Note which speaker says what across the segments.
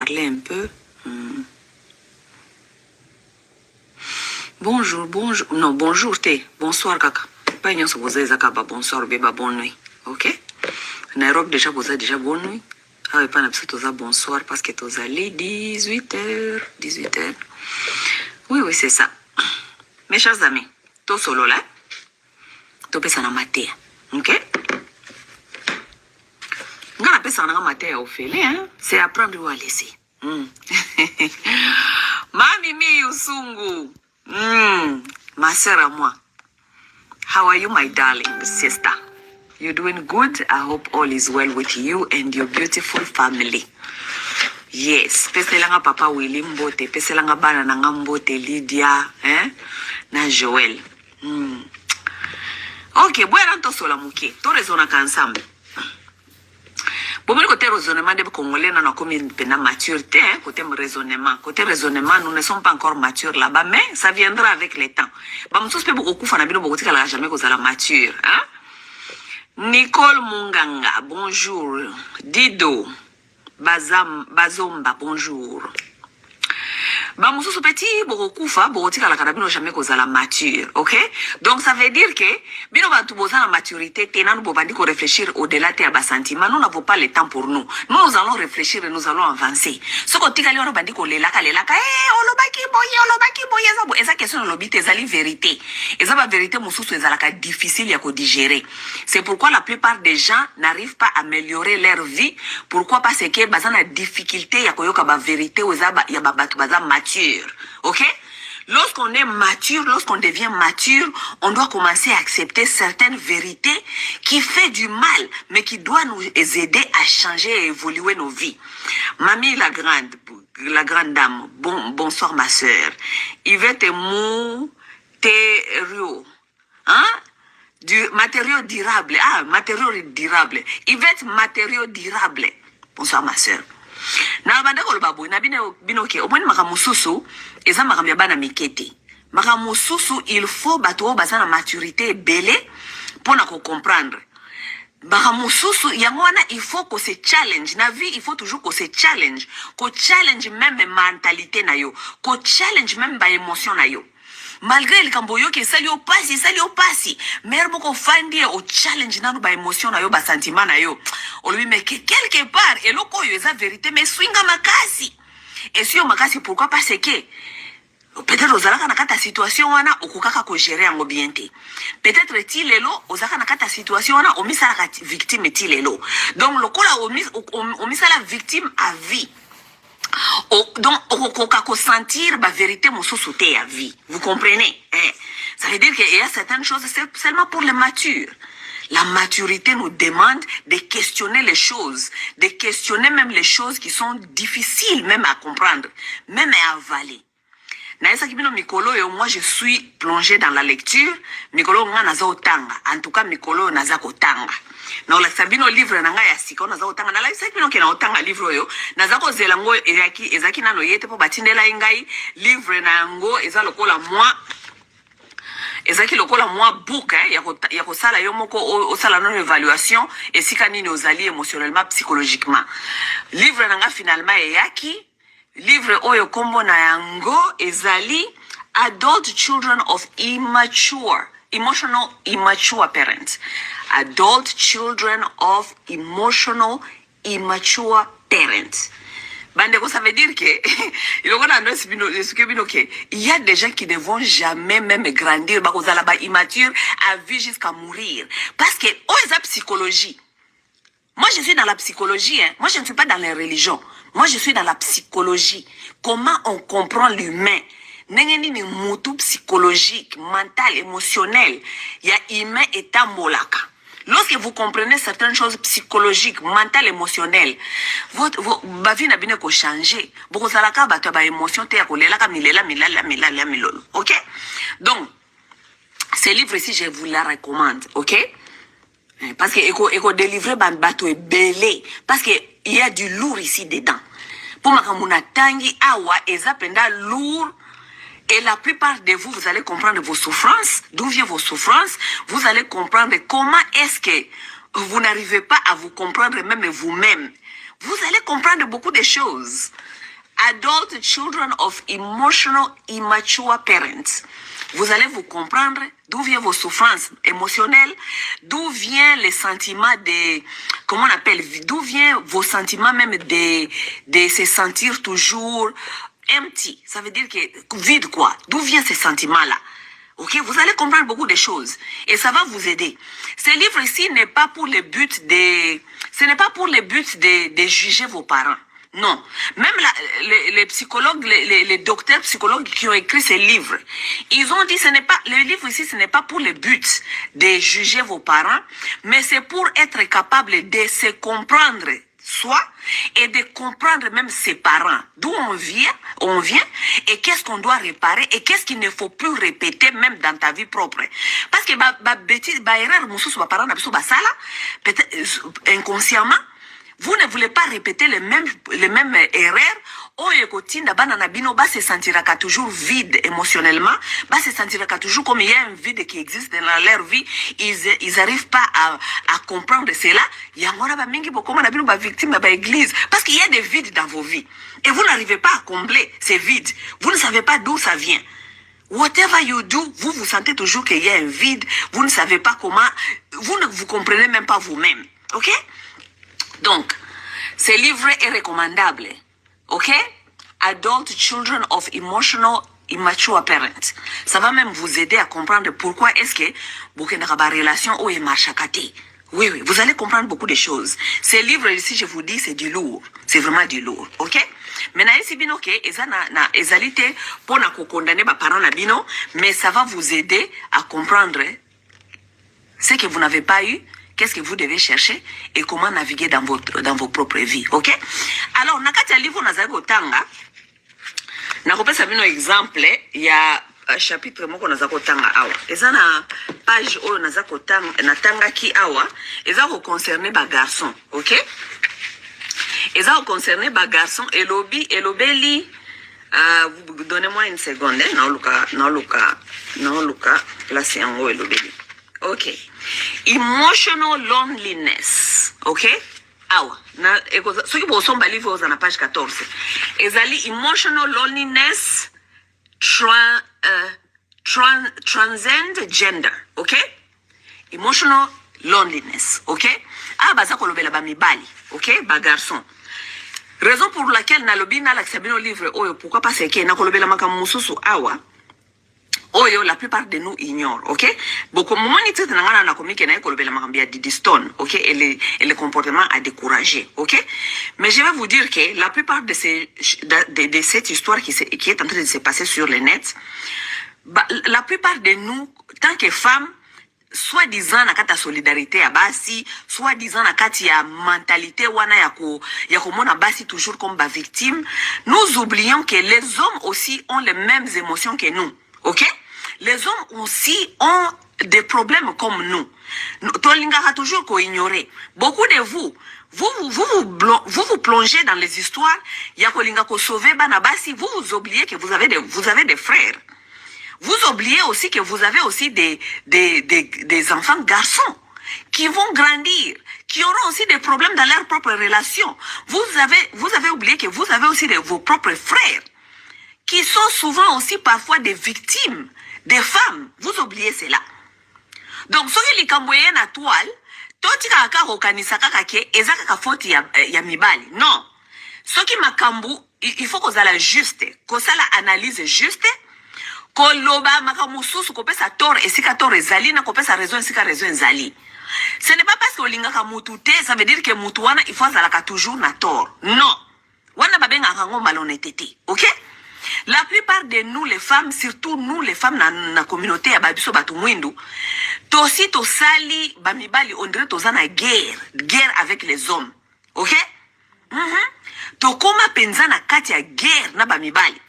Speaker 1: parler un peu. Bonjour, bonjour. Non, bonjour, t'es. Bonsoir, kaka. Pas une chose, vous avez bonsoir, bébé, bonne nuit. Ok? Nairobi, déjà, vous avez déjà bonne nuit. Ah, et pas n'a bonsoir parce que tu allé 18h. 18h. Oui, oui, c'est ça. Mes chers amis, tout solo là. Tout peut s'en mater. Ok? Ngana peut s'en mater au fait, hein? C'est apprendre ou à laisser. Mami mi usungu. Ma sœur à moi. How are you, my darling sister? You doing good? I hope all is well with you and your beautiful family. Yes. Peselanga papa Willy Mbote. Peselanga bana nanga Mbote Lydia. Na Joël. Ok, bon, to sola muke. To raisonnaka ensemble. Bon, côté raisonnement des Congolais, on a comme une maturité, côté raisonnement, nous ne sommes pas encore matures là-bas, mais ça viendra avec le temps. Bah, nous sommes beaucoup jamais que la mature, hein? Nicole Munganga, bonjour. Dido, Bazomba, bonjour. Bah, mon sous petit, beaucoup la carabine jamais cause la mature, ok? Donc, ça veut dire que, bien, va tout besoin la maturité, tenant nous bobandi qu'on réfléchir au-delà de bas sentiment, nous n'avons pas le temps pour nous. Nous allons réfléchir et nous allons avancer. Ce qu'on dit qu'on bandi qu'on lelaka, olobaki boye, eza question de l'obité, eza li vérité. Eza ba vérité, mon sous ezalaka difficile à digérer. C'est pourquoi la plupart des gens n'arrivent pas à améliorer leur vie. Pourquoi? Parce que, bazan a difficulté, ya koyoka ba vérité, ya ba batu bazan mature. Ok? Lorsqu'on est mature, lorsqu'on devient mature, on doit commencer à accepter certaines vérités qui font du mal, mais qui doivent nous aider à changer et évoluer nos vies. Mamie la grande dame, bonsoir ma soeur. Yvette Mou Terio. Hein? Du matériau durable. Ah, matériau durable. Yvette matériau durable. Bonsoir ma soeur. Na banda ko babu na binoke omoni makamususu eza makamya bana mikete makamususu il faut bato bazana maturité belé pour na ko comprendre makamususu yangwana il faut que se challenge na vie il faut toujours que se challenge même mentalité na yo ko challenge même ba émotion na yo malgré le camboyo qui sali au passé mais beaucoup fandi au challenge nanu ba émotion na yo ba sentiment na yo on lui met quelque part et loko yo eza vérité mais swinga makasi et si on makasi pourquoi parce que peut-être ozalaka na kata situation wana okukaka ko gérer en bien te peut-être tilelo ozaka na kata situation wana omisala ka victime tilelo donc lokola omisala victime à vie. Donc, on sentir la vérité mon sauté à vie. Vous comprenez? Ça veut dire qu'il y a certaines choses, c'est seulement pour les matures. La maturité nous demande de questionner les choses, de questionner même les choses qui sont difficiles même à comprendre, même à avaler. Moi, je suis plongée dans la lecture. Mikolo nga naza otanga. En tout cas, Mikolo naza kotanga. Na la sabino livre na nga ya sika naza otanga. Na la sabino ke na otanga livre yo. Naza ko zelango ezaki nano yete po batindela ngai livre na ngo eza lokola moi. Ezaki lokola moi book ya ko sala yo moko o sala non évaluation et sika nini ozali émotionnellement psychologiquement. Livre na nga finalement eyaki livre oyo kombo na yango ezali adult children of emotional immature parents. Adult children of emotional immature parents. Bandeko, ça veut dire que il y a des gens qui ne vont jamais même grandir, immature à vie jusqu'à mourir. Parce que c'est la psychologie. Moi, je suis dans la psychologie. Moi, je ne suis pas dans les religions. Moi, je suis dans la psychologie. Comment on comprend l'humain? Nengenini mutu psychologique, mental, émotionnel. Il y a humain et tambolaka. Lorsque vous comprenez certaines choses psychologiques, mentales, émotionnelles, votre vie n'a bien qu'à changer. Beaucoup ça la carte ba émotion te akolela ka milela. OK? Donc, ce livre ici, je vous la recommande. OK? Parce que éco délivrer ban bateau est belé parce que il y a du lourd ici dedans. Pour makamuna tangi awa ezapenda lourd et la plupart de vous, vous allez comprendre vos souffrances, d'où viennent vos souffrances, vous allez comprendre comment est-ce que vous n'arrivez pas à vous comprendre même vous-même. Vous allez comprendre beaucoup de choses. Adult children of emotional immature parents. Vous allez vous comprendre d'où viennent vos souffrances émotionnelles, d'où viennent les sentiments de, comment on appelle, d'où viennent vos sentiments même de se sentir toujours empty. Ça veut dire que vide quoi. D'où viennent ces sentiments-là? Ok, vous allez comprendre beaucoup de choses et ça va vous aider. Ce livre ici n'est pas pour le but ce n'est pas pour le but de juger vos parents. Non. Même les psychologues, les docteurs psychologues qui ont écrit ces livres, ils ont dit le livre ici, ce n'est pas pour le but de juger vos parents, mais c'est pour être capable de se comprendre soi et de comprendre même ses parents, d'où on vient et qu'est-ce qu'on doit réparer et qu'est-ce qu'il ne faut plus répéter même dans ta vie propre. Parce que bêtise, erreur, parents, peut-être inconsciemment, vous ne voulez pas répéter les mêmes erreurs. Oh, ekotinda bana na bino ba se sentiraka toujours vide émotionnellement, ba se sentiraka toujours comme il y a un vide qui existe dans leur vie. Ils arrivent pas à comprendre cela. Yangona ba mingi bokoma na bino ba victime ba église parce qu'il y a des vides dans vos vies et vous n'arrivez pas à combler ces vides. Vous ne savez pas d'où ça vient. Whatever you do, vous vous sentez toujours qu'il y a un vide. Vous ne savez pas comment. Vous ne vous comprenez même pas vous-même. Ok? Donc, ce livre est recommandable. Ok? Adult Children of Emotional Immature Parents. Ça va même vous aider à comprendre pourquoi est-ce que vous avez une relation ou une marche à côté. Oui, oui, vous allez comprendre beaucoup de choses. Ce livre ici, je vous dis, c'est du lourd. C'est vraiment du lourd. Ok? Maintenant, ici, bino, ok, ezalité pour na condamner les parents na bino, mais ça va vous aider à comprendre ce que vous n'avez pas eu. Qu'est-ce que vous devez chercher et comment naviguer dans vos propres vies, ok? Alors, nakati ya livre nazali tanga, nakopesa bino exemple ya chapitre moko nazali kotanga awa. Eza na page oyo nazali kotanga natanga ki awa, eza ko concerner ba garçon, ok? Eza ko concerner ba garçon elobeli donnez-moi une seconde, naoluka place yango elobeli. Ok. Emotional loneliness. Ok? Awa. Ce qui vous sommes livre dans la page 14. Ezali emotional loneliness transcend gender. Ok? Emotional loneliness. Ok? Ah, baza kolobela ba mibali. Ok? Ba garçon. Raison pour laquelle nalobi na l'accès livre oyo pourquoi pas c'est que na kolobela makamu mususu awa. Oyo, la plupart de nous ignorent, ok? Beaucoup de moments, ils na komike na ekolobela makambia Didi Stone, ok? Et le comportement a découragé, ok? Mais je vais vous dire que la plupart de cette histoire qui est en train de se passer sur le net, la plupart de nous, tant que femmes, soi-disant na kata solidarité ya basi, soi-disant na kati ya mentalité wana ya komona basi toujours comme ba victime, nous oublions que les hommes aussi ont les mêmes émotions que nous. Ok? Les hommes aussi ont des problèmes comme nous. Tolingaka toujours qu'on ignorer. Beaucoup de vous plongez dans les histoires. Ya kolinga ko sauver banabasi. Vous oubliez que vous avez des frères. Vous oubliez aussi que vous avez aussi des enfants garçons qui vont grandir, qui auront aussi des problèmes dans leurs propres relations. Vous avez oublié que vous avez aussi vos propres frères qui sont souvent aussi parfois des victimes, des femmes. Vous oubliez cela. Donc, ce qui est kamboye na toile, toti kaka rokanisa kaka ke ezaka ka faute ya mibali. Non. Ce qui makambu, il faut qu'on la juste, qu'on la analyse juste, qu'on loba makamususu ko pesa tort et sika tort ezali na ko pesa raison sika raison ezali. Ce n'est pas parce que olingaka mutu te, ça veut dire que mutu wana il faut azalaka toujours na tort. Non. Wana babenga kango malhonnêteté. OK? La plupart de nous, les femmes, surtout nous, les femmes dans la communauté, à Babiso Batumwindu, tosi tosali, bamibali, on dirait tosana guerre avec les hommes. Ok? Tokoma penzana kati ya guerre na bamibali.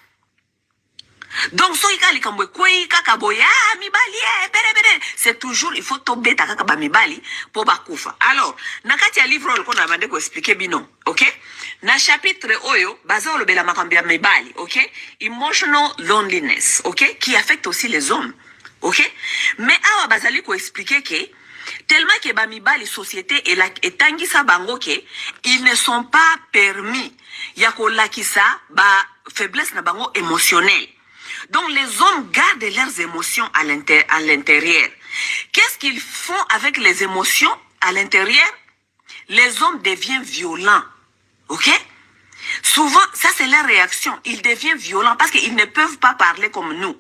Speaker 1: Donc, so ikali kambwe kwei kaka boya mibali bere c'est toujours il faut tomber ta kaka bamibali pour bakufa. Alors, nakati ya livre on a demandé ko expliquer bino, OK? Na chapitre oyo baza olobela makambia mibali, OK? Emotional loneliness, OK? Qui affecte aussi les hommes, OK? Mais awa bazali ko expliquer que tellement que bamibali société et tangisa bango ke ils ne sont pas permis ya ko lakisa ba faiblesse na bango émotionnelle. Donc les hommes gardent leurs émotions à l'intérieur. Qu'est-ce qu'ils font avec les émotions à l'intérieur? Les hommes deviennent violents. OK? Souvent, ça c'est leur réaction. Ils deviennent violents parce qu'ils ne peuvent pas parler comme nous.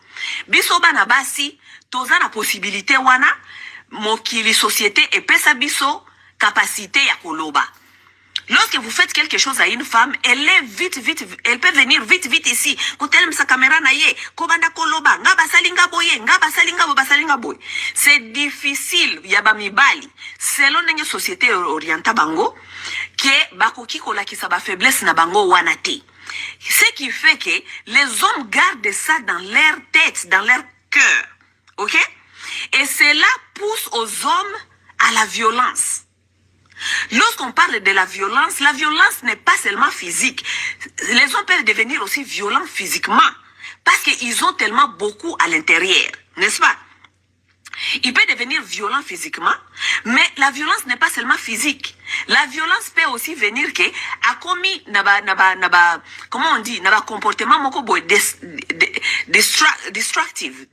Speaker 1: Biso bana basi, toza na possibilité wana, mokili société et pesa biso capacité ya koloba. Lorsque vous faites quelque chose à une femme, elle est vite, elle peut venir vite ici. Sa caméra na ye, kobanda koloba, nga basalinga boye, nga basalinga boye. C'est difficile, yabami bali. Selon une société orientale bango, que bakoki kolakisa ba faiblesse na bango wanate. Ce qui fait que les hommes gardent ça dans leur tête, dans leur cœur. OK? Et cela pousse aux hommes à la violence. Lorsqu'on parle de la violence n'est pas seulement physique. Les hommes peuvent devenir aussi violents physiquement parce qu'ils ont tellement beaucoup à l'intérieur, n'est-ce pas? Il peut devenir violent physiquement, mais la violence n'est pas seulement physique. La violence peut aussi venir que a commis comment on dit, naba comportement moko boy destructive.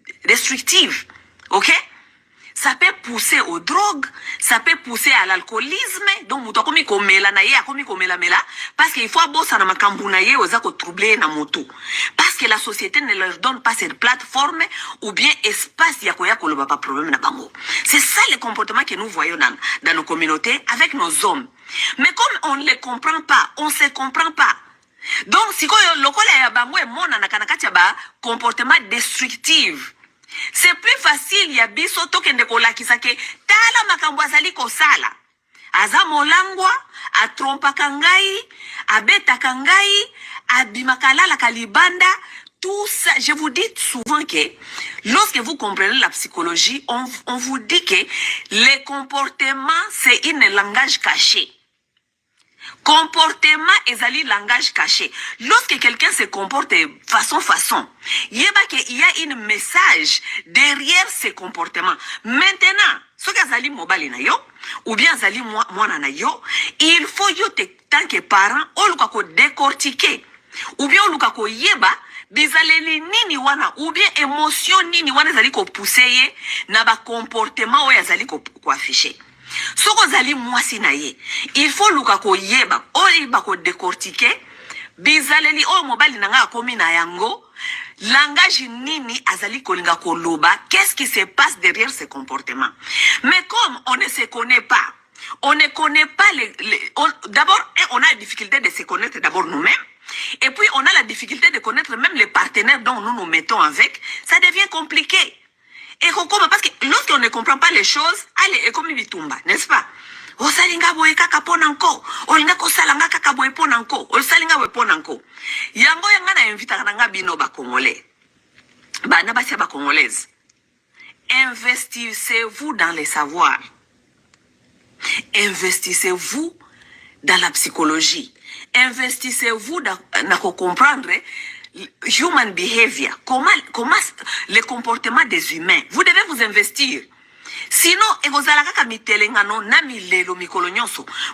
Speaker 1: OK? Ça peut pousser aux drogues, ça peut pousser à l'alcoolisme. Donc, muto komi komela na ye, akomi komela mela, parce qu'il faut abosa na makambu na ye, oza ko troubler na moto. Parce que la société ne leur donne pas cette plateforme ou bien espace ya koya koloba pas problème na bango. C'est ça le comportement que nous voyons dans nos communautés avec nos hommes. Mais comme on ne les comprend pas, on ne se comprend pas. Donc, si ko lokola ya bango e mona na kanakati ya ba comportement destructif. C'est plus facile ya biso tokende kolakisa ke tala makambo azali kosala. Aza molangwa, atrompa kangai, abeta kangai, abimakala la kalibanda, tout ça. Je vous dis souvent que lorsque vous comprenez la psychologie, on vous dit que les comportements, c'est un langage caché. Comportement ezali langage caché. Lorsque quelqu'un se comporte de façon, il y a un message derrière ces comportements. Maintenant, ce que azali mobali na yo, ou bien azali mwana na yo, il faut yo tant que parent, on luka ko décortiquer. Ou bien on luka ko yeba, bizaleli nini wana, ou bien émotion nini wana zali ko pousser na ba comportement ou yazali ko afficher. Soko zali mwasi na ye, il faut luka ko yeba, oyiba ko décortiquer, bizaleli o mobali nanga akomi na yango, langage nini azali kolinga ko loba, qu'est-ce qui se passe derrière ce comportement. Mais comme on ne se connaît pas, on ne connaît pas d'abord, on a la difficulté de se connaître d'abord nous-mêmes, et puis on a la difficulté de connaître même les partenaires dont nous nous mettons avec, ça devient compliqué. Et parce que lorsqu'on ne comprend pas les choses, allez, et comme bitumba, n'est-ce pas? O salinga boye kaka ponanko, o linga ko salanga kaka boye ponanko, o salinga boye ponanko. Yango yanga na invita nga bino ba congolais. Ba na basia ba congolaise. Investissez-vous dans les savoirs. Investissez-vous dans la psychologie. Investissez-vous dans comprendre human behavior, comment les comportements des humains. Vous devez vous investir. Sinon,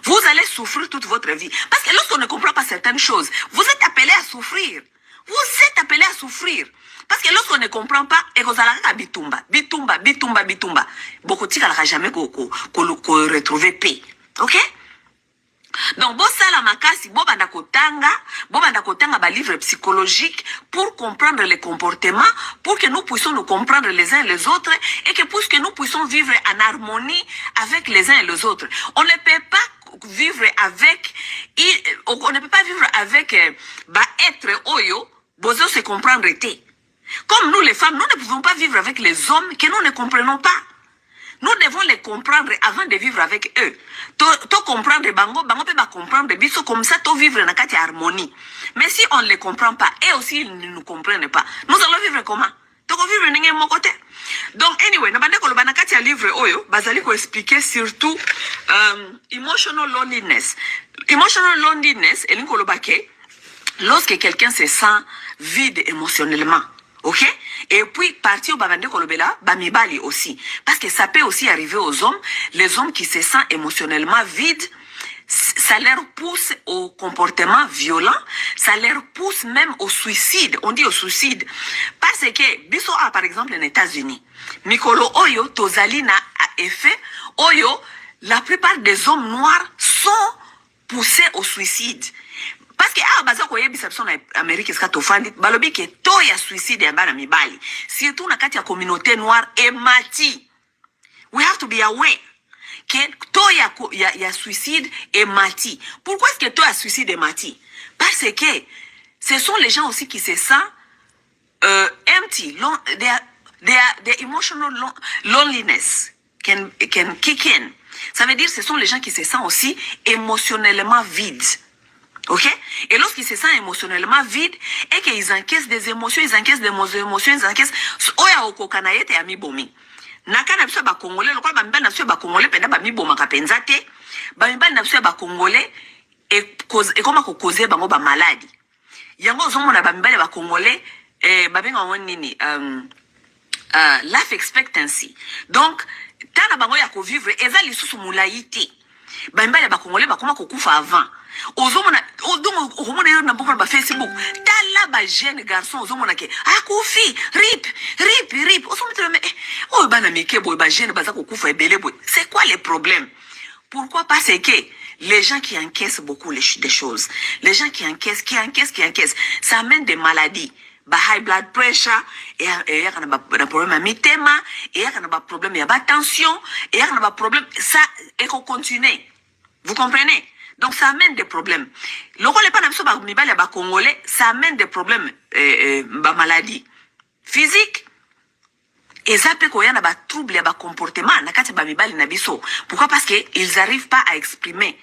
Speaker 1: vous allez souffrir toute votre vie. Parce que lorsqu'on ne comprend pas certaines choses, vous êtes appelé à souffrir. Vous êtes appelé à souffrir. Parce que lorsqu'on ne comprend pas, bitumba. Beaucoup de gens jamais retrouver paix. OK? Donc, bosala makasi, bobanda kotanga ba livre psychologique pour comprendre les comportements, pour que nous puissions nous comprendre les uns les autres et que pour que nous puissions vivre en harmonie avec les uns et les autres. On ne peut pas vivre avec être oyo, bozo se comprendre té. Comme nous les femmes, nous ne pouvons pas vivre avec les hommes que nous ne comprenons pas. Nous devons les comprendre avant de vivre avec eux. To comprendre bango peut pas comprendre biso comme ça to vivre na kati harmonie. Mais si on ne les comprend pas et aussi ils ne nous comprennent pas, nous allons vivre comment? To vivre ninge mon côté. Donc anyway, na bande ko loba na kati ya livre oyo bazali ko expliquer surtout emotional loneliness. Emotional loneliness elinko loba ke lorsque quelqu'un se sent vide émotionnellement, Ok? Et puis, partir au Babande Kolobela, Bamibali aussi. Parce que ça peut aussi arriver aux hommes, les hommes qui se sentent émotionnellement vides, ça leur pousse au comportement violent, ça leur pousse même au suicide. On dit au suicide. Parce que, biso a par exemple en États-Unis, Mikolo Oyo, Tozali na effet, Oyo, la plupart des hommes noirs sont poussés au suicide. Parce que baza ko yebi sabso na Amerique ska tofandi balobi ke to ya suicide ya bana mibali surtout na kati ya communauté noire et mati. We have to be aware que to ya suicide et mati. Pourquoi est-ce que to ya suicide et mati? Parce que ce sont les gens aussi qui se sentent empty, their emotional loneliness can kick in. Ça veut dire ce sont les gens qui se sentent aussi émotionnellement vides. Ok? Et lorsqu'ils se sentent émotionnellement vides et qu'ils encaissent des émotions, ils encaissent ils encaissent. Oya okokana yete ya mibomi. Nakana biso ba Congolais, lokwa ba mbana biso ba Congolais penda ba miboma kapenza te. Ba mbana biso ba Congolais et koma ko causer bango ba maladie. Yango zomona ba mbale ba Congolais ba benga nini life expectancy. Donc tana bango ya ko vivre eza lisusu mulaiti. Ba mbale ba Congolais ba koma ko kufa avant. Ozomona ozomona yo na mboko ba Facebook tala ba jeune garçon ozomona ke akufi rip ozomona mais oh bana mikebo ba jeune baza ko kufa ebele boy. C'est quoi le problème? Pourquoi? Parce que les gens qui encaissent beaucoup des choses, les gens qui encaissent, ça amène des maladies. Ba high blood pressure et y a un problème à mitema et y a un problème à tension et y a un problème ça et qu'on continue. Vous comprenez? Donc ça amène des problèmes. Le rôle n'est pas d'absolu par mibali ba Congolais, ça amène des problèmes ba maladie physique. Et ça peut qu'il y a des troubles ba comportement na kati ba mibali na biso. Pourquoi? Parce que ils arrivent pas à exprimer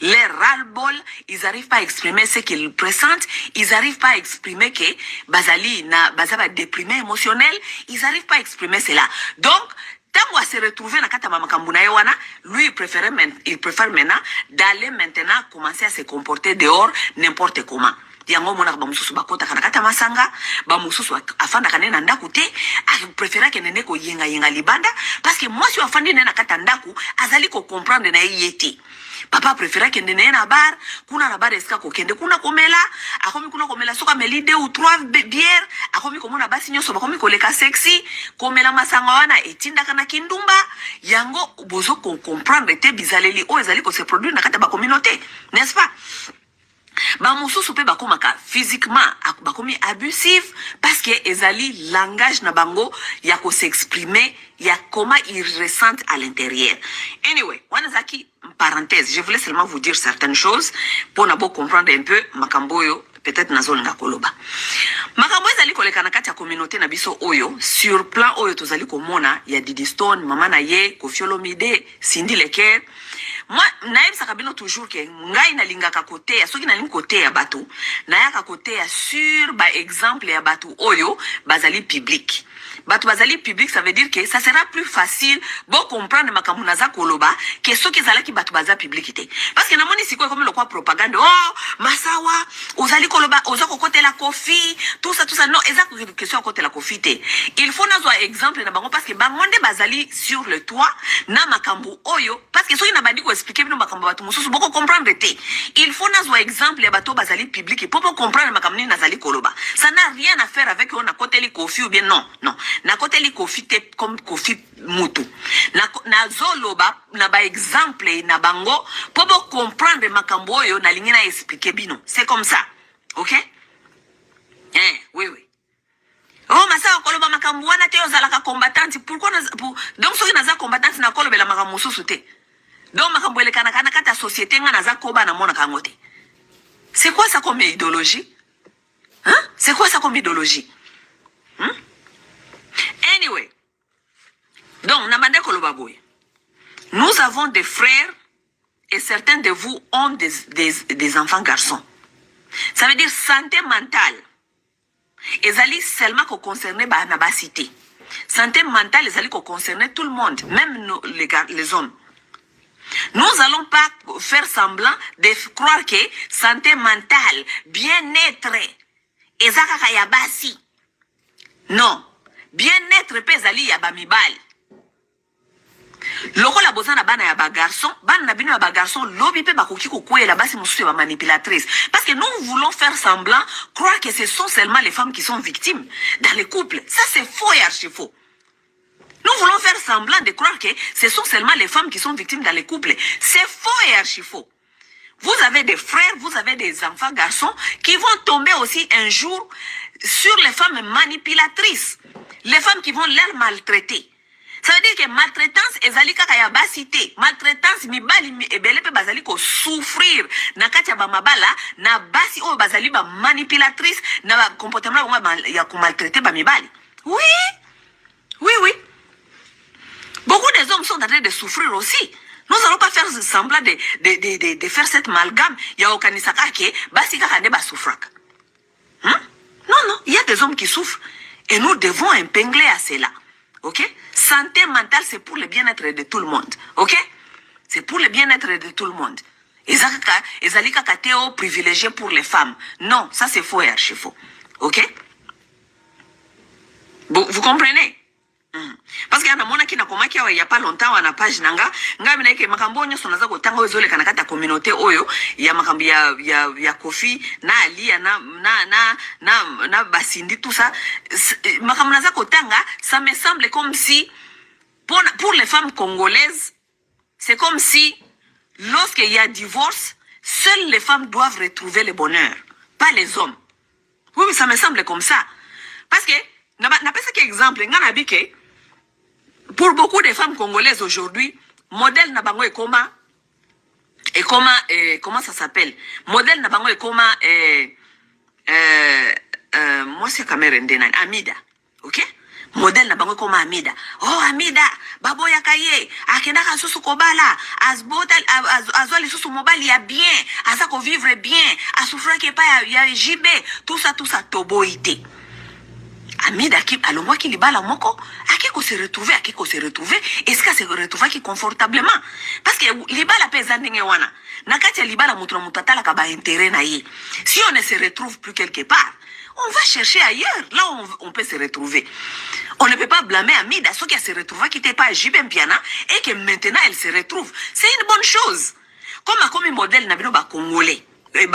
Speaker 1: leur ras-le-bol, ils n'arrivent pas à exprimer ce qu'ils pressentent, ils n'arrivent pas à exprimer que bazali na bazaba déprimé émotionnel, ils n'arrivent pas à exprimer cela. Donc tant à se retrouver dans kata makambu wana, lui il préfère maintenant d'aller maintenant commencer à se comporter dehors n'importe comment. Yango mona ba mususu bakota kana kata masanga, ba mususu afanda kanena ndaku te, a préférer que nene ko yenga libanda parce que moi si afandi nena kata ndaku azali ko comprendre na yeti. Papa préférait que nene na bar, kuna na bar eska ko kende kuna komela, akomi kuna komela soka meli 2 ou 3 bières, akomi komona basi nyoso bakomi koleka sexy, komela masanga wana etinda kana kindumba, yango bozo ko comprendre te bizaleli o ezali ko se produire na kata ba communauté, n'est-ce pas? Ba mususu pe bakomaka physiquement bakomi abusif parce que ezali langage na bango ya ko s'exprimer ya comment ils ressentent à l'intérieur. Anyway, wanazaki parenthèse, je voulais seulement vous dire certaines choses pour n'abo comprendre un peu makamboyo peut-être nazolinga koloba. Makambo ezali koleka na kati ya communauté na biso oyo sur plan oyo tozali komona ya Didi Stone, mama na ye, Koffi Olomide, Cindy Leker. Moi, naïm sakabino toujours que ngai na lingaka côté ya soki na ling côté ya bato na yaka côté ya sur ba exemple ya bato oyo bazali public. Bato bazali public, ça veut dire que ça sera plus facile bon comprendre makambu naza koloba que soki zalaki bato baza publicité. Parce que namoni siko comme le quoi propagande oh masawa ozali koloba ozako côté la Koffi tout ça non exact question côté la Koffi té. Il faut nazo exemple na bango parce que bangonde bazali sur le toit na makambu oyo parce que soki na bandi ko expliquer bino makambu bato mususu boko comprendre té. Il faut nazo exemple ya bato bazali public et pour comprendre makambu ni nazali koloba. Ça n'a rien à faire avec on a côté li Koffi ou bien non. Na côté li Koffi te comme Koffi mutu. Na zoloba na ba exemple na bango pour comprendre makambo yo na lingina expliquer bino. C'est comme ça. OK? Oui. Oh masa koloba makambo wana te ozalaka combattante. Pourquoi donc soki naza combattante na kolobela makambo susu te. Donc makambo ele kana kata société nga naza koba na mona kango te. C'est quoi ça comme idéologie? Hein? C'est quoi ça comme idéologie? Anyway, donc, nous avons des frères et certains de vous ont des enfants garçons. Ça veut dire santé mentale. Ils allaient seulement concerner la cité. Santé mentale, ils allaient concerner tout le monde, même les hommes. Nous allons pas faire semblant de croire que santé mentale, bien-être, ezaka yabasi. Non. Bien-être pezali ya bamibali. Loko la bozana bana ya ba garçon, bana na bino ya ba garçon, lobi pe bakoki kokwela basi mususu ya manipulatrice. Parce que nous voulons faire semblant, croire que ce sont seulement les femmes qui sont victimes dans les couples. Ça c'est faux et archi faux. Nous voulons faire semblant de croire que ce sont seulement les femmes qui sont victimes dans les couples. C'est faux et archi faux. Vous avez des frères, vous avez des enfants garçons qui vont tomber aussi un jour sur les femmes manipulatrices. Les femmes qui vont les maltraiter. Ça veut dire que maltraitance ezali kaka ya basité. Maltraitance mibali ebele pe bazali ko souffrir na kati ya bamabala na basi o bazali ba manipulatrice na ba comportement ya ko maltraiter ba mibali. Oui. Oui, oui. Beaucoup des hommes sont en train de souffrir aussi. Nous allons pas faire semblant de faire cette amalgame. Il y a aucun isakake, basi kaka ne ba souffraka. Non, non, il y a des hommes qui souffrent et nous devons épingler à cela. Ok? Santé mentale, c'est pour le bien-être de tout le monde. Ok? C'est pour le bien-être de tout le monde. Ezalika kateo privilégié pour les femmes. Non, ça c'est faux et archi faux. Ok? Vous comprenez? Parce que na mona kina komaki il y a pas longtemps na page nanga ngabi na ke makambo nyo sonaza ko tanga ozole kana kata communauté oyo ya makambi ya Kofi na Alia na basindi tout ça makambo naza ko tanga ça me semble comme si pour les femmes congolaises c'est comme si lorsqu'il y a divorce seules les femmes doivent retrouver le bonheur pas les hommes. Oui, ça me semble comme ça parce que na pas ça exemple ngana bike. Pour beaucoup de femmes congolaises aujourd'hui, modèle Nabango est comment ça s'appelle? Modèle Nabango est comment moi c'est caméra ndena Amida, ok? Modèle Nabango comment Amida. Oh Amida, babo yakaye, akenda kasusu kobala, asbotel azwali susu mobali ya bien, asako vivre bien, asufra ke pa ya JB, tout ça toboité. Amida qui alongwa ki libala moko akiko se retrouver est-ce que se retrouver qui confortablement parce que libala pesa ndenge wana na kati ya libala mutu na mutatala ka ba intérêt na ye si on ne se retrouve plus quelque part on va chercher ailleurs là on peut se retrouver. On ne peut pas blâmer Amida ce qui se retrouver qui n'était pas Jibem Piana et que maintenant elle se retrouve, c'est une bonne chose comme modèle na bino ba congolais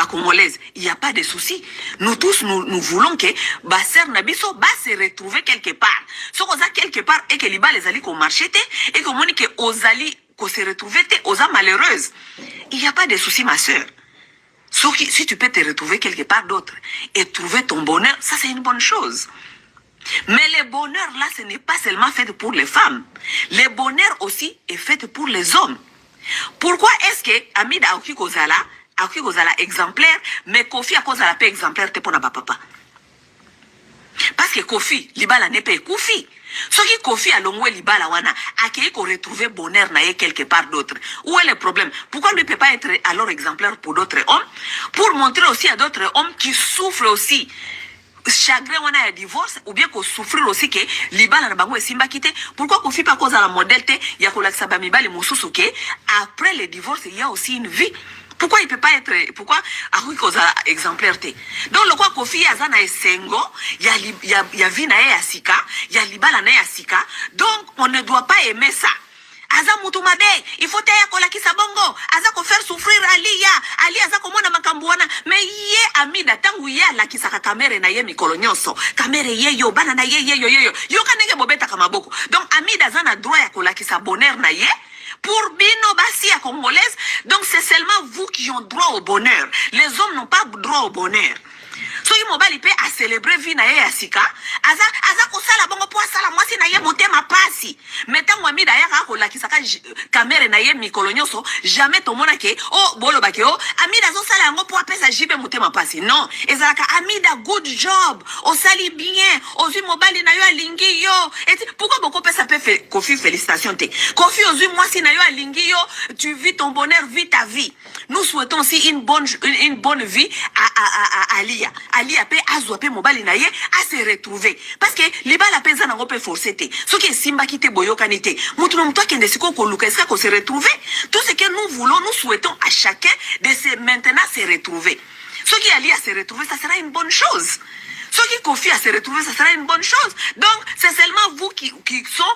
Speaker 1: congolaise, il n'y a pas de souci. Nous tous, nous voulons que Basser Nabiso se retrouver quelque part. Ce qu'on a quelque part et que les balles ali qu'on marchait et que monique aux ali qu'on se retrouver aux malheureuses. Il n'y a pas de souci, ma soeur. Si tu peux te retrouver quelque part d'autre et trouver ton bonheur, ça c'est une bonne chose. Mais le bonheur là, ce n'est pas seulement fait pour les femmes. Le bonheur aussi est fait pour les hommes. Pourquoi est-ce que Amida Aoki Kozala Aoki Kozala exemplaire, mais Kofi a cause la paix exemplaire te pona papa. Parce que Kofi, libala n'est pas Kofi. Ce qui Kofi a longwe libala wana, a qu'il qu'on retrouve bonheur naïe quelque part d'autre. Où est le problème? Pourquoi ne peut pas être alors exemplaire pour d'autres hommes? Pour montrer aussi à d'autres hommes qui souffrent aussi. Chagrin wana ya divorce ou bien qu'on souffrir aussi que libala na bango esimba kite. Pourquoi Kofi pas cause à la modèle te ya kolakisa bamibali mususu ke après le divorce il y a aussi une vie. Pourquoi il peut pas être pourquoi Akoui Koza exemplaire te donc le quoi Kofi azana esengo ya vie na ya sika ya libala na ya sika donc on ne doit pas aimer ça. Aza mutu mabe il faut te yakola kisabongo aza ko faire souffrir ali aza ko mona makambuana mais ye Amida tangu ye la kisaka kamere na ye mikolo nyonso kamere ye yo bana na ye yo kanenge bobeta kamaboko donc Amida azana droit ya kola kisabonheur na ye. Pour Bino Bassia congolaise, donc c'est seulement vous qui ont droit au bonheur. Les hommes n'ont pas droit au bonheur. So yi mobali pe a célébrer vie na ye ya sika aza ko sala bongo po sala mwasi na ye motema pasi metango Amida ya ka ko lakisaka kamere na ye mikolo nyonso jamais to mona ke oh bolo ba ke oh Amida zo sala ngo po apesa jibe motema pasi non ezalaka Amida good job o sali bien ozui mobali na yo alingi yo et pourquoi beaucoup pesa pe Kofi félicitations te Kofi ozui mwasi na yo alingi yo tu vis ton bonheur vis ta vie. Nous souhaitons aussi une bonne vie à Alia. Alia pe azwa pe mobali na ye à se retrouver parce que libala pe zana ngope forcer te. Ce qui est simba qui te boyokani te. Mutu no mutwa kende siko ko luka eska ko se retrouver. Tout ce que nous voulons, nous souhaitons à chacun de se maintenant se retrouver. Ce qui Alia se retrouver, ça sera une bonne chose. Ce qui Kofi a se retrouvé, ça sera une bonne chose. Donc, c'est seulement vous qui sont,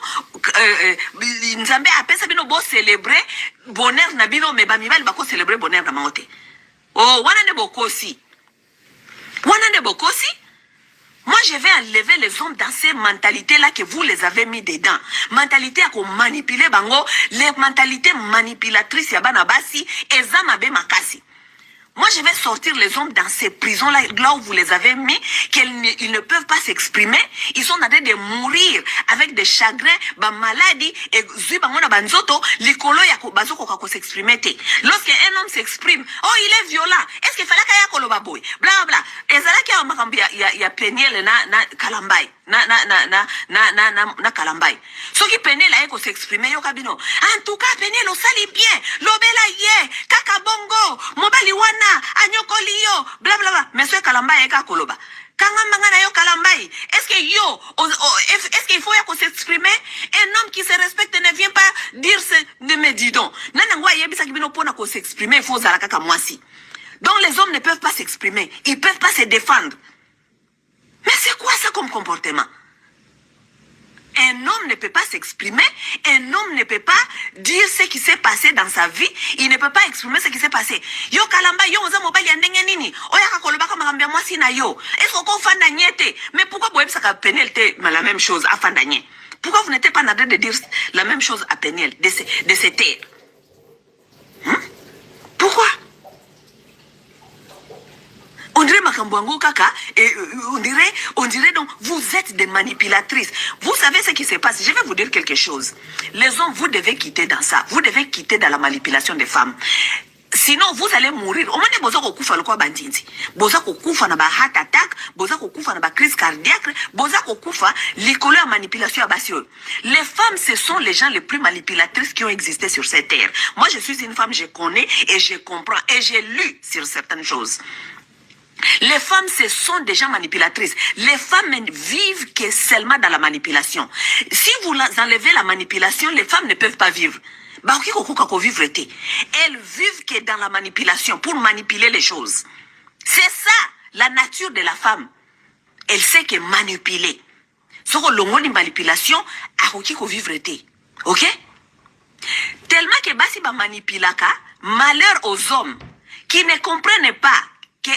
Speaker 1: Nzambe appelle ça bino bo célébrer bonheur na bino, mais bamibali bako célébrer bonheur na maote. Oh, wana ne bokosi. Wana ne bokosi. Moi, je vais enlever les hommes dans ces mentalités-là que vous les avez mis dedans. Mentalité à manipuler bango, les mentalités manipulatrices ya banabasi, et zamabe makasi. Moi, je vais sortir les hommes dans ces prisons-là, là où vous les avez mis, qu'ils ne peuvent pas s'exprimer. Ils sont en train de mourir avec des chagrins, des maladies, et l'icolo s'exprimer. Lorsqu'un homme s'exprime, oh, il est violent. Est-ce qu'il fallait qu'il y ait kolobaboy? Bla bla. Et ça là qu'il y a péniel na kalambay. Na kalambay. Ce qui péniel là, il s'exprimer, yo kabino. En tout cas, péniel, on sali bien. Lobela ye, kakabongo, mobali wana. Anyokoliyo, bla bla bla. Monsieur Kalamba eka koloba. Kanga mangana yo Kalambai. Est-ce que est-ce qu'il faut qu'on s'exprimer? Un homme qui se respecte ne vient pas dire ne me dis donc. Nanangwa yebisa kibino pona qu'on s'exprimer, il faut zalaka kamwasi. Donc les hommes ne peuvent pas s'exprimer, ils peuvent pas se défendre. Mais c'est quoi ça comme comportement? Un homme ne peut pas s'exprimer, un homme ne peut pas dire ce qui s'est passé dans sa vie, il ne peut pas exprimer ce qui s'est passé. Yo kalamba yo oza mobali andenge nini? Oya kakoloba ka makambia mwasi na yo. Est-ce qu'on fanda nyete? Mais pourquoi vous ça ka pénalité la même chose à fanda nye? Pourquoi vous n'êtes pas en train de dire la même chose à Péniel de ces terres? Pourquoi? On dirait Makambouango Kaka, et on dirait donc, vous êtes des manipulatrices. Vous savez ce qui se passe. Je vais vous dire quelque chose. Les hommes, vous devez quitter dans ça. Vous devez quitter dans la manipulation des femmes. Sinon, vous allez mourir. Au moins, vous allez kufa le quoi bandinzi. Vous allez kufa na ba heart attack, vous allez kufa na ba crise cardiaque, vous allez kufa l'école à manipulation à basio. Les femmes, ce sont les gens les plus manipulatrices qui ont existé sur cette terre. Moi, je suis une femme, je connais et je comprends et j'ai lu sur certaines choses. Les femmes, ce sont des gens manipulatrices. Les femmes vivent que seulement dans la manipulation. Si vous enlevez la manipulation, les femmes ne peuvent pas vivre. Elles vivent que dans la manipulation pour manipuler les choses. C'est ça, la nature de la femme. Elle sait que manipuler. Ce que l'on manipulation, à vivre. Ok? Tellement que basi ba manipulaka, malheur aux hommes qui ne comprennent pas que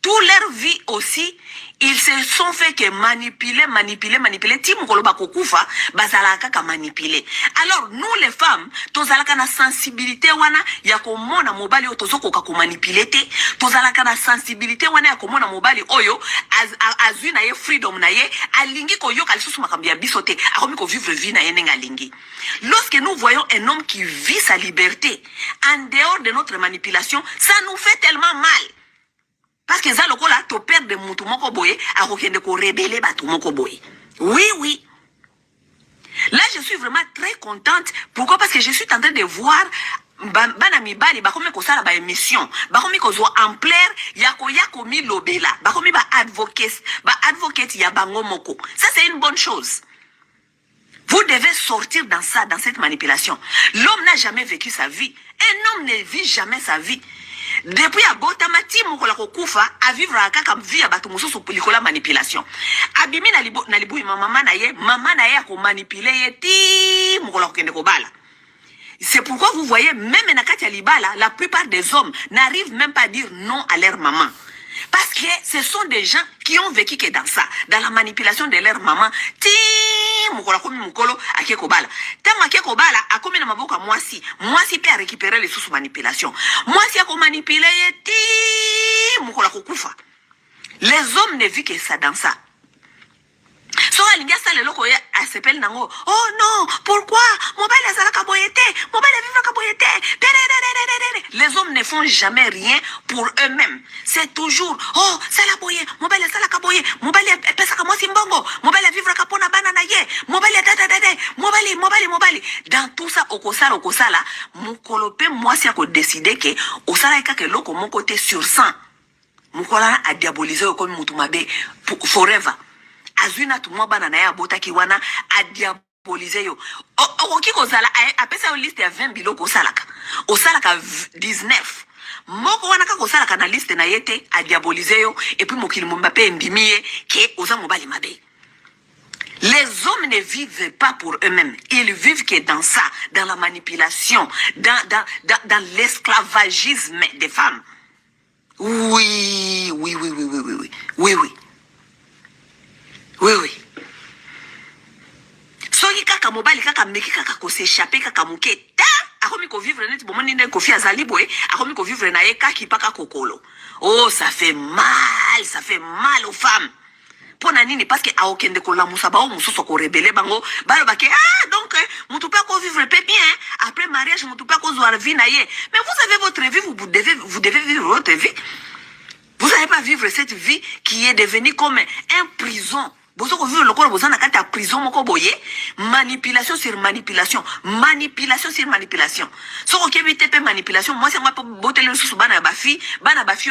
Speaker 1: toute leur vie aussi, ils se sont fait que manipuler. Timu koloba kokufa, bazalaka ka manipuler. Alors, nous les femmes, tozalaka na sensibilité wana, ya komona mobali otozoko ka manipuler te, tozalaka na sensibilité wana ya komona mobali oyo, azui na ye freedom na ye, alingi ko yoka lisusu makambi ya bisote, akomi ko vivre vie na ye nenga lingi. Lorsque nous voyons un homme qui vit sa liberté, en dehors de notre manipulation, ça nous fait tellement mal. Parce que ça, le coup là, tu perds de moutoumoko boye, à de ko rébeller batumoko boye. Oui, oui. Là, je suis vraiment très contente. Pourquoi? Parce que je suis en train de voir banami bali bakomi ko sala ba émission, bakomi ko zo ampleur yako mi lobela, bakomi ba advocate ya bango moko. Ça c'est une bonne chose. Vous devez sortir dans ça, dans cette manipulation. L'homme n'a jamais vécu sa vie. Un homme ne vit jamais sa vie. Depuis à Botamati, Moukola Kokufa, à vivre à Kakam vie à Batomoso sur Polikola manipulation. Abimi Nalibu, maman naye, ko manipuler, ti, Moukola Kendekobala. C'est pourquoi vous voyez, même Nakati Alibala, la plupart des hommes n'arrivent même pas à dire non à leur maman. Parce que ce sont des gens qui ont vécu que dans ça, dans la manipulation de leur maman. Ti, Moukola Komi Moukolo, Akekobala. Tant Akekobala, a commis na maboka Mwasi peut récupérer les sous manipulation. Mwasi a manipulé, ti, Moukola Kokufa. Les hommes ne vivent que ça dans ça. So alinga sale loko ya asepel nango. Oh non, pourquoi? Mobile azala kaboyete, mobile vivre kaboyete. Les hommes ne font jamais rien pour eux-mêmes. C'est toujours oh, ça la boye, mobile azala kaboye, mobile pesa kamo simbongo, mobile vivre kapona banana ye, mobile mobile. Dans tout ça okosala, mukolope moi si ako décider que osala ka ke loko mon côté sur 100. Mukola a diabolisé comme mutumabe forever. Azuna tumwa bana na ya bota kiwana a diaboliser yo. O kiko zala apesa yo liste ya 20 biloko osalaka. Osalaka 19. moko wana kaka osala ka na liste na yete a diaboliser yo et puis mokili momba pe ndimiye ke oza mobali mabe. Les hommes ne vivent pas pour eux-mêmes. Ils vivent que dans ça, dans la manipulation, dans l'esclavagisme des femmes. Oui. Soki kaka mobali kaka meki kaka ko s'échapper kaka muke ta akomi ko vivre net bomoni ne ko fi azali boy akomi ko vivre na ye kaki paka kokolo. Oh, ça fait mal aux femmes. Pona nini parce que a okende ko la musaba o mususo ko rebelle bango balo bake donc mutu pa ko vivre pe bien après mariage mutu pa ko zo vie na ye. Mais vous avez votre vie, vous devez vivre votre vie. Vous n'allez pas vivre cette vie qui est devenue comme un prison. Vous avez vu le corps, vous avez une prison, manipulation sur manipulation. Manipulation sur manipulation. Si vous avez manipulation, moi, c'est moi pour botter le sous bana bafi,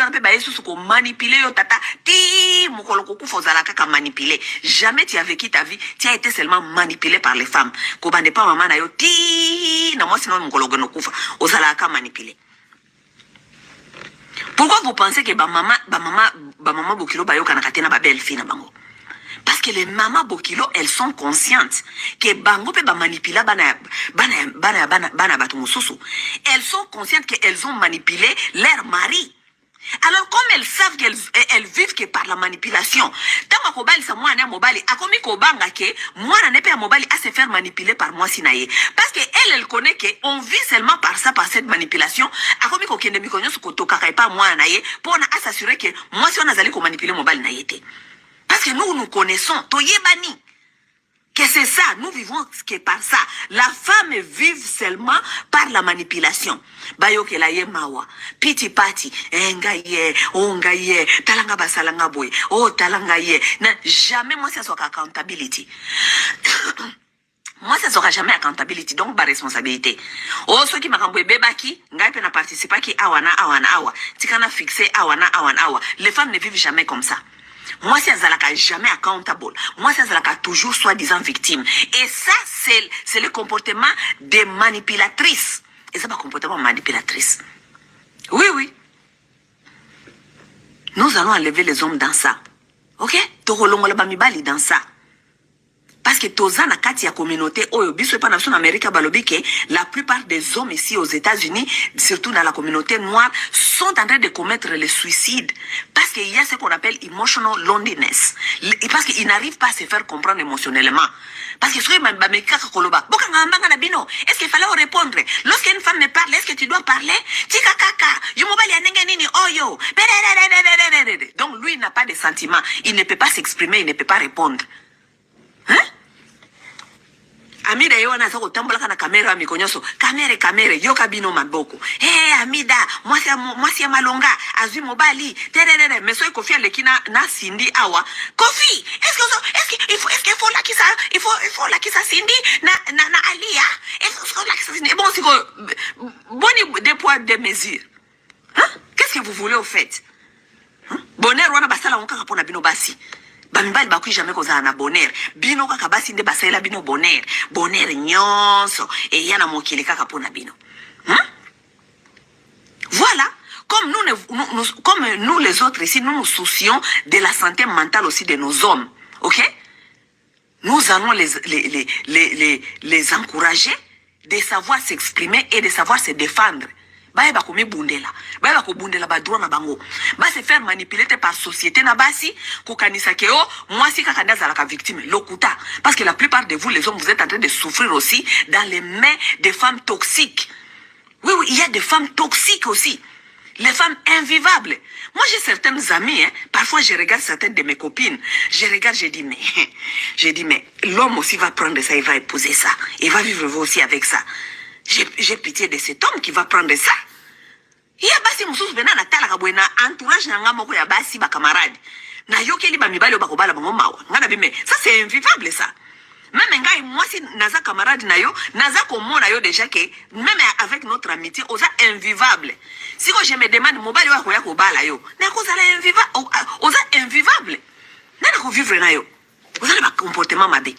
Speaker 1: on peut bailler sous ko manipuler yo tata, ti mukolo koku fozala kaka manipuler. Jamais tu as vécu ta vie, tu as été seulement manipulé par les femmes. Ko bande pas maman na yo ti na moi sinon mukolo gono kufa, ozala ka manipuler. Pourquoi vous pensez que ba maman bokilo ba yo kana katena ba belle fille na bango? Parce que les mamans bokilo, elles sont conscientes que bango pe ba manipula bana batu mususu. Elles sont conscientes qu'elles ont manipulé leur mari. Alors comme elles savent qu'elles vivent que par la manipulation, tant que mobali sa moi na mobali akomi ko banga ke moi na nepe mobali à se faire manipuler par moi sinaye. Parce que elle connaît que on vit seulement par ça, par cette manipulation. Akomi ko kende mikonyo su ko toka pas moi na ye pour na s'assurer que moi si on a zali ko manipuler mobali na yete. Parce que nous connaissons, Toyebani, que c'est ça, nous vivons que par ça. La femme vive seulement par la manipulation. Bayo ke la ye mawa, piti pati, engaye, ongaye, talanga basalanga boy, oh talanga ye. Jamais moi ça soit accountability. Moi ça sera jamais accountability, donc pas responsabilité. Oh ceux qui m'a camboé bebaki, ngai pe na participer qui awana. Tikana fixé awana. Les femmes ne vivent jamais comme ça. Moi, c'est Zalaka jamais accountable. Moi, c'est Zalaka toujours soi-disant victime. Et ça, c'est le comportement des manipulatrices. Et c'est pas comportement manipulatrice. Oui. Nous allons enlever les hommes dans ça. Ok? Torolongo le bamibali dans ça. Parce que toza na kati ya communauté oyo biso pa na son Amérique balobi que la plupart des hommes ici aux États-Unis, surtout dans la communauté noire, sont en train de commettre le suicide parce qu'il y a ce qu'on appelle emotional loneliness. Parce qu'ils n'arrivent pas à se faire comprendre émotionnellement. Parce que est-ce qu'il fallait répondre? Lorsqu'une femme me parle, est-ce que tu dois parler? Donc lui, il n'a pas de sentiments. Il ne peut pas s'exprimer, il ne peut pas répondre. Hein? Amida yo na soko tambola kana kamera mikonyoso kamera yoka bino maboko Amida moi c'est malonga azui mobali tererere mais so Kofi Aleki na Cindy awa Kofi est-ce qu'il faut la kisa il faut la kisa Cindy na Alia est-ce que la kisa Cindy bon c'est boni des poids des mesures hein qu'est-ce que vous voulez au fait hein? Bonheur wana basala onka kapona bino basi bamibali bakui jamais kozala na bonheur bino kaka basi nde basalela bino bonheur nyonso et yana mokili kaka pona bino voilà comme nous les autres ici nous nous soucions de la santé mentale aussi de nos hommes. OK, nous allons les encourager de savoir s'exprimer et de savoir se défendre. Ba bundela ba droit na bango ba se faire manipuler par société na basi ko kanisa ke moi si kaka ndaza la victime lokuta parce que la plupart de vous les hommes vous êtes en train de souffrir aussi dans les mains des femmes toxiques. Oui, il y a des femmes toxiques aussi. Les femmes invivables. Moi, j'ai certaines amies, parfois je regarde certaines de mes copines, je dis mais l'homme aussi va prendre ça, il va épouser ça, il va vivre aussi avec ça. J'ai pitié de cet homme qui va prendre ça. Il y a basi mususu bena na tala kabwena entourage na ngamo ko ya basi ba camarade. Na yokeli ba mibali ba kobala bango mawa. Ngana bime, ça c'est invivable ça. Même ngai moi si naza camarade na yo, naza komona yo déjà que même avec notre amitié, oza invivable. Si je me demande mobali wa ko ya kobala yo, na ko zala invivable, oza invivable. Na ko vivre na yo. Oza ba comportement mabe.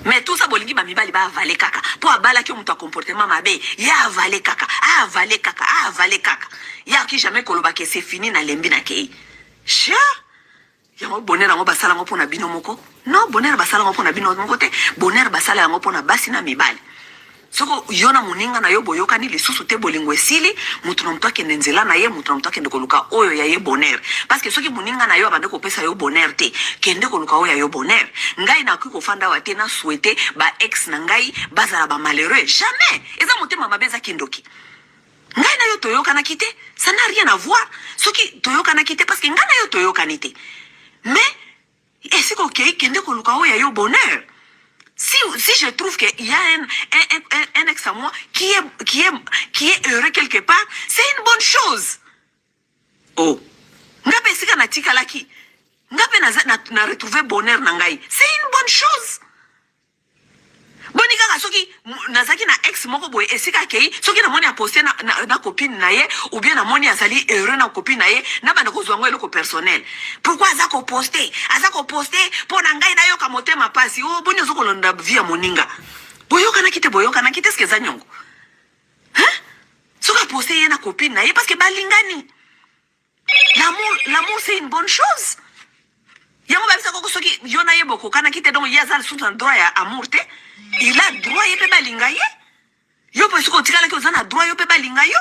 Speaker 1: Mais tout ça bolingi ba mibali ba avale kaka. Po abala ki muto comportement mabe, ya avale kaka, avale kaka, avale kaka. Ya ki jamais koloba ke c'est fini na lembi na kei. Sha yango bonheur yango basala ngo pona bino moko. Non, bonheur basala ngo pona bino moko te. Bonheur basala yango pona basi na mibali. Soko yona muninga na yo boyoka ni lisusu te bolingo esili, mutu na mtu akende nzela na ye, mutu na mtu akende koluka oyo ya ye bonheur. Parce que soki muninga na yo abande kopesa yo bonheur te, kende koluka oyo ya yo bonheur. Ngai na kuko fanda wa te na souhaiter ba ex na ngai bazala ba malheureux. Jamais. Eza motema mabeza kindoki. Ngai na yo toyoka na kite, ça n'a rien à voir. Soki toyoka na kite parce que ngai na yo toyoka ni te. Mais est-ce que kende koluka oyo ya yo bonheur? Si je trouve qu'il y a un ex à moi qui est heureux quelque part, c'est une bonne chose. Oh. Ngape sika na tika laki. Ngape na retrouver bonheur nangai. C'est une bonne chose. Bonika soki nazaki na ex moko boy esika kei soki na moni a poster na copine na ye ou bien na moni azali heureux na copine na ye na bana ko zwango eloko personnel. Pourquoi azako poster pour na ngai na yo ka motema pasi oh boni zoko londa via moninga. Boyoka na kite ce que za nyongo. Hein? Soka poster ye na copine na ye parce que balingani. L'amour c'est une bonne chose. Yango babisa koko soki yona ye boko kana kite donc yazal sous un droit ya amour te. Il a droit ye pe balinga ye. Yo pe soko tikala ke ozana droit yo pe balinga yo.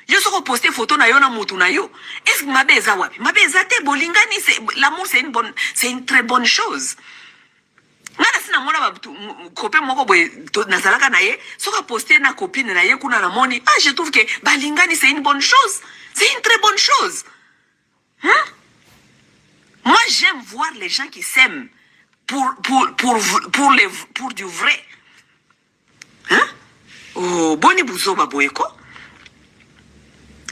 Speaker 1: Yo soko poster photo na yo na mutu na yo. Est-ce que mabeza wapi? Mabeza te bolingani c'est l'amour c'est une très bonne chose. Ngana sina mona ba kope moko boy nazalaka na ye, soko poster na copine na ye kuna na moni. Ah je trouve que balingani c'est une bonne chose. C'est une très bonne chose. Hein? Moi j'aime voir les gens qui s'aiment. Pour du vrai. Hein? Oh, boni buzoba boyeko.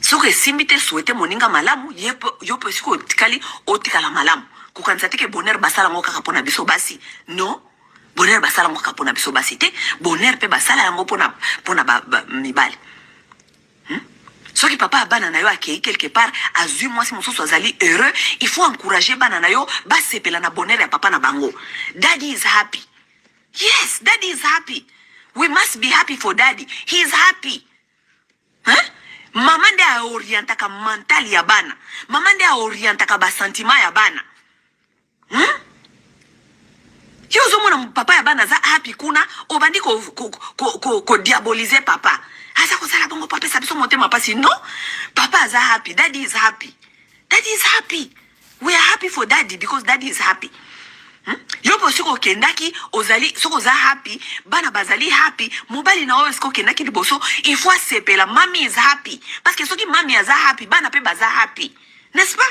Speaker 1: Soke simbite souhaiter moninga malamu, yopo siko tikali otikala malamu. Kukanza teke bonheur basala ngo kaka pona biso basi. Non. Bonheur basala ngo kaka pona biso basi te. Bonheur pe basala yango pona mibali. Soki papa abana na yo akei quelque part azui moi si mosusu azali heureux, il faut encourager bana na yo ba sepela na bonheur ya papa na bango. Daddy is happy. Yes, daddy is happy. We must be happy for daddy. He is happy. Hein? Mama nde a orienta ka mental ya bana. Mama nde a orienta ka ba sentiment ya bana. Yo zo mona papa ya bana za happy kuna obandi ko diaboliser papa. Asa ko sala bongo papa sabiso motema pasi no. Papa is happy, daddy is happy. Daddy is happy. We are happy for daddy because daddy is happy. Yo po siko kendaki ozali soko za happy, bana bazali happy, mobali na oyo siko kendaki liboso, il faut sepela mami is happy parce que soki mami aza happy, bana pe baza happy. N'est-ce pas?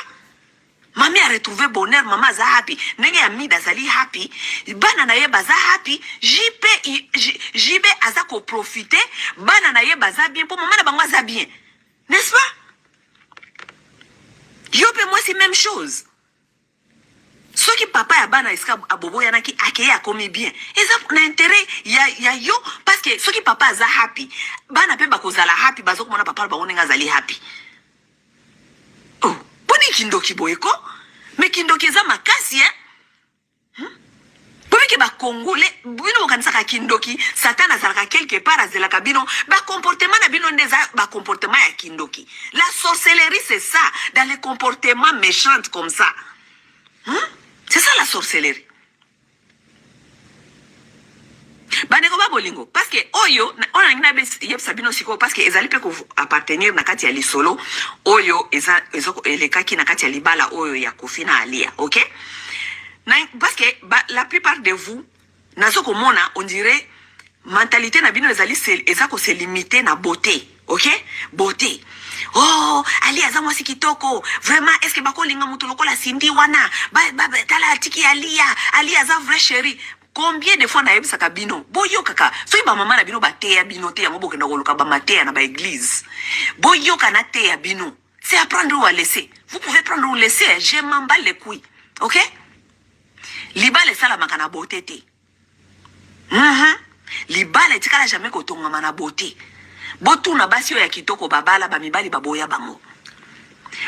Speaker 1: Mami a retrouvé bonheur, maman aza happy. Nenge ami bazali happy, bana na ye baza happy, jibe aza ko profiter, bana na ye baza bien, pour maman na bango aza bien. N'est-ce pas? Yo pe moi c'est même chose. Ce qui papa ya bana iska abobo yanaki akeye akomi bien. Eza na intérêt ya yo parce que ce qui papa aza happy, bana pe bakozala happy bazoko mona papa ba onenga zali happy. Oh, boni kindoki boyeko, mais kindoki za makasi hein? Bobi ke ba congolais, bino kanisa ka kindoki, satana zalaka quelque part azela ka bino, ba comportement na bino ndeza ba comportement ya kindoki. La sorcellerie c'est ça, dans les comportements méchants comme ça. C'est ça la sorcellerie. Baneko ba bolingo parce que oyo on a ngina be yeb sabino siko parce que ezali pe ko appartenir na kati ya lisolo oyo ezoko elekaki na kati ya libala oyo ya kofina alia, OK? Parce que la plupart de vous nazo komona on dirait mentalité na bino ezali ezako se limiter na beauté, OK? Beauté. Oh, Ali azamwa si kitoko. Vraiment, est-ce que bako linga mutu lokola Cindy wana? Tala tiki Ali aza vrai chéri. Combien de fois na yebisa ka bino? Boyo kaka. So ba mama na bino ba te ya bino te ya ngobo kenda koluka ba matea na ba église. Boyo kana te ya bino. C'est à prendre ou à laisser. Vous pouvez prendre ou laisser, je m'en bats les couilles. OK? Liba le sala makana beauté te. Liba le tikala jamais kotonga mana beauté. Botu na basi ya kitoko babala bamibali baboya bango.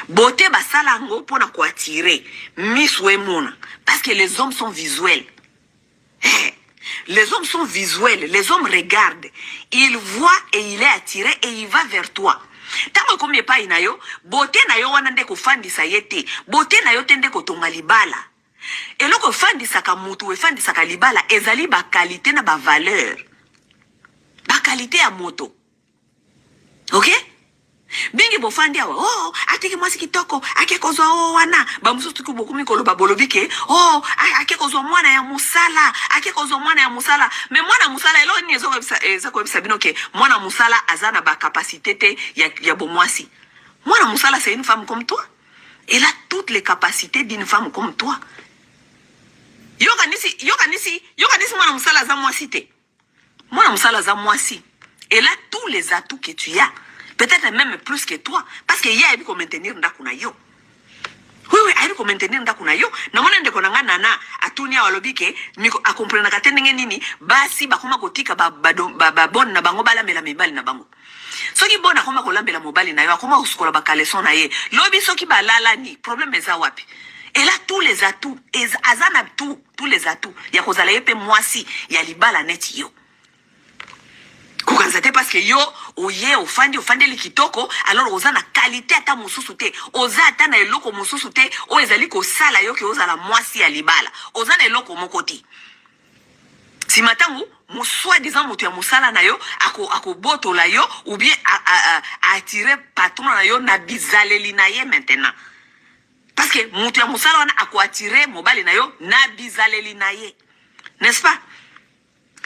Speaker 1: Beauté basala ngo pona ko attirer Miss Wemona parce que les hommes sont visuels. Les hommes sont visuels, les hommes regardent. Il voit et il est attiré et il va vers toi. Tango komi pa inayo, bote na yo wana nde kufandisa yete, bote na yo tende kotonga libala. Eloko fandisaka mutu, fandisaka libala, ezali ba qualité na ba valeur. Ba qualité ya moto. Ok? Bingi bofandi awa, oh, atiki mwasi kitoko, ake kozwa oh wana, ba mususu tuku bokumi koloba bolobike, oh, ake kozwa mwana ya musala, ake kozwa mwana ya musala. Mais mwana musala, elo ni ezoko webisa binoke, mwana musala azana ba capacité te ya bomwasi. Mwana musala c'est une femme comme toi. Elle a toutes les capacités d'une femme comme toi. Yoka nisi mwana musala za mwasi te. Mwana musala za mwasi. Elle a tous les atouts que tu as. Peut-être même plus que toi. Parce qu'il y a eu maintenir ndakuna yo. Oui, il y a eu maintenir ndakuna yo. Na mwana ndeko nanga nana atunia walobike miko akomprena katende nini basi bakoma kotika ba bon na bango bala mela mibali na bango. Soki bon akoma kolambela mobali na yo akoma usukola ba kaleson na ye. Lobi soki balala ni problème eza wapi. Elle a tous les atouts. Azana tous les atouts. Ya kozala yepe mwasi ya libala neti yo. Kukanzate parce que yo oye ofandi li kitoko alors oza na qualité ata mususu te oza ata na eloko mususu te o ezali ko sala yo ke oza la mwasi ya libala oza na eloko mokoti si matangu muswa disant mutu ya musala na yo ako boto la yo ou bien attirer patron na yo na bizaleli na ye maintenant parce que mutu ya musala wana ako attirer mobali na yo na bizaleli na ye n'est-ce pas?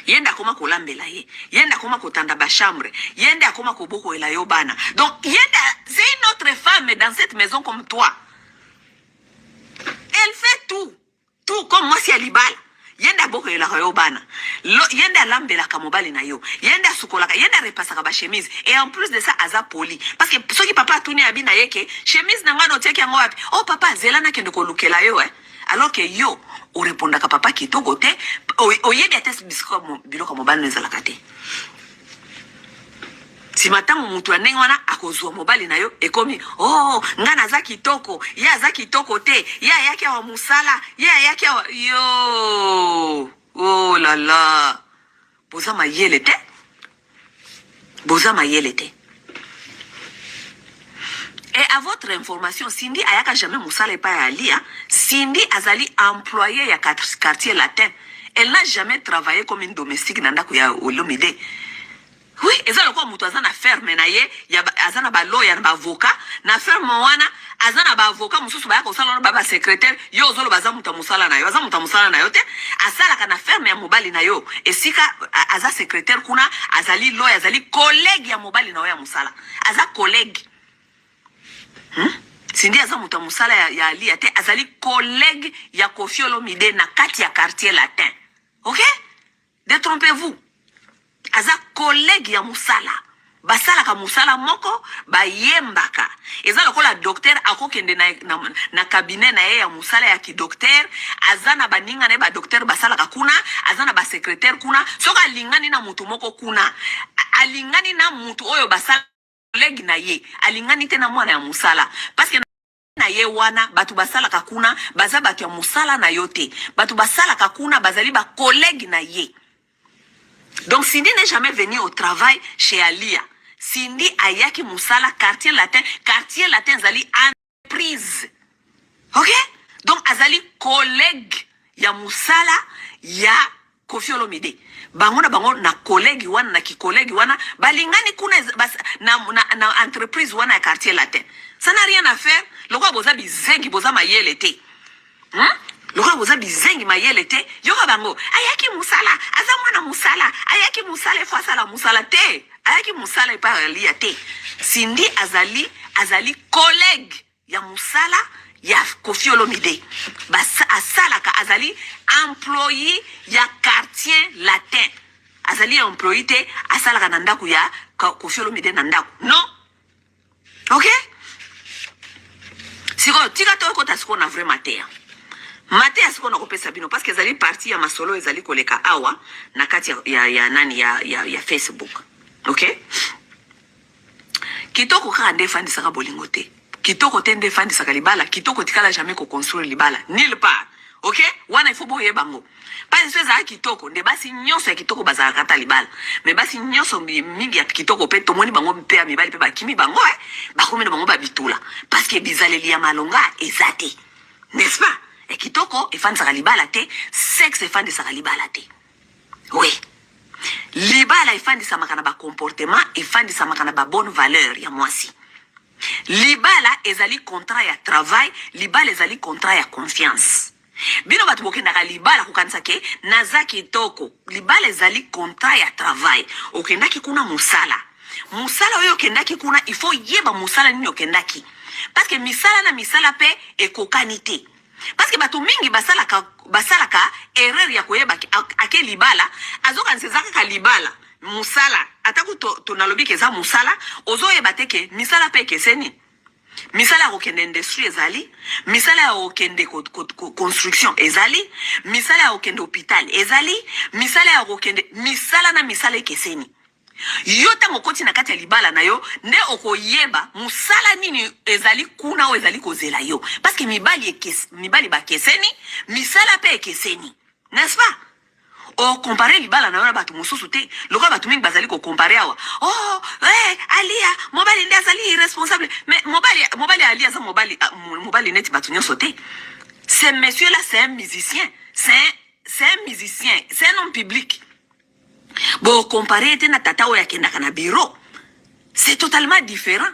Speaker 1: Yenda koma kolambela ye, yenda koma kotanda ba chambre, yenda koma koboko ela yo bana. Donc yenda c'est une autre femme dans cette maison comme toi. Elle fait tout comme moi si elle libala. Yenda boko ela yo bana. Yenda lambela ka mobali na yo, yenda sukola, yenda repasaka ba chemise et en plus de ça aza poli parce que soki papa tuni abina yeke, chemise na ngano tiaki yango wapi? Oh papa zelana kende ko lukela yo alors que yo o répondre ka papa ki to côté o yebi atest bisiko biloko mobali nezala kate si matango mutu anengi wana akozwa mobali na yo ekomi oh ngana za kitoko ya za kitoko te ya yake wa musala ya yake wa yo oh la la boza mayele te. Et à votre information, Cindy ayaka jamais musala pa ya lia. Cindy azali employée ya quartier latin. Elle n'a jamais travaillé comme une domestique nanda ya Olomide. Oui, ezalo kwa mutu azana ferme na ye, ya azana ba lawyer ba avocat, na ferme wana azana ba avocat mususu ba ya kosala ba secrétaire, yo zolo baza mutu musala na yo, aza mutu musala na yo te, asala kana ferme ya mobali na yo. Esika aza secrétaire kuna, azali lawyer, azali collègue ya mobali na yo ya musala. Aza collègue. Cindy aza mutu musala ya alia te azali collègue ya Koffi Olomide na kati ya quartier latin. OK? Détrompez-vous. Aza collègue ya musala. Basala ka musala moko ba yembaka. Eza lokola docteur akokende na cabinet na ye ya musala ya ki docteur, azana baninga na ba docteur basala ka kuna, azana ba secrétaire kuna, soka alingani na mutu moko kuna. Alingani na mutu oyo basala collègue na ye alingani te na mwana ya musala parce que na ye wana batu basala kakuna baza batu ya musala na yote batu basala kakuna bazali ba collègue na ye. Donc Cindy n'est jamais venue au travail chez Alia. Cindy ayaki musala quartier latin zali entreprise. OK? Donc azali collègue ya musala ya Koffi Olomide. Bango na collègue wana na ki collègue wana balingani kuna na entreprise wana ya quartier latin. Ça n'a rien à faire. Lokwa boza bizengi boza mayele te. Lokwa boza bizengi mayele te. Yoka bango ayaki musala, aza mwana musala, ayaki musala fo sala musala te. Ayaki musala pa lia te. Cindy azali collègue ya musala ya Koffi Olomide. Asala ka azali employé ya quartier latin. Azali employé te asala ka nandaku ya Koffi Olomide nandaku. Non? OK? Siko tika to ko tasiko na vrai matea. Matea siko na kopesa bino parce que ezali parti ya masolo ezali koleka awa na kati ya nani ya Facebook. OK? Kitoko ka ndefandi saka bolingo te. Kitoko tende fandi saka libala, kitoko tikala jamais ko construire libala. Nulle part. ok wana il faut boye bango parce que ça kitoko nde basi nyonso ya kitoko bazala kata libala mais basi nyonso mingi ya kitoko pe tomoni bango pe ya mibali pe bakimi bango bakomi na bango babitula parce que bizaleli ya malonga ezate n'est-ce pas et kitoko efandisaka libala te sexe efandisaka libala te oui libala efandisamaka na bacomportement efandisamaka na babonne valeur ya mwasi libala ezali contrat ya travail libala ezali contrat ya confiance bino bato bokendaka libala kokanisa ke naza kitoko libala ezali contrat ya travail okendaki kuna musala oyo okendaki kuna il faut yeba musala nini okendaki parce que misala na misala pe ekokani te parce que bato mingi basalaka erreur ya koyeba ake libala azokanisa eza kaka libala musala atako tonalobi ke eza musala ozoyeba te ke misala pe ekeseni misala ya kokende industrie ezali misala ya kokende construction ezali misala ya kokende hôpital ezali misala ya kokende misala na misala ekeseni yo ntango okoti na kati ya libala na yo nde okoyeba musala nini ezali kuna o ezali kozela yo parce que mibali bakeseni misala pe ekeseni n'est-ce pas okompare libala na yo na bato mosusu te lokola bato mingi bazali kokompare awa alia mobali nde azali irresponsable mais mobali alia aza mobali neti bato nyonso te ce monsieur là c'est un musicien c'est un musicien c'est un homme public bon comparé te na tata oyo akendaka na bureau c'est totalement différent.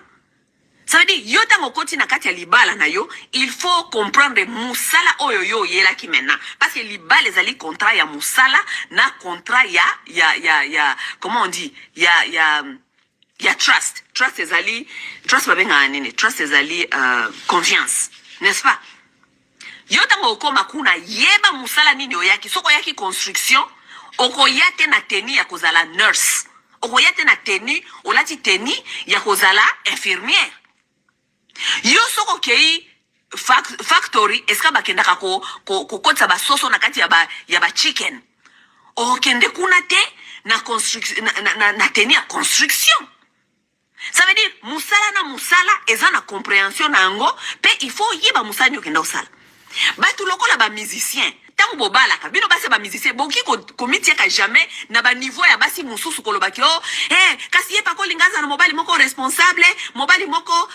Speaker 1: Ça veut dire yo tango koti na kati ya libala na yo il faut comprendre musala oyo yo yela ki maintenant parce que libala ezali contrat ya musala na contrat ya comment on dit ya trust ezali trust babenga nini trust ezali confiance n'est-ce pas yo tango okoma kuna yeba musala nini oyaki soko yaki construction okoyate na teni ya kozala nurse okoyate na teni olati teni ya kozala infirmière yo soko kei factory eska bakendaka kokotisa basoso na kati ya ba chicken okende kuna te na construction na teni ya construction. Ça veut dire musala na musala eza na compréhension na yango pe il faut yeba musala ni okenda osala batu lokola ba musicien tango bobalaka bino basi ba musicien boki komitiaka jamais na ba niveau ya basi mususu kolobaki kasi ye pa kolingaza na mobali moko responsable mobali moko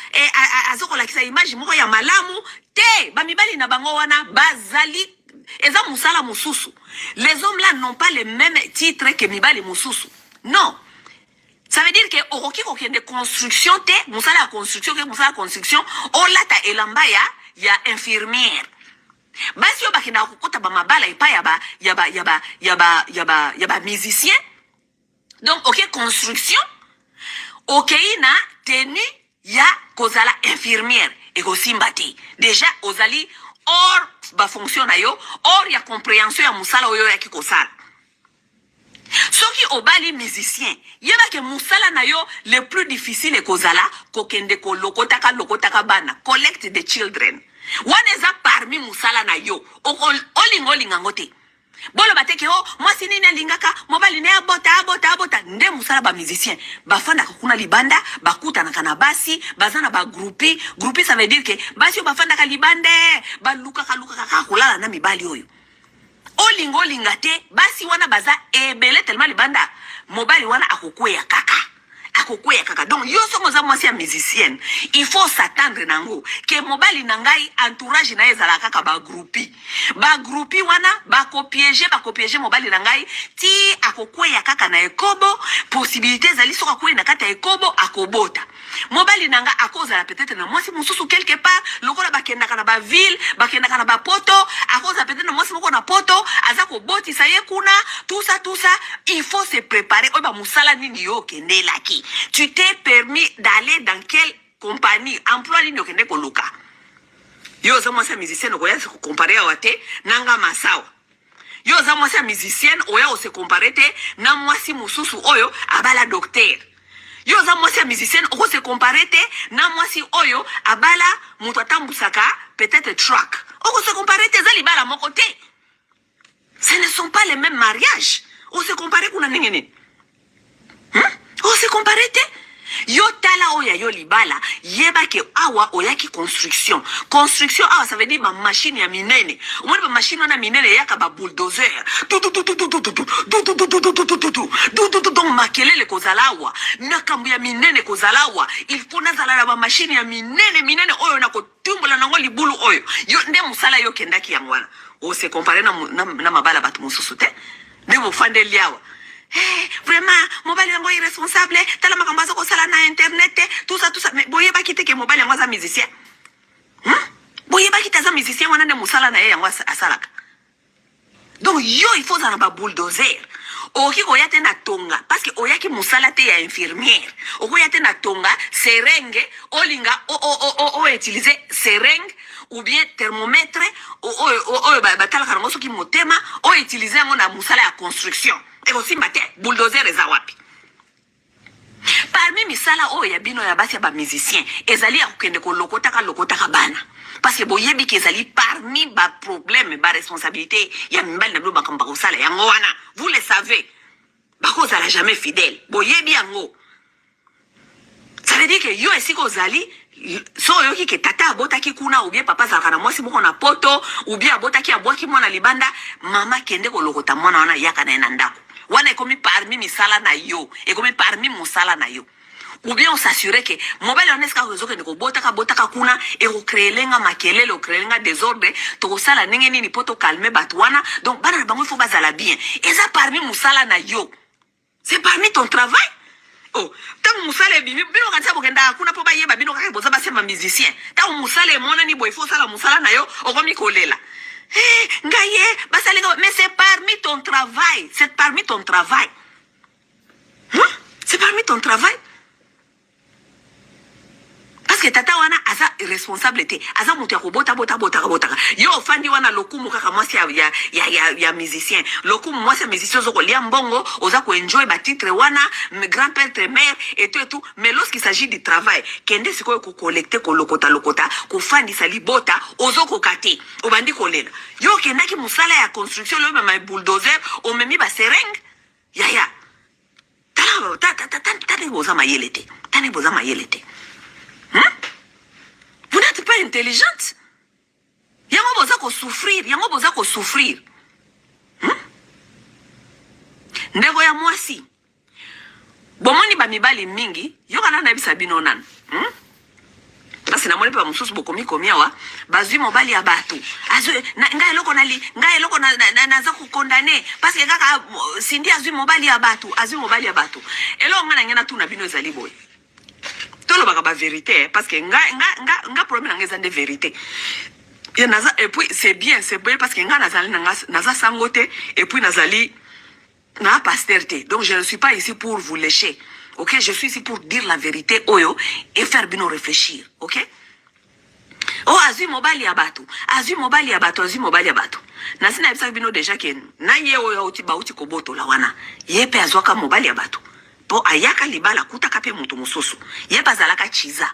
Speaker 1: azokolakisa image moko ya malamu te ba mibali na bango wana bazali eza musala mususu. Les hommes là n'ont pas les mêmes titres que mibali mususu non. Ça veut dire que oroki kokende construction te musala ya construction ke musala construction olata elamba ya infirmière basi yo bakenda kokota ba mabala epa ya ba musicien donc ok construction ok na tenu ya kozala infirmière et kosimba te déjà ozali or ba fonction na yo or ya compréhension ya musala oyo ya kikosala soki obali musicien yeba ke musala na yo le plus difficile kozala kokende lokotaka bana collect the children wana eza parmi musala na yo olinga ngote bolo bateke mwasi nini alingaka mobali ne abota nde musala ba musicien bafanda kuna libanda bakutanaka na basi bazana ba groupe ça veut dire que basi bafanda ka libande baluka kolala na mibali oyo olinga te basi wana baza ebele tellement libanda mobali wana akokwea kaka donc yo songo za mwasi ya musicienne il faut s'attendre nango ke mobali nangai entourage na ezala kaka ba groupe wana bako piéger mobali nangai ti akokwea kaka na ekobo possibilité zali soka kwea na kata ekobo akobota mobali nanga akozala peut-être na mwasi mususu quelque part lokola bakendaka na ba ville bakendaka na ba poto akoza peut-être na mwasi moko na poto azako boti sa ye kuna tout ça il faut se préparer oba musala nini yo kendelaki tu t'es permis d'aller dans quelle compagnie emploi nini yo kende koluka yo za mwasi musicien oya se comparer awate nanga masawa yo za mwasi musicien oya se comparer te na mwasi mususu oyo abala docteur yo za mwasi musicien oko se comparer te na mwasi oyo abala mutu atambusaka peut-être truck oko se comparer te za libala moko te. Ce ne sont pas les mêmes mariages. On se compare kuna nini? On se compare te yo tala oya yo libala yeba ke awa oyaki construction awa ça veut dire ma machine ya minene omoni ba machine wana minene yaka ba bulldozer donc makelele kozala awa makambo ya minene kozala awa il faut nazala na ba machine ya minene oyo na kotumbola nango libulu oyo yo nde musala yo kendaki yango wana o se comparer na mabala batu mosusu te nde mofandeli awa. Hey, vraiment, mobile yango irresponsable, tala makambo azo kosala na internet, tout ça, mais boye ba kite ke mobile yango za musicien. Boye ba kite za musicien wana nde musala na ye yango asalaka. Donc yo il faut zana ba bulldozer. Oki koyate na tonga parce que oyaki musala te ya infirmière. Okoyate na tonga seringue, olinga o utiliser seringue ou bien thermomètre o batala karango soki motema o utiliser ngo na musala ya construction. Et aussi mbate bulldozer eza wapi. Parmi misala o ya bino ya basi ya ba musicien ezali ya kokende ko lokotaka bana. Parce que boyebi ki ezali parmi ba problème ba responsabilité ya mbali na bilo bakamba ko sala yango wana. Vous le savez. Bako zala jamais fidèle. Boyebi yango. Ça veut dire que yo esiko zali so yoki ke tata abotaki kuna ou bien papa zalaka na mwasi moko na poto ou bien abotaki abwaki mwana libanda mama kende ko lokota mwana wana yaka na ndako. Wana ekomi parmi misala na yo, ekomi parmi musala na yo. Ou bien on s'assurer que mobile on eska rezo ke ndiko botaka kuna e ko créelenga makelele o créelenga désordre to sala ndenge nini poto calmer batwana donc bana bango il faut bazala bien. Et ça parmi musala na yo. C'est parmi ton travail. Oh, tant musala bino kanisa bokenda kuna po ba yeba bino ka boza ba sema musicien. Tant musala mona ni boy faut sala musala na yo okomi kolela. Mais c'est parmi ton travail. C'est parmi ton travail. C'est parmi ton travail. Parce que tata wana aza responsabilité. Aza mutu ya bota. Yo fandi wana lokumu kaka mwasi ya musicien. Lokumu mwasi ya musicien zoko lia mbongo. Oza ko enjoy ba titre wana. Grand-père, mère et tout. Mais lorsqu'il s'agit du travail. Kende siko ko collecter ko lokota. Ko fandi sali bota. Ozo ko kate. Obandi ko lela. Yo kendaki musala ya construction. Lo ma bulldozer. O memi ba seringue. Ya. Tane boza mayelete. Vous n'êtes pas intelligente. Yango boza ko souffrir. Ndego ya mwasi. Bomoni ba mibali mingi, yo kana na bisa bino nan. Parce que na mole pa mususu bokomi komiawa, bazwi mobali ya batu. Ngai eloko na za ko condamner parce que kaka sindi azwi mobali ya batu. Elo ngana ngena tu na bino ezali boy. Tolo baka ba vérité parce que nga problème nga de vérité. Et puis c'est bien parce que nga naza sangote et puis nazali na pasteur. Donc je ne suis pas ici pour vous lécher. OK, je suis ici pour dire la vérité oyo et faire bino réfléchir, OK? Oh azui mobali ya batu. Na sina ebisa bino déjà que na ye oyo uti koboto la wana. Ye pe azwaka mobali ya batu. Po ayaka libala kutaka pe mutu mususu. Ye bazalaka chiza.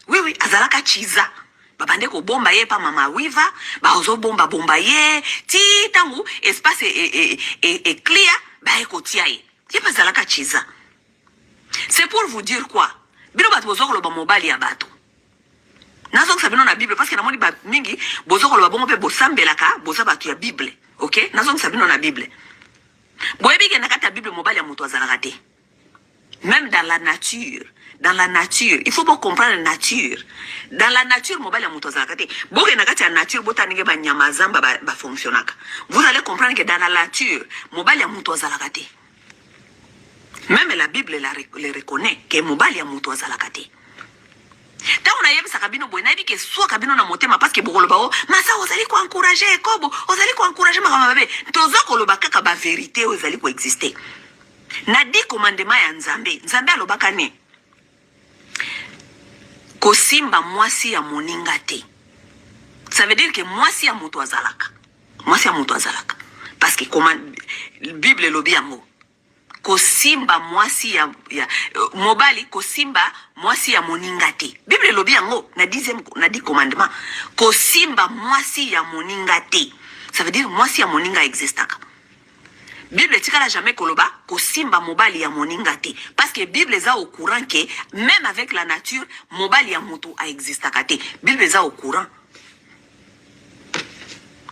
Speaker 1: Oui, azalaka chiza. Babande ko bomba ye pa mama wiva, ba ozo bomba ye, ti tangu espace et clear, ba eko tia ye. Ye bazalaka chiza. C'est pour vous dire quoi? Bino batu bozoko loba mobali ya batu. Nazo sabino na Bible parce que na moni ba mingi bozoko loba bongo pe bosambelaka, boza batu ya Bible. OK? Nazo sabino na Bible. Boyebi ke nakata Bible mobali ya mutu azalaka te. Même dans la nature, il faut pas comprendre la nature. Dans la nature, mobile ya mutu azalaka te. Boke nakati ya nature bota ninge ba nyama zamba ba fonctionnaka. Vous allez comprendre que dans la nature, mobile ya mutu azalaka te. Même la Bible le reconnaît que mobile ya mutu azalaka te. Ta on a yebisa kabino boy na bi ke so kabino na motema parce que bokolo bao masa ozali ko encourager kobo ozali ko encourager makamabe tozo koloba kaka ba vérité ozali ko exister. Na di commandement ya Nzambe alobaka ne kosimba mwasi ya moninga te. Ça veut dire que mwasi ya mutu azalaka. Parce que Bible lobi yango kosimba mwasi ya mobali kosimba mwasi ya moninga te. Bible lobi yango na 10e commandement kosimba mwasi ya moninga te. Ça veut dire mwasi ya moninga existaka. Bible tikala jamais koloba ko simba mobali ya moninga te parce que Bible eza au courant que même avec la nature mobali ya moto a existaka te. Bible eza au courant.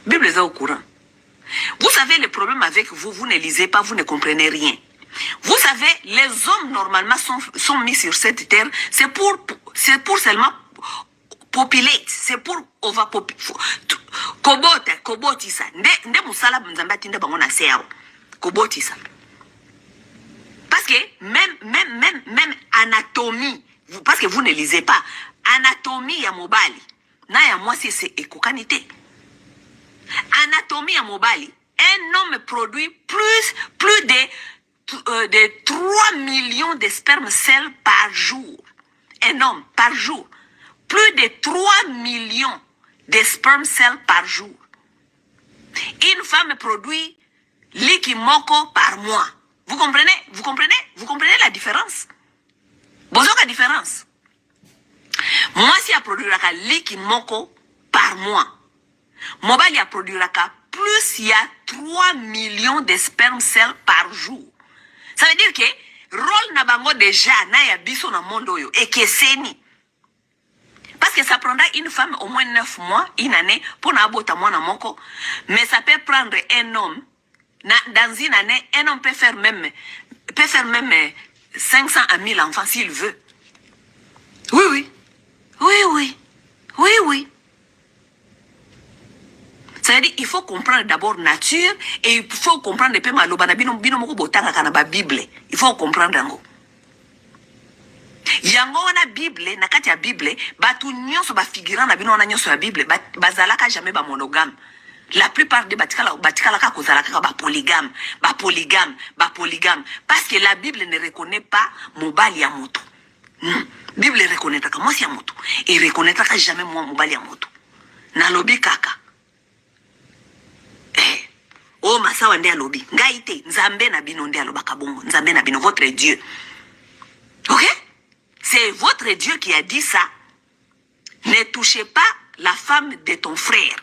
Speaker 1: Bible eza au courant. Vous savez le problème avec vous, vous ne lisez pas, vous ne comprenez rien. Vous savez, les hommes normalement sont mis sur cette terre, c'est pour seulement populate, c'est pour kobotisa. Nde musala nzambe atinda bango na seo. Kobotisa. Parce que même anatomie, parce que vous ne lisez pas, anatomie ya mobali, na ya mwasi c'est ekokanité. Anatomie à mobali, un homme produit plus de 3 millions de spermes cells par jour. Un homme par jour. Plus de 3 millions de sperm cells par jour. Une femme produit l'ikimoko par mois. Vous comprenez? Vous comprenez? Vous comprenez la différence? Bonjour la différence. Moi si a produit l'ikimoko par mois. Mobali a produiraka plus il y a 3 millions de sperm cells par jour. Ça veut dire que rôle na bango déjà na ya biso na monde oyo et que seni. Parce que ça prendra une femme au moins 9 mois, une année pour na abota mwana moko, mais ça peut prendre un homme dans une année, un homme peut faire même 500 à 1000 enfants s'il veut. Oui oui. Oui oui. Oui oui. C'est-à-dire il faut comprendre d'abord nature et il faut comprendre peu maloba na bino moko botanga kana ba Bible. Il faut comprendre yango. Yango wana Bible na kati ya Bible batu nyonso ba figurant na bino wana nyonso ya Bible bazalaka jamais ba monogame. La plupart des batikala ka kozala ka ba polygame parce que la Bible ne reconnaît pas mobali ya moto. Bible reconnaît ka mwasi ya moto et reconnaît ka jamais mobali ya moto. Na lobi kaka. Oh masawa nde alobi ngaite nzambe na bino nde alobaka bongo nzambe na bino votre Dieu. OK? C'est votre Dieu qui a dit ça. Ne touchez pas la femme de ton frère.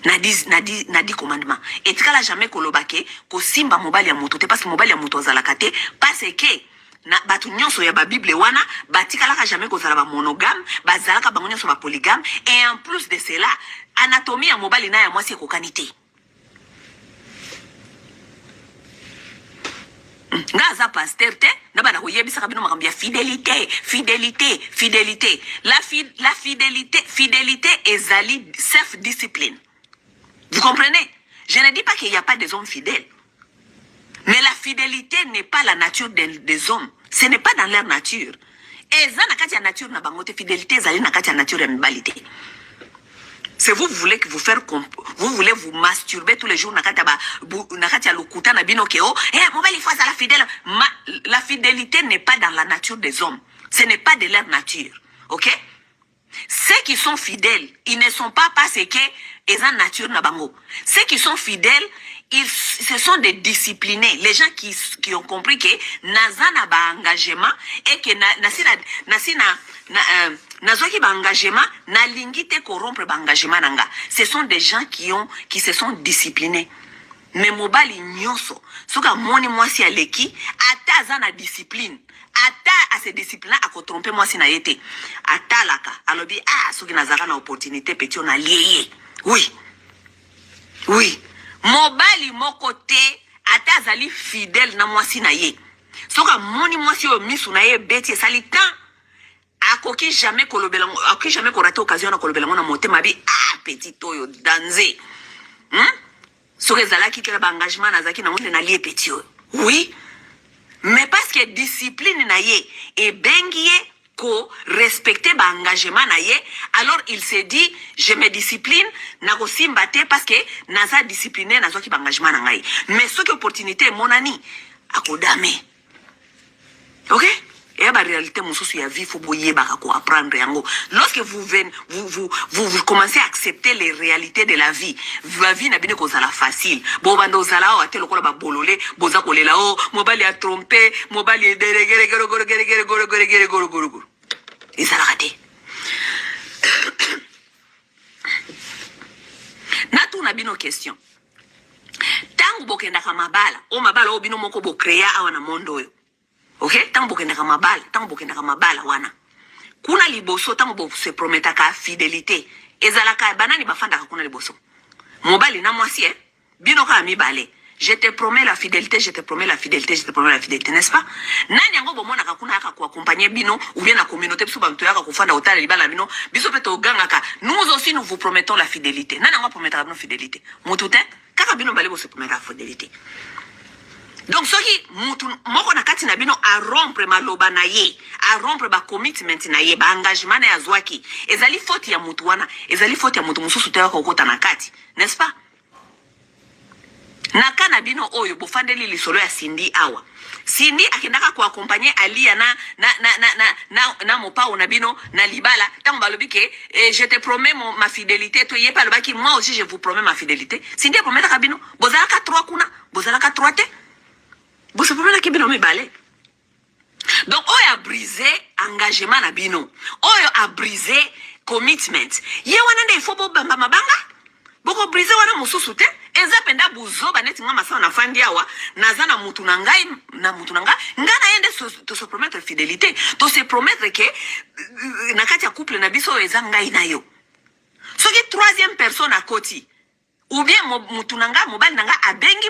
Speaker 1: Nadi commandement. Et tikala jamais kolobake ko simba mobali ya moto te parce que mobali ya moto azalaka te parce que na batu nyonso ya ba Bible wana batikala ka jamais kozala ba monogame bazalaka bango nyonso ba polygame et en plus de cela anatomie ya mobali na ya mwasi ekokanité. Ngaza pasteur te na bana ko yebisa kabino makambia fidélité. La fidélité ezali self-discipline. Vous comprenez? Je ne dis pas qu'il n'y a pas des hommes fidèles. Mais la fidélité n'est pas la nature des hommes. Ce n'est pas dans leur nature. Et ça, na nature na bangote fidélité, zali na katia nature ya mibalité. C'est vous voulez que vous voulez vous masturber tous les jours na katia lokuta na bino keo. Mobile il faut la fidèle. La fidélité n'est pas dans la nature des hommes. Ce n'est pas de leur nature. OK? Ceux qui sont fidèles, ils ne sont pas parce que ils ont nature na bango. Ceux qui sont fidèles, ce sont des disciplinés. Les gens qui ont compris que nazana ba engagement et que nazoki ba engagement na lingite corrompre ba engagement nanga. Ce sont des gens qui se sont disciplinés. Mais mobali nyonso, soka moni mwasi aleki, ata zana discipline. Ata à se discipliner à ko tromper mwasi na yete. Ata laka, alobi soki nazaka na opportunité petit on a lié. Oui. Oui. Mobali moko te ata zali fidèle na mwasi na ye. Soka moni mwasi o misu na ye beti sali tan akoki jamais kolobelango, akoki jamais ko rater occasion na kolobelango na motema bi petit oyo danze. Soka zalaki ke ba engagement na zaki na monde na lié petit oyo. Oui. Mais parce que discipline na ye et bengiye ko respecter ba engagement na ye, alors il se dit je me discipline na ko simbate parce que naza discipliné nazo ki ba engagement na ngai. Mais ce que opportunité monani akodame. OK? Et la réalité mususu ya vie faut boyer ba ko apprendre yango. Lorsque vous commencez à accepter les réalités de la vie na bine ko zala facile. Bo bando zala o atelo ko ba bololé, boza ko lela o, mobali a trompé, mobali deregere goro. Et ça l'a raté. Na tout na bino question. Tant tangu bokenda ka mabala o mabala o bino moko bo créer awana mondo yo. OK, tangu bokenda ka mabala wana kuna liboso tangu bo se prometa ka fidélité ezalaka banani bafanda ka kuna liboso mobali na mwasi bino ka mibale. Je te promets la fidélité, je te promets la fidélité, je te promets la fidélité, n'est-ce pas? Nani yango bomona ka kuna ka accompagner bino ou bien la communauté biso bantu yaka kufanda otala libala bino biso peto gangaka. Nous aussi nous vous promettons la fidélité. Nani yango promettra bino fidélité? Mutute kaka bino bale bo se promettre la fidélité. Donc soki mutu moko na kati na bino a rompre maloba na ye, a rompre ba commitment na ye, ba engagement na yazwaki. Ezali faute ya mutu wana, ezali faute ya mutu mususu te yako kota na kati, n'est-ce pas? Nakana bino oyo bofandeli lisolo ya Cindy awa. Cindy akendaka ko accompagner Alia na mopao na bino na libala tango balobike je te promets ma fidélité to yepa lobaki moi aussi je vous promets ma fidélité. Cindy prometa ka bino bozalaka 3 kuna, bozalaka 3 te. Boso prometa ki bino mibale. Donc oyo a brisé engagement na bino. Oyo a brisé commitment. Ye wana nde ifo bo bamba mabanga. Boko brisé wana mususu te. Eza penda buzoba neti ngama sawa na fandi awa nazana mutu na ngai ngana yende to se promettre fidélité to se promettre que na kati ya couple na biso eza ngai na yo soki troisième personne à côté ou bien mutu na nga mobali na nga abengi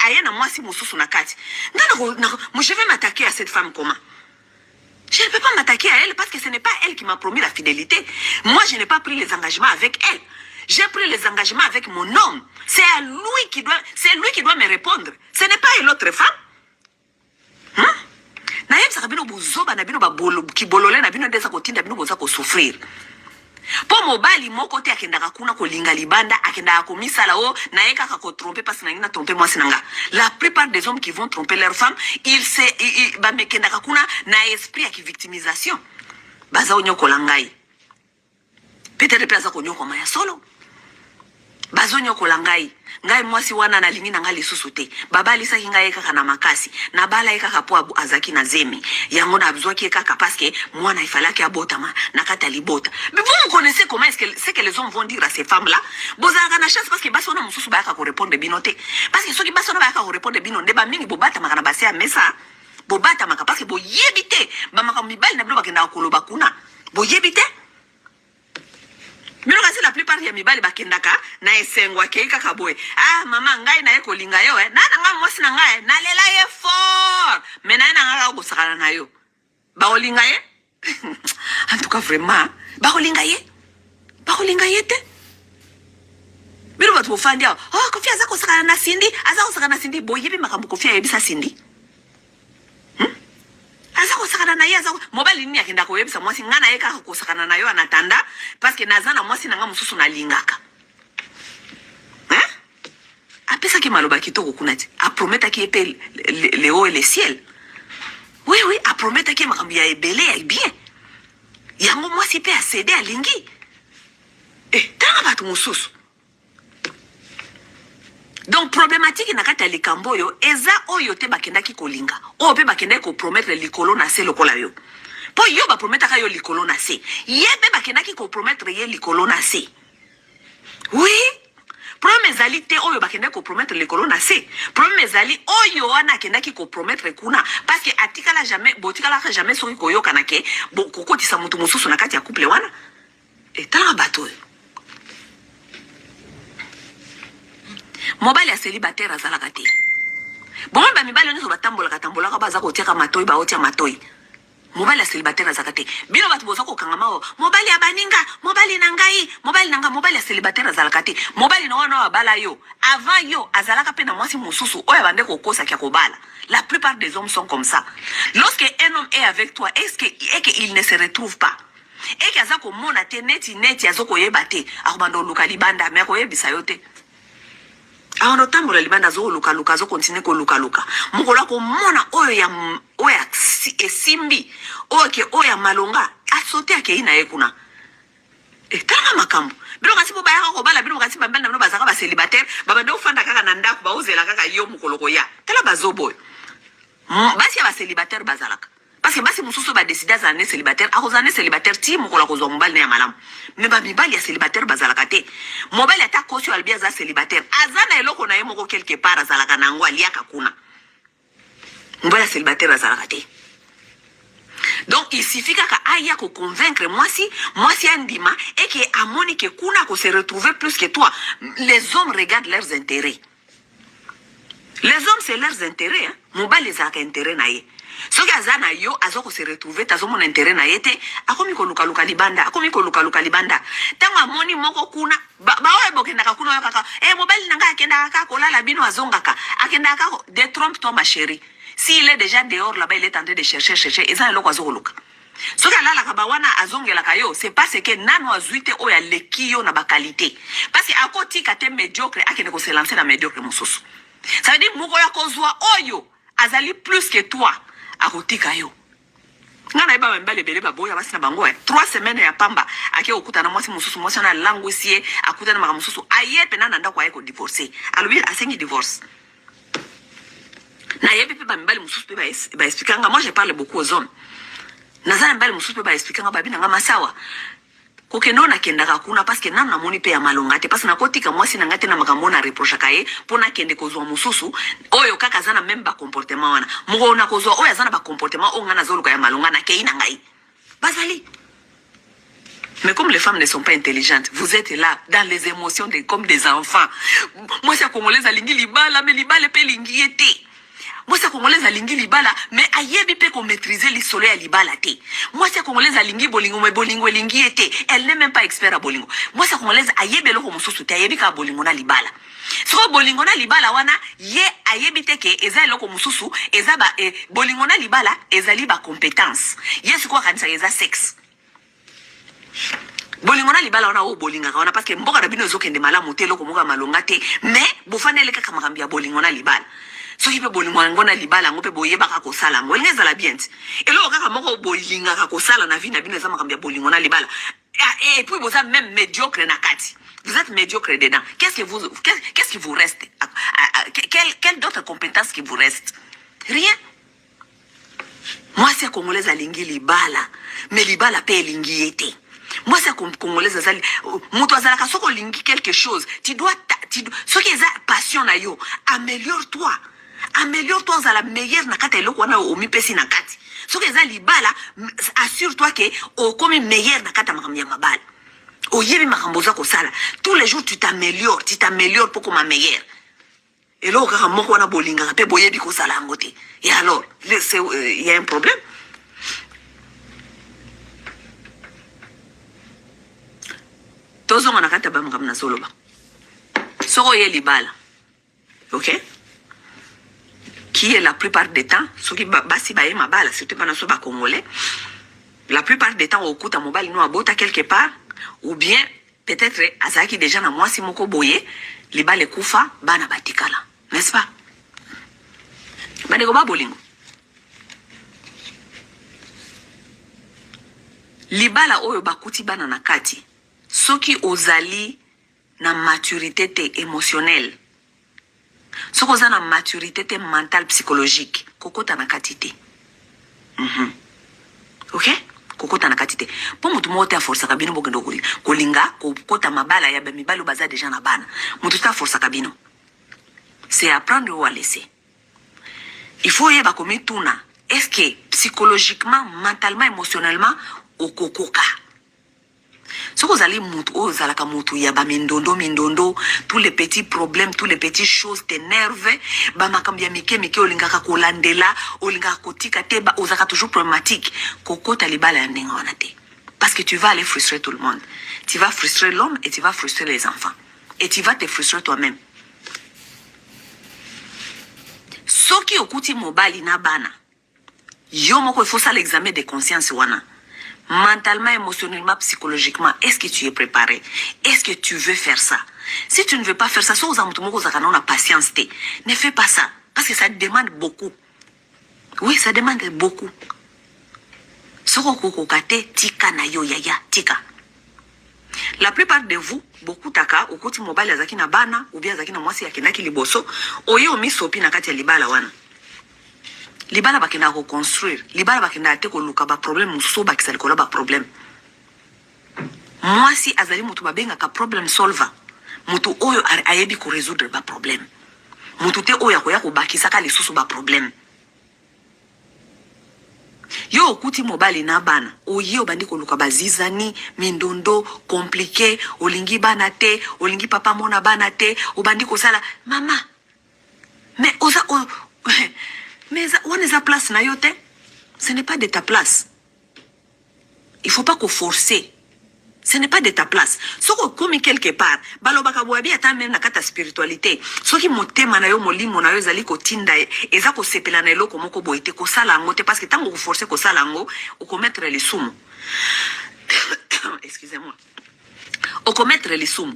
Speaker 1: ayena mwasi mususu na kati ngana je vais m'attaquer à cette femme comment? Je ne peux pas m'attaquer à elle parce que ce n'est pas elle qui m'a promis la fidélité. Moi je n'ai pas pris les engagements avec elle. J'ai pris les engagements avec mon homme. C'est lui qui doit me répondre. Ce n'est pas l'autre femme. Na yem sakabino buzoba na bino ba bolo ki bolole na bino ndeza kotinda bino boza ko souffrir. Po mobali moko te akendaka kuna ko linga libanda akendaka ko misala o na yeka ka ko tromper parce na ngina tromper moi sinanga. La plupart des hommes qui vont tromper leur femme, ils ba mekendaka kuna na esprit ya victimisation. Baza onyoko langai. Peut-être pe aza ko nyoko maya solo. Bazonyo kolangai ngai mwasi wana na lingi na ngali susute baba lisa kinga yeka kana makasi na bala yeka kapo azaki na zemi yango na abzwaki yeka kapaske mwana ifalaki abotama na kata libota. Mais vous connaissez comment c'est que les hommes vont dire à ces femmes là bozanga na chance parce que basona mususu ba yaka ko répondre binote parce que soki basona ba yaka ko répondre bino ndeba mingi bobata makana base ya mesa bobata maka parce que boyebite ba maka mibali na bino bakenda koloba kuna boyebite. Mino kasi la plupart ya mibali bakendaka na esengwa keika kaboy. Ah mama ngai na eko linga yo na nga mwasi na ngai na lela ye fort. Mena na nga go sakana na yo. Ba olinga ye? En tout cas vraiment ba olinga ye te. Mino batu ofandia. Oh kofia zako sakana na Cindy, azako sakana na Cindy boyebi makambo kofia yebisa Cindy. Azako sakana na yaza mobali nini akenda ko yebisa mwasi ngana yeka ko sakana na yo anatanda parce que nazana mwasi nanga mususu na lingaka. Apesa ki maloba kitoko kunati a prometa ki epe le haut et le ciel. Oui a prometa ki makambi ya ebele ya bien. Yango mwasi pe a cédé à lingi. Tanga batu mususu. Donc problématique na kati ya likambo yo eza oyo te bakenda ki kolinga o pe bakenda ko promettre likolo na se lokola yo po yo ba promettre ka yo likolo na se ye pe bakenda ki ko promettre ye likolo na se. Oui problème ezali te oyo bakenda ko promettre likolo na se problème ezali oyo wana kenda ki ko promettre kuna parce que atikala jamais soki koyoka na ke kokotisa mutu mususu na kati ya couple wana etanga bato. Mobali ya célibataire azalaka te. Bon ba mibali nzo batambola ka baza ko tiaka matoi ba otia matoi. Mobali ya célibataire azalaka te. Bino batu boza ko kangama o. Mobali ya baninga, mobali nanga, mobali ya célibataire azalaka te. Mobali no wana bala yo. Avant yo azalaka pe na mwasi mususu oya bande ko kosa kya ko bala. La plupart des hommes sont comme ça. Lorsque un homme est avec toi, est-ce qu'il ne se retrouve pas? Et kaza ko mona te neti azoko yebate. Akubando luka libanda me ko yebisa yote. Aono tambola libanda zo luka zo continue ko luka. Mukola ko mona oya simbi oya malonga asote ake ina yekuna. Tanga makambo. Bino kasi bo bayaka ko bala bino kasi bambanda bino bazaka ba célibataire baba ndo fanda kaka na ndako ba uzela kaka yo mukoloko ya. Tala bazoboy. Basi ya ba célibataire bazalaka. Parce que basi mususu ba décider za année célibataire, a kozane célibataire ti mokola kozwa mobali na malam. Mais ba mibali ya célibataire bazalaka te. Mobali ata kosio albia za célibataire. Azana eloko na ye moko quelque part azalaka nango aliaka kuna. Mobali ya célibataire azalaka te. Donc il suffit qu'à aya ko convaincre moi si andima et que amoni que kuna ko se retrouver plus que toi. Les hommes regardent leurs intérêts. Les hommes c'est leurs intérêts hein. Mobali les a intérêt na ye. Ce que azana yo azoko se retrouver tazo mon intérêt na yete akomi ko luka libanda tanga moni moko kuna ba oye bokenda ka kuna kaka mobali nanga akenda ka kolala bino azongaka akenda ka détrompe-toi ma chérie. S'il est déjà dehors là-bas, il est en train de chercher, et ça, il est là. Ce que là, la kabawana azongela kayo, c'est parce que nano azuite oya lekiyo na ba qualité. Parce que à côté kate médiocre, akene ko se lancer dans médiocre mususu. Ça veut dire moko ya kozwa oyo azali plus que toi. À côté kayo. Ngana iba mbale bele baboya basi na bango 3 semaines ya pamba ake okuta na mwasi mususu mwasi na languisie akuta na maka mususu aye pena nanda kwa yeko divorcer. Alobi asengi divorce. Na yebi pe ba mbali mususu pe ba expliquer moi je parle beaucoup aux hommes. Nazana mbali mususu pe ba expliquer nga babi na nga masawa. Kokendo na kendaka kuna parce que nana moni pe ya malonga te parce na kotika mwasi na ngate na makambo na reproche kaye pona kende kozwa mususu oyo kaka zana même ba comportement wana mugo na kozwa oyo zana ba comportement o ngana zoluka ya malonga na kei na ngai bazali. Mais comme les femmes ne sont pas intelligentes, vous êtes là dans les émotions comme des enfants. Moi c'est congolais alingi libala mais libala pe lingi ete. Moi c'est congolais alingi libala mais ayebi pe ko maîtriser li solo ya libala te. Moi c'est congolais alingi bolingo mais bolingo lingi ete. Elle n'est même pas expert à bolingo. Moi c'est congolais ayebi loko mususu te ayebi ka bolingo na libala. So bolingo na libala wana ye ayebi te ke eza loko mususu eza ba bolingo na libala ezali ba compétence. Yes quoi kanisa eza sexe. Bolingo na libala wana o bolinga wana parce que mboka na bino zokende malamu te loko moka malonga te mais bofanele kaka makambi ya bolingo na libala. So qui peut bolingo ngona libala ngope boyeba ka ko sala ngo ngeza la bien et lo kaka moko bolinga ka ko sala na vie na bino za makambi ya bolingo na libala et puis vous êtes même médiocre na kati vous êtes médiocre dedans qu'est-ce qui vous reste quelle d'autres compétences qui vous reste rien. Moi c'est congolais alingi libala mais libala pe lingi ete. Moi c'est congolais azali muto azalaka soko lingi quelque chose tu dois ce qui est passion na yo améliore-toi à la meilleure nakata eloko wana omipesi nakati. Ce que za libala assure-toi que o comme meilleur nakata makambi ya mabala. O yebi makambo za ko sala. Tous les jours tu t'améliores pour comme meilleur. Et là kaka moko wana bolinga pe boyebi ko sala ngote. Et alors, il y a un problème. Tozo nakata ba makambi na solo ba. Soko ye libala. OK? Qui est la plupart des temps, ceux qui basi baye mabala, surtout pendant ce bas congolais, la plupart des temps, au coup, ta mobile nous abota quelque part, ou bien, peut-être, azaki déjà na moi si moko boye, li ba le kufa, bana batikala. N'est-ce pas? Baneko ba bolingo. Libala oyo bakuti bana na kati, ceux qui ozali na maturité te émotionnelle, ce qu'on a na maturité mentale psychologique kokota na katité OK kokota na katité pour mutu mote a force kabino bokendo kolinga kokota mabala ya ba mibalo baza déjà na bana mutu ta force kabino c'est apprendre ou à laisser. Il faut yeba komi tuna est-ce que psychologiquement mentalement émotionnellement okokoka. Ce que vous allez mindondo, tous les petits problèmes, tous les petites choses t'énervent, bamakambia mike olingaka kolandela, olingaka kotika te ba ozaka toujours problématique. Koko talibala ya ndenga wana te. Parce que tu vas aller frustrer tout le monde. Tu vas frustrer l'homme et tu vas frustrer les enfants. Et tu vas te frustrer toi-même. Soki okuti mobali na bana. Yo moko il faut ça l'examen de conscience wana. Mentalement, émotionnellement, psychologiquement, est-ce que tu es préparé? Est-ce que tu veux faire ça? Si tu ne veux pas faire ça, on a patience. Ne fais pas ça. Parce que ça demande beaucoup. Oui, ça demande beaucoup. La plupart de vous, beaucoup taka, au côté mobile, zaki na bana, ou bien zaki na mwasi yakenda ki liboso, oye omi sopi na kati ya libala wana. libala bakenda ko construire libala bakenda te ko luka ba problème muso ba kisali ko ba problème moi si azali mutu babenga ka problem solver mutu oyo ayebi ko résoudre ba problème mutu te oyo akoya ko bakisa ka lisusu ba problème yo okuti mobali na bana oye obandi ko luka bazizani mindondo compliqué olingi bana te olingi papa mona bana te obandi ko sala mama mais oza mais on est à place na yote ce n'est pas de ta place il faut pas qu'on force ce n'est pas de ta place soko comme quelque part balobaka boabi ata même na kata spiritualité soki motema na yo molimo na yo ezali kotinda eza ko sepela na eloko moko boite ko sala ngo te parce que tango ko forcer ko sala ngo o commettre les sumo excusez-moi o commettre les sumo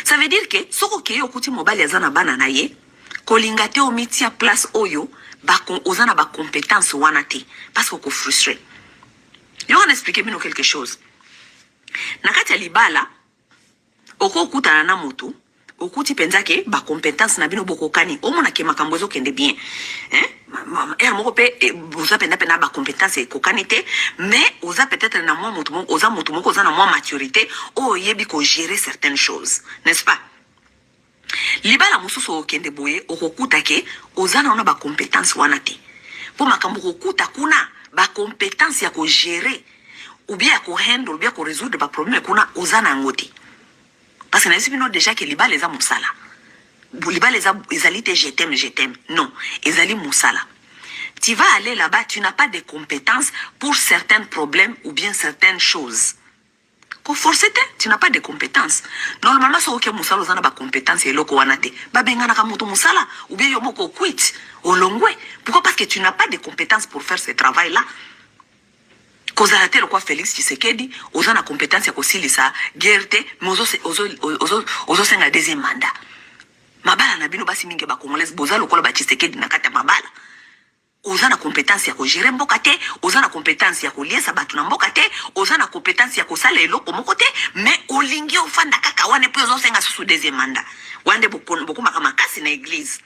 Speaker 1: ça veut dire que soko ke yo kuti mobali azana bana na ye kolinga te o mitia place oyo ba ozana ba compétence wana te parce que ko frustré yo on expliquer bino quelque chose. Nakati ya libala oko okutana na moto okuti penzake ba compétence na bino bokokani omona ke makambo ezo kende bien moko pe oza penda pena ba compétence kokani te mais oza peut-être na moi moto moko oza na moi maturité o yebi ko gérer certaines choses n'est-ce pas libala mususu okende boye okokuta ke oza na ba compétence wana te po makambo kokuta kuna ba compétence ya ko gérer ou bien qu'on handle, ou bien qu'on résoudre les problèmes qu'on a aux anangotés. Parce que nous avons déjà que les balles les a moussala. Les balles les a je t'aime. Non, les ali moussala. Tu vas aller là-bas, tu n'as pas de compétences pour certains problèmes ou bien certaines choses. Qu'on force tu n'as pas de compétences. Normalement, ça ok moussala aux anaba compétences et loko wanate. Ba bengana kamoto moussala ou bien yomoko quit au longwe. Pourquoi? Parce que tu n'as pas de compétences pour faire ce travail-là. Kozala te lokwa Félix Tshisekedi oza na compétence ya kosilisa guerre te ozo senga deuxième mandat mabala na bino basi mingi ba congolaise boza lokola ba Tshisekedi na kata mabala oza na compétence ya ko gérer mboka te oza na compétence ya ko liesa batu na mboka te oza na compétence ya ko sala eloko moko te mais olingi ofanda kaka wane po ozo senga susu deuxième mandat wande bokoma kama kasi na église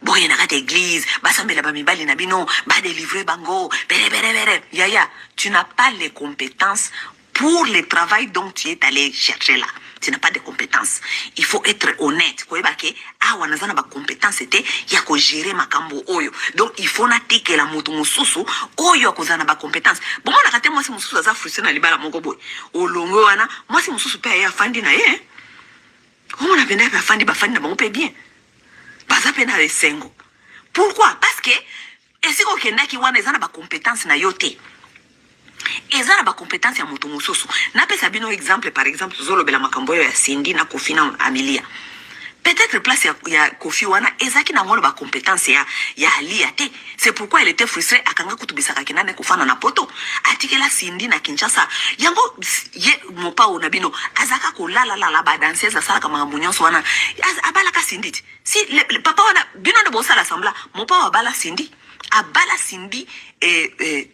Speaker 1: boye na kata église basambela ba mibali na bino ba délivrer bango bere yaya tu n'as pas les compétences pour le travail dont tu es allé chercher là tu n'as pas de compétences il faut être honnête ko ebake awa nazana ba compétences te ya ko gérer makambo oyo donc il faut na tekela moto mususu oyo akozana ba compétences bon na kata moi si mususu aza frustré na libala moko boy olongo wana moi si mususu pe ya fandi na ye comment on a venu ba fandi na bango pe bien baza pena le sengo. Pourquoi? Parce que esi ko kenda ki wana ezana ba compétence na yote. Ezana ba compétence ya moto mususu. Na pesa bino exemple par exemple zolo bela makambo ya Cindy na Kofi na Amelia. Peut-être place ya Kofi wana ezaki na ngolo ba compétence ya Alia te. C'est pourquoi elle était frustrée akanga kutubisaka kinane kufana na poto. Atikela Cindy na Kinshasa. Yango ye mopa ona bino azaka ko la ba danseuse asala kama mbunyoso wana. Abala ka Cindy. Si le papa wana bino de bossa l'assemblée, mopa wa bala Cindy. Abala Cindy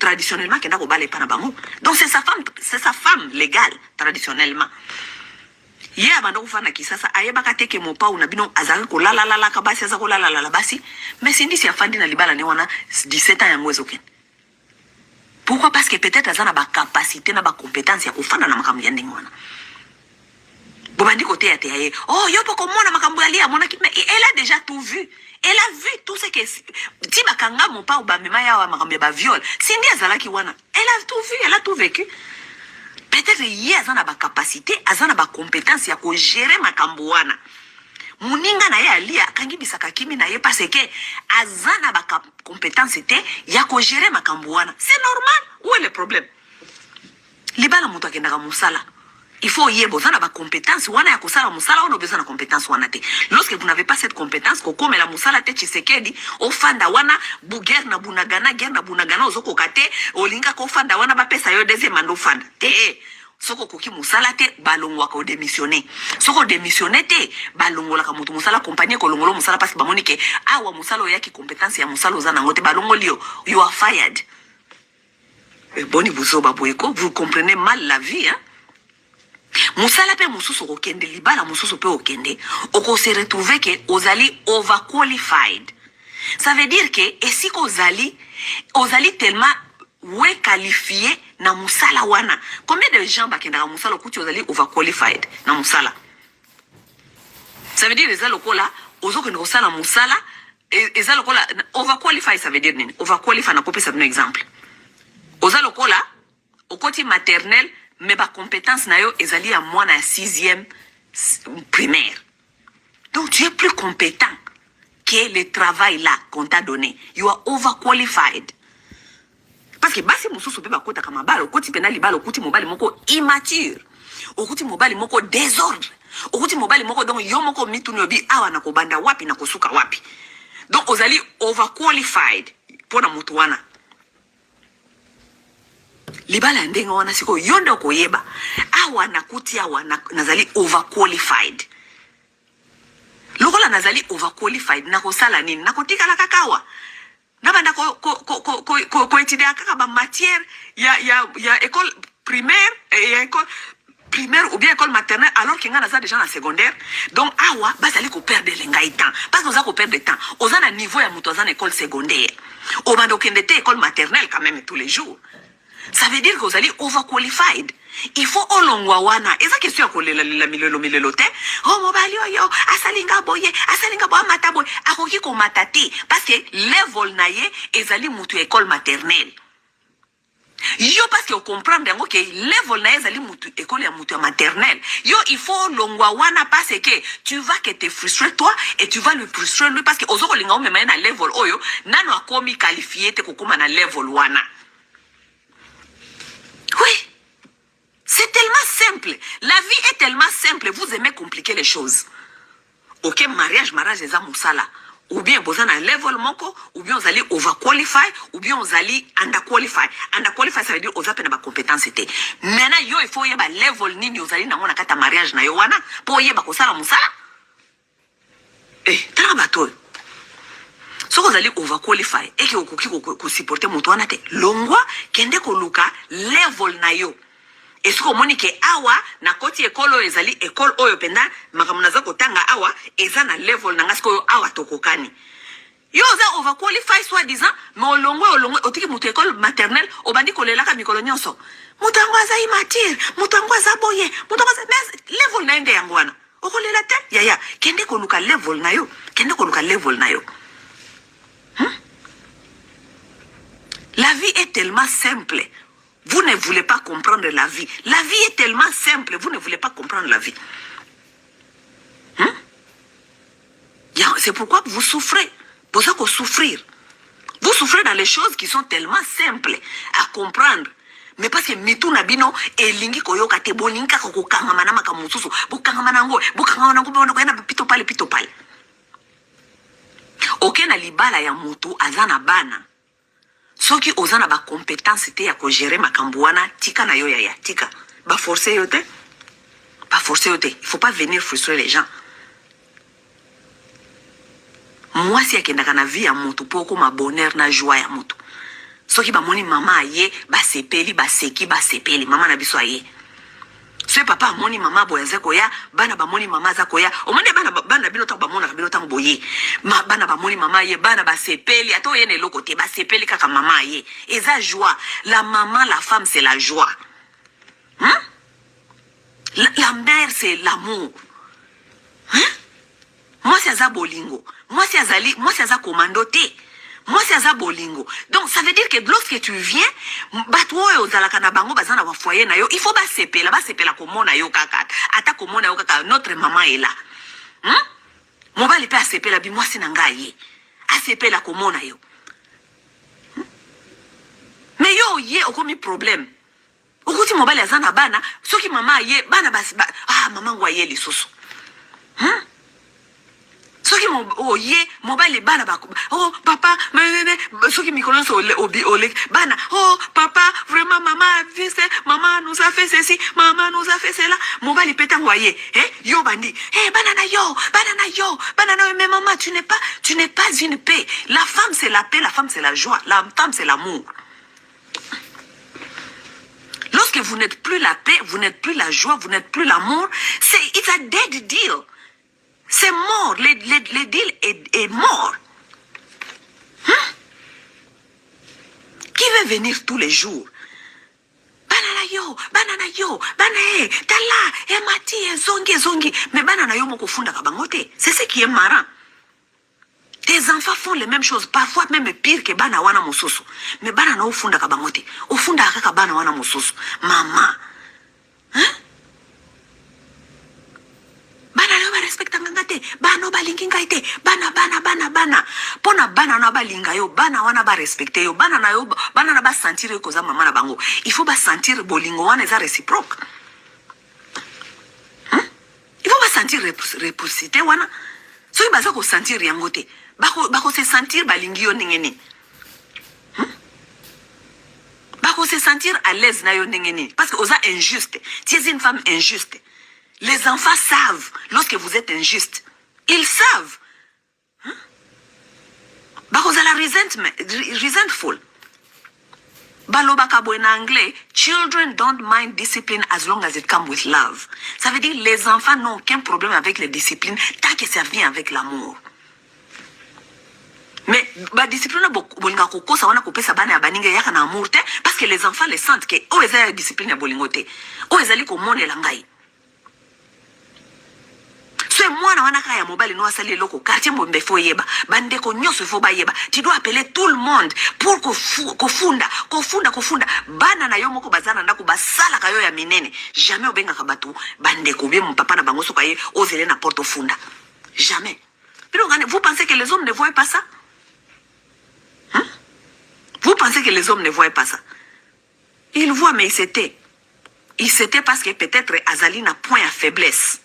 Speaker 1: traditionnellement kenda ko bala pana bango. Donc c'est sa femme légale traditionnellement. Ye abanda kufana kisasa ayebaka teke mopa una bino azaka ko la ka basi azaka ko la basi mais Cindy si afandi na libala ne wana 17 ans ya mwezo ken. Pourquoi? Parce que peut-être azana ba capacité na ba compétence ya kufana na makambo ya ndingo wana. Bobandi côté ya te aye oh yo poko mona makambo ya lia mona mais elle a déjà tout vu. Elle a vu tout ce que ti bakanga mopa ou ba mema ya wa makambo ya ba viol. Cindy azala ki wana. Elle a tout vu, elle a tout vécu. Peut-être yé azana ba capacité, azana ba compétence ya ko gérer makambo wana. Muninga na ye alia kangi bisaka kimi na ye parce que azana ba compétence te ya ko gérer makambo wana. C'est normal. Où est le problème? Libala muto akenda ka musala. Il faut y avoir une compétence. On a besoin de compétence. Lorsque vous n'avez pas cette compétence, comme la musala te Tshisekedi, au fanda wana buger na bunagana ozoko kate olinga ko fanda wana ba pesa yo deuxième mando fanda. Te soko koki musala te balongwa ko démissionner. Soko démissionner te balongola ka mutu musala compagnie ko longolo musala parce que ba monike awa musala yaki compétence ya musala ozana ngote balongolio you are fired. Boni buzoba boyeko, vous comprenez mal la vie hein. Musala pe mususu okende libala mususu pe okende oko se retrouver que ozali overqualified Ça veut dire que et si ozali tellement ouais qualifié na musala wana. Combien de gens bakenda musala kuti ozali overqualified na musala? Ça veut dire les alokola ozo que nous na musala les alokola overqualified, ça veut dire nini? Overqualified na kopé ça un exemple. Oza lokola au côté maternel mais ba compétence na yo ezali à moins na 6e primaire. Donc tu es plus compétent que le travail là qu'on t'a donné. You are overqualified. Parce que basi mususu pe bakota kama balo koti penali balo kuti mobali moko immature. Okuti mobali moko désordre. Okuti mobali moko donc yo moko mituni obi awa na kobanda wapi na kosuka wapi. Donc ozali overqualified pona mutu wana. Libala ndenge wana siko yondo koyeba awa na kuti awa nazali overqualified. Lokola nazali overqualified na kosala nini na kotika la kakawa na banda ko étudier kaka ba matière ya école primaire et école primaire ou bien école maternelle alors qu'il y a déjà en secondaire. Donc awa bazali ko perdre lengai temps parce que oza ko perdre temps oza na niveau ya muto oza na école secondaire o bando kende te école maternelle quand même tous les jours. Ça veut dire que vous allez overqualified. Il faut olongwa wana. Et ça question ko la milelo te. Oh mobali yo asalinga boye mata boye akoki ko matati parce que level na ye ezali mutu école maternelle. Yo parce que vous comprenez que level na ezali mutu école ya mutu maternelle. Yo il faut olongwa wana parce que tu vas que te frustrer toi et tu vas le frustrer lui parce que ozoko linga même na level oyo nano akomi qualifié te kokoma na level wana. Oui, c'est tellement simple. La vie est tellement simple. Vous aimez compliquer les choses. Ok, mariage, les amusala. Ou bien vous avez un level moko, ou bien vous allez overqualify, ou bien vous allez underqualify. Underqualify, ça veut dire vous avez pas compétence. Maintenant, il faut y avoir level ni vous allez dans un mariage na yo wana pour y avoir kosala musala. Eh, travail. So vous allez overqualify et que vous supportez mon toit nate longwa kende ko luka level na yo. Et ce qu'on moni ke awa na koti ekolo ezali école oyo penda makamuna za kotanga awa eza na level na ngasko yo awa tokokani. Yo za overqualify soit disant mais olongwa otiki mutu école maternelle obandi kolela ka mikolo nyonso. Mutu angwaza immature, mutu angwaza boye, mutu angwaza level na ende yangwana. Okolela te ya kende ko luka level na yo, kende ko luka level na yo. La vie est tellement simple. Vous ne voulez pas comprendre la vie. La vie est tellement simple. Vous ne voulez pas comprendre la vie. C'est pourquoi vous souffrez. Pour ça qu'on souffrir. Vous souffrez dans les choses qui sont tellement simples à comprendre. Mais parce que mitu nabino elingi koyoka te boninka kokanga manama kamususu. Bukanga manango yana pito pale. Ok na libala ya mutu azana bana. Soki ozana ba compétence te ya ko gérer makambo wana tika na yo ya tika. Ba forcer yo te. Il faut pas venir frustrer les gens. Moi si akenda kana vie ya mutu poko ma bonheur na joie ya mutu. Soki ba moni mama aye ba sepeli ba seki ba sepeli mama na biso aye. Ce papa moni mama boyaze koya bana ba moni mama za koya o mone bana bino ta ba mona bino ta boye bana ba moni mama ye bana ba sepeli ato yene lokote ba sepeli kaka mama ye eza joie. La maman, la femme c'est la joie. La mère c'est l'amour. Moi c'est za bolingo, moi c'est za commandoté. Moi c'est ça bolingo. Donc ça veut dire que lorsque tu viens, batwo ozalaka na bango bazana wa foyer na yo, il faut ba sepela komona yo kaka. Ata komona yo kaka notre maman est là. Mobali pe sepela bi moi sina ngai. A sepela komona yo. Mais yo ye okomi problème. Okuti mobali azana bana, soki mama ye bana basi maman ngwa ye lisusu. Soki ye mobile bana ba papa soki mikolonso ole bana papa vraiment maman nous a fait ceci, maman nous a fait cela, mobile pétan voyé yo bandi bana na yo mais maman tu n'es pas une paix. La femme c'est la paix, la femme c'est la joie, la femme c'est l'amour. Lorsque vous n'êtes plus la paix, vous n'êtes plus la joie, vous n'êtes plus l'amour, it's a dead deal. C'est mort, le deal est mort. fait venir tous les jours. Banana yo, banana tala, mati, zongi. Mais banana yo moko funda kabangote. C'est ce qui est marrant. Tes enfants font les mêmes choses, parfois même pire que bana wana mususu. Mais banana ufunda kabangote. Ufunda akaka bana wana mususu. Maman. Hein? Bana yo ba respecta ngangate. Bana ba linginga ite. Bana. Pona bana na ba linga yo, bana wana ba respecte yo. Bana na ba sentir yo koza maman na bango. Il faut ba sentir bolingo wana eza réciproque. Hein? Il faut ba sentir réciprocité wana. So baza ko sentir yangote. Bako se sentir balingi yo ningeni. Bako se sentir à l'aise na yo ningeni. Parce que oza injuste. Tu es une femme injuste. Les enfants savent lorsque vous êtes injuste. Ils savent. Bako la resentful. Baloba kabo en anglais, children don't mind discipline as long as it comes with love. Ça veut dire les enfants n'ont aucun problème avec les disciplines tant que ça vient avec l'amour. Mais la discipline bolinga kokosa wana kopesa bana ya baninga yaka na amour te parce que les enfants les sentent que o eza discipline ya bolingo te. O ezali ko monela ngai. So mwana wana kaya mobali no asali loko quartier mbombe fo yeba bande ko nyoso fo ba yeba tu dois appeler tout le monde pour kofunda bana na yo moko bazana ndako basala kayo ya minene jamais obenga kabatu bande ko bien mon papa na bango so kaye ozele na porte funda jamais. Puis vous pensez que les hommes ne voient pas ça? Vous pensez que les hommes ne voient pas ça? Ils voient, mais ils s'étaient parce que peut-être Azali n'a point à faiblesse.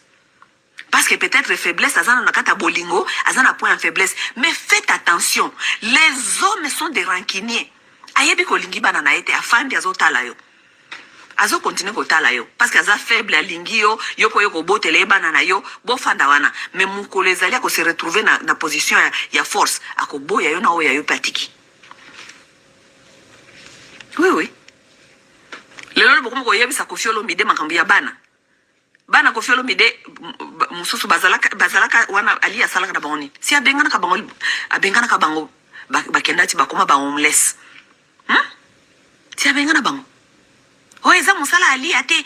Speaker 1: Parce que peut-être faiblesse, Azana n'a kata bolingo, Azana point à faiblesse. Mais faites attention, les hommes sont des rancuniers. Ayebi ko lingi bana na ete afandi azotala yo. Azo continue kotala yo parce que aza faible à lingi yo po yo ko botele bana na yo bo fanda wana. Mais mukolo ezali ko se retrouver na position ya force akoboya yo na oya yo patiki. Oui. Lelo bokomo ko yebisa Koffi Olomide makambo ya bana. Bana Koffi Olomide mususu bazalaka wana ali asalaka na bangoni. Si abengana ka bango bakendati bakoma ba homeless. Si abengana bango. Oh eza musala ali ate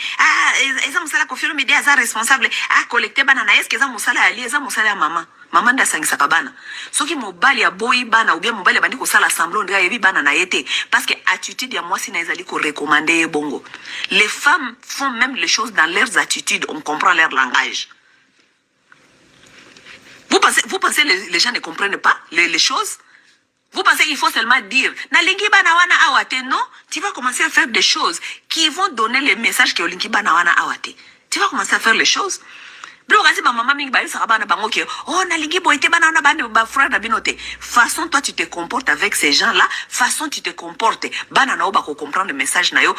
Speaker 1: eza musala Koffi Olomide aza responsable collecter bana na eske eza musala ali eza musala ya mama nda sangisa ka bana soki mobali ya boy bana ou bien mobali bandi ko sala semblant de yebi bana na yete parce que attitude ya moi si na ezali ko recommander bongo. Les femmes font même les choses dans leurs attitudes, on comprend leur langage. Vous pensez les gens ne comprennent pas les choses? Vous pensez qu'il faut seulement dire nalingi bana wana awate? Non, tu vas commencer à faire des choses qui vont donner le message que lingi bana wana awate. Tu vas commencer à faire les choses. Façon toi tu te comportes avec ces gens-là, façon tu te comportes. Comprendre le message na yo,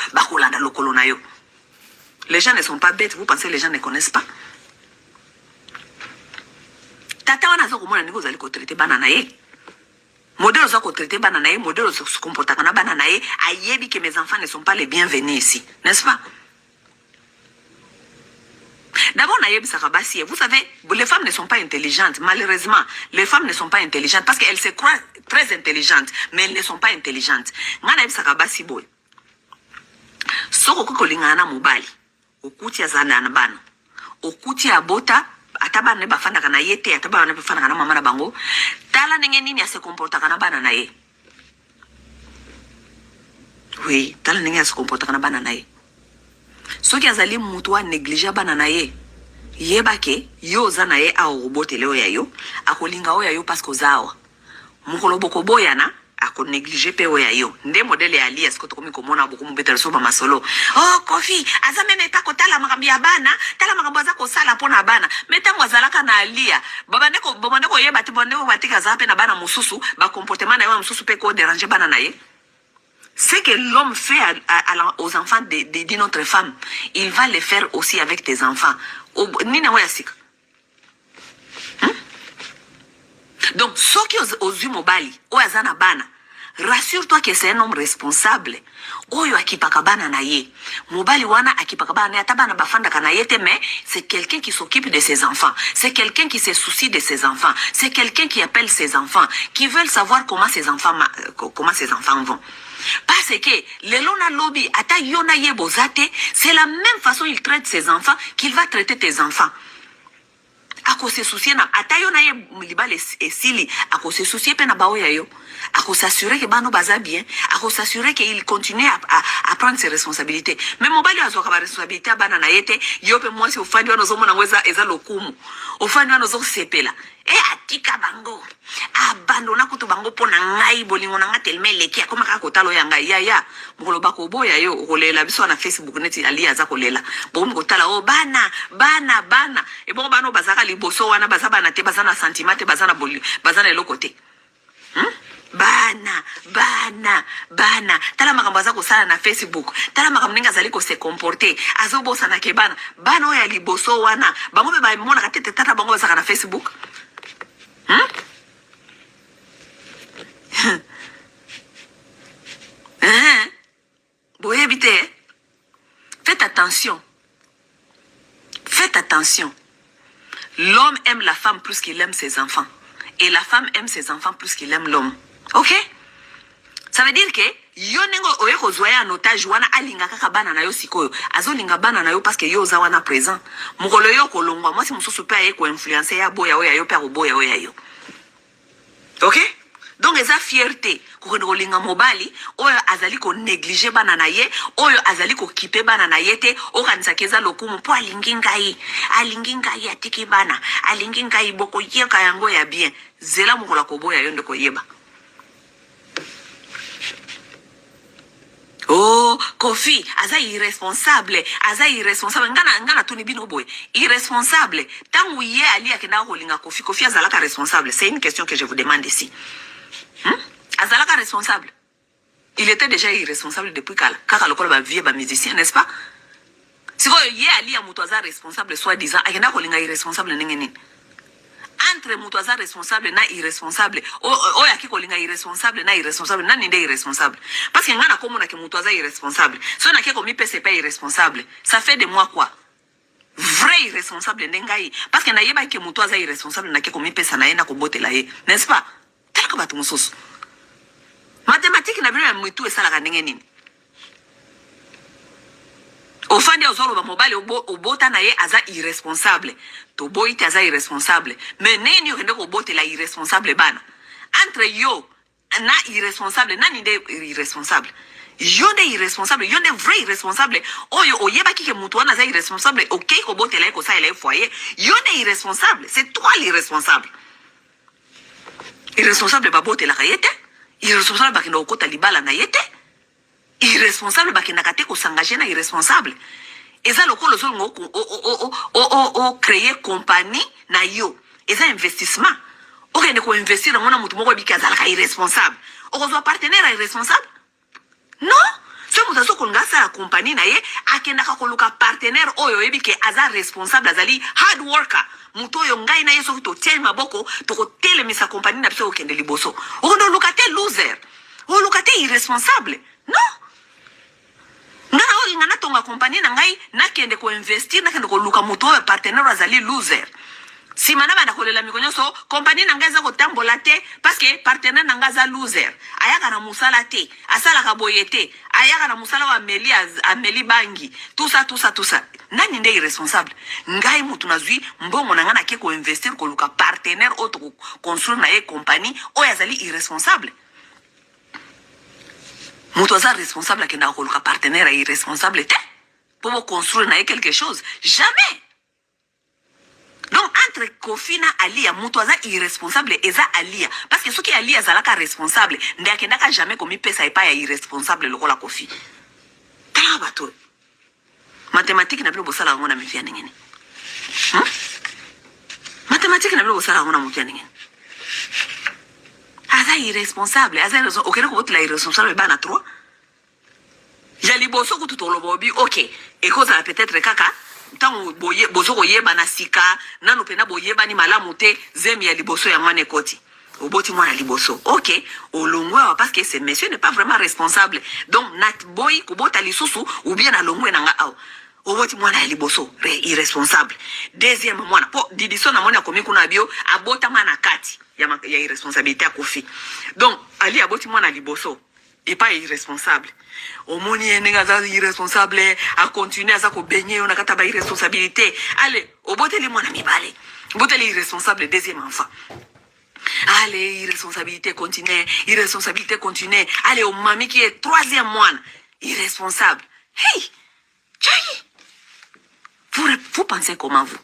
Speaker 1: les gens ne sont pas bêtes, vous pensez que les gens ne connaissent pas? Tata wana zo komona niko zali ko traiter bana na ye. Modèle zo ko traiter bana na ye, modèle zo se comporter kana bana na ye, ayebi que mes enfants ne sont pas les bienvenus ici, n'est-ce pas? D'abord, vous savez, les femmes ne sont pas intelligentes. Malheureusement, les femmes ne sont pas intelligentes parce qu'elles se croient très intelligentes, mais elles ne sont pas intelligentes. Soko kolingana mobali, okuti azana na bana, okuti abota, ataba ne bafanda kana yete, ataba ne bafanda kana mama na bango, tala ndenge nini ya se comporta kana bana na ye. Oui, tala ndenge ya se comporta kana bana na ye. Soki azali mutu a négligé bana na ye yeba ke yo za na ye a robotele oya yo akolinga oya yo parce que ozawa mukolo boko boyana ako négligé pe oya yo nde modele ya alias ko tokomi komona boko mubetela so ba masolo oh Koffi aza meme ta kotala makambi ya bana tala makambo za ko sala pona bana metango azalaka na alia babandeko yeba te bandeko batika za pe na bana mususu ba comportement na yo mususu pe ko déranger bana na ye. Ce que l'homme fait aux enfants de notre femme, il va le faire aussi avec tes enfants. Donc, ceux qui ont eu mobali, rassure-toi que c'est un homme responsable. Oyo akipakabana na ye. Mobali wana akipakabana na yatabana bafanda kana yete, mais c'est quelqu'un qui s'occupe de ses enfants. C'est quelqu'un qui se soucie de ses enfants. C'est quelqu'un qui appelle ses enfants, qui veulent savoir comment ses enfants vont. Parce que les lona lobby, ata yona yebozate, c'est la même façon il traite ses enfants qu'il va traiter tes enfants. Ako se soucier na ata yona ye liba le sili, ako se soucier pe na baoya yo. Ako s'assurer que bano baza bien, ako s'assurer qu'il continue à prendre ses responsabilités. Mais mon bali azo ka responsabilité bana na yete, yo pe moi si ofandi wana zo mona weza eza lokumu. Ofandi wana zo sepela. E atika bango. Abandona kutu bango pona ngai bolingo na ngatelme leki akoma ka kotalo ya ngai ya. Mokolo bako boya yo kolela biso na Facebook neti ali aza kolela. Bo mkotala o bana. E bon bano bazaka liboso wana bazabana te bazana sentiment te bazana boli bazana elokote. Bana. Tala makambo aza kosala na Facebook. Tala makambo ninga zali ko se comporter. Azobosa na kebana. Bana oya liboso wana. Bango be ba mona katete tata bango bazaka na Facebook. Boyebite. Faites attention. L'homme aime la femme plus qu'il aime ses enfants. Et la femme aime ses enfants plus qu'il aime l'homme. Ok? Ça veut dire que yonengo oyeko zoya en otage wana alinga kaka bana na yo sikoyo. Azo linga bana na yo parce que yo za wana présent. Mukolo yo kolongwa moi si mususu pe ayeko influencer ya boya oya yo pe boya oya yo. Ok? Donc eza fierté ko linga mobali oyo azali ko négliger bana na ye, oyo azali ko kipe bana na ye te, o kanisa keza lokumu po alingi ngai atiki bana, alingi ngai boko yeka yango ya bien. Zela mukola ko boya yo ndeko yeba. Oh, Kofi, aza irresponsable. Ngana tuni bino boy. Irresponsable. Tangu ye ali akenda kolinga Kofi azalaka responsable. C'est une question que je vous demande ici. Azalaka responsable. Il était déjà irresponsable depuis kaka lokola ba vie ba musicien, n'est-ce pas? Si vous ye ali amuto aza responsable soi-disant, akenda kolinga irresponsable ningeni. Entre mutoaza responsable na irresponsable o ya kiko linga irresponsable na ninde irresponsable parce que ngana komona ke mutoaza irresponsable so na keko mi pese pas irresponsable ça fait de moi quoi vrai irresponsable ndengai parce que na yeba ke mutoaza irresponsable na keko mi pesa na yena ko botela ye n'est-ce pas talaka batu mususu mathématique na bino ya mwitu esala ka ndengenini ofandi ozolo ba mobile obota na ye aza irresponsable to boite aza irresponsable mais neni yo kende ko botela irresponsable bana entre yo na irresponsable nani de irresponsable yo de irresponsable yo de vrai irresponsable oyo oyeba kike mutu wana aza irresponsable okay ko botela ko sa ele foyer yo de irresponsable c'est toi l'irresponsable irresponsable ba botela ka yete irresponsable ba kende okota libala na yete irresponsable bakendaka te s'engager na irresponsable eza lokolo zongo o créer compagnie na yo eza investissement o kende ko investir ngona mutu moko bikaza ka irresponsable o ko zo partenaire irresponsable non so mutu so ko ngasa la compagnie na ye akenda ka koluka partenaire oyo ebike aza responsable azali hard worker mutu oyo ngai na yeso to tie maboko to ko telemisa compagnie na biso okende liboso o ko lukate loser o lukate irresponsable non ngana oli ngana tonga compagnie na ngai nakende ko investir nakende ko luka muto wa partenaire azali loser si mana bana kolela mikonyo so compagnie na ngai za ko tambola te parce que partenaire na ngai za loser ayaka na musala te asala ka boyete ayaka na musala wa Ameli Bangi tout ça nani nde irresponsable ngai mutu nazwi mbongo na ngana ke ko investir ko luka partenaire autre construire na e compagnie o yazali irresponsable. Mutoza responsable à kenda koluka partenaire irresponsable te pour construire na quelque chose jamais. Donc entre Kofina Alia mutoza irresponsable eza Alia parce que ceux qui Alia zalaka responsable ndia kenda ka jamais komi pesa epa ya irresponsable lokola Kofi. Tala bato. Mathématique na bilo bosala ngona mefia ngene. Mathématique na bilo bosala ngona mefia ngene. Aza irresponsable, aza raison. Okere ko botela irresponsable bana 3. Jali boso ko tutolo bobi, OK. Et cause peut-être kaka, tant boye bozo koye bana sika, nanu pena boye bani malamu te, zemi ya liboso ya mwane koti. Oboti mwana liboso. OK. Olongwa parce que ce monsieur n'est pas vraiment responsable. Donc nat boy ko bota lisusu ou bien alongwe nanga aw. Oboti mwana liboso, irresponsable. Deuxième mwana, po didiso na mwana komi kuna bio, abota mana kati. Ya irresponsabilité à Kofi. Donc, Ali aboti mwana liboso. et pas irresponsable. Au moins, il y a irresponsable à continuer à baigner, on a qu'à irresponsabilité. Allez, au bout de les mois, mi balé. Au bout de irresponsable, deuxième enfant. Allez, irresponsabilité continue, irresponsabilité continue. Allez, au mamie qui est troisième moine, irresponsable. Hey, tchaï. Vous pensez comment, vous?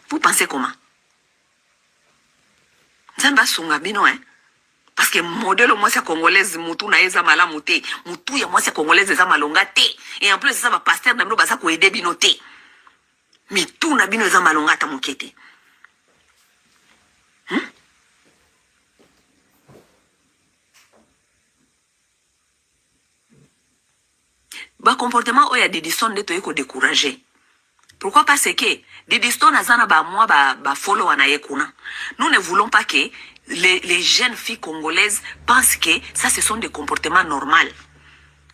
Speaker 1: Vous pensez comment? Zamba sunga bino, hein? Parce que modèle moi c'est congolaise mutu na eza malamu te mutu ya moi c'est congolaise eza malonga te et en plus ça va pasteur na bino baza ko aider bino te mais tout na bino eza malonga ta mokete ba comportement oya de diston de to yeko décourager. Pourquoi? Parce que Didi Stone azana ba moi ba follow na yekuna. Nous ne voulons pas que les jeunes filles congolaises pensent que ça ce sont des comportements normaux.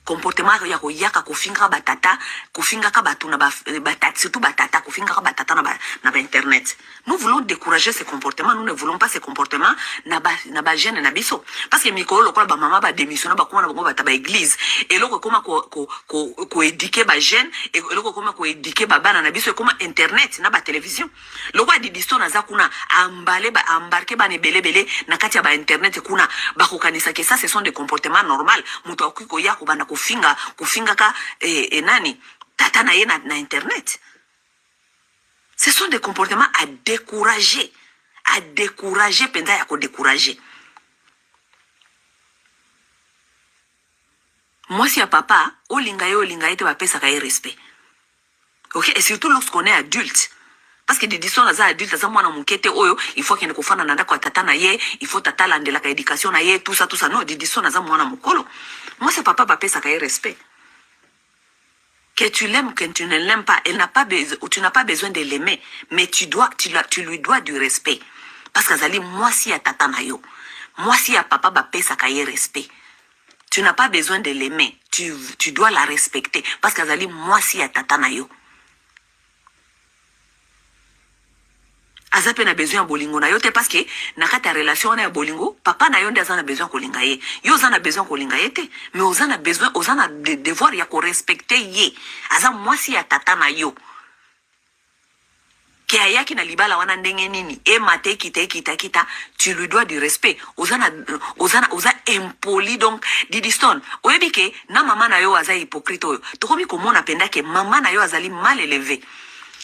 Speaker 1: Comportement ya ko yaka ko finga batata, ko finga ka batuna batata, surtout batata, ko finga ka batata na internet. Nous voulons décourager ces comportements, nous ne voulons pas ces comportements na ba jeune na biso. Parce que mikolo ko ba maman ba démissionner ba ko na ba ba église et loko koma ko éduquer ba jeune et loko koma ko éduquer ba bana na biso koma internet na ba télévision. Loko di diston za kuna ambale ba embarquer ba ne belebele na kati ya ba internet kuna ba ko kanisa que ça ce sont des comportements normaux. Muto akiko ya ko bana kufinga ka nani tata na ye na internet. Ce sont des comportements à décourager penza ya ko décourager. Moi si ya papa olinga te ba pesa ka respect. OK, et surtout lorsqu'on est adulte. Parce que des disons les adultes ça mwana mukete oyo il faut qu'il ne kofana nanda kwa tata na ye, il faut tata landela ka éducation na ye, tout ça non, des disons za mwana mukolo. Moi c'est papa pesa ka respect. Que tu l'aimes, que tu ne l'aimes pas, elle n'a pas besoin, tu n'as pas besoin de l'aimer, mais tu lui dois du respect. Parce que zali moi si ya tata na yo, moi si ya papa pesa ka respect. Tu n'as pas besoin de l'aimer, tu dois la respecter parce que zali moi si ya tata na yo. Azape na besoin bolingo na yo te parce que na kata relation na bolingo papa na yo nde azana besoin kolinga ye yo zana besoin kolinga ye te mais ozana besoin ozana devoir ya ko respecter ye aza mwasi ya tata na yo ke ayaki na libala wana ndenge nini e mate kita tu lui dois du respect oza impoli donc Didi Stone oyebi ke na mama na yo aza hypocrite oyo tokomi komona penda ke mama na yo azali mal élevé.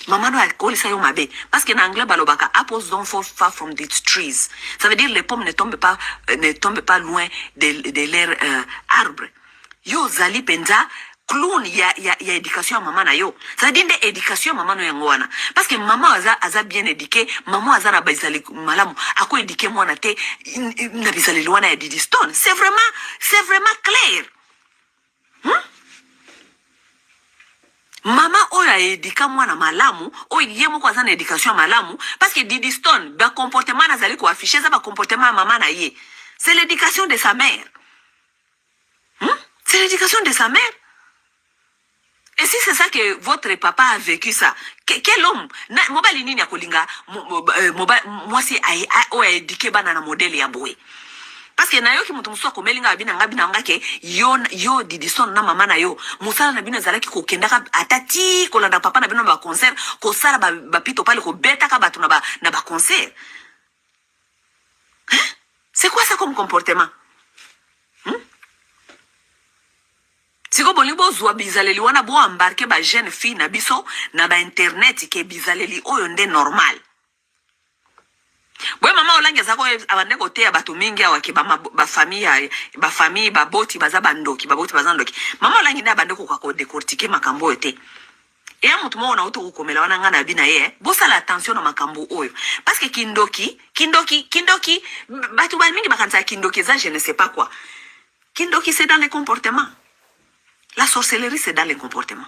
Speaker 1: Maman doit alcool ça yo mabe parce que en anglais balobaka apples don't fall far from these trees. Ça veut dire les pommes ne tombent pas loin de leur arbre. Yo zali penza clown ya éducation maman na yo. Ça veut dire de éducation maman no yangwana parce que maman aza bien éduquée, maman aza na bazali malamu ako éduquer mwana te na bizali lwana ya Didi Stone. C'est vraiment clair. Mama oya edika mwana malamu oyo yemo kwa zana éducation malamu parce que Didi Stone ba comportement nazali ko afficher ça ba comportement maman na ye c'est l'éducation de sa mère. C'est l'éducation de sa mère. Et si c'est ça que votre papa a vécu ça, quel homme mobali nini ya kolinga moi c'est oya éduquer bana na modèle ya boy. Parce que na yo ki mutu muso komelinga abina nga ke yo Didi Stone na mama na yo musala na bino zalaki ko kendaka atati ko landa papa na bino ba concert ko sala ba pito pale ko beta ka batu na ba concert. Hein? C'est quoi ça comme comportement? Siko bolibo zwa bizaleli wana bo embarquer ba jeune fille na biso na ba internet ke bizaleli oyo nde normal. Bwe mama olange zako abande kote ya batu mingi awake ba famille ba boti baza bandoki ba boti baza ndoki mama olange nda abande ko kwa décortiquer makambo yote e ya mutu mo na uto kukomela wana ngana bina ye bosa la attention na makambo oyo parce que kindoki batu ba mingi bakanza kindoki za je ne sais pas quoi. Kindoki c'est dans les comportements. La sorcellerie c'est dans les comportements.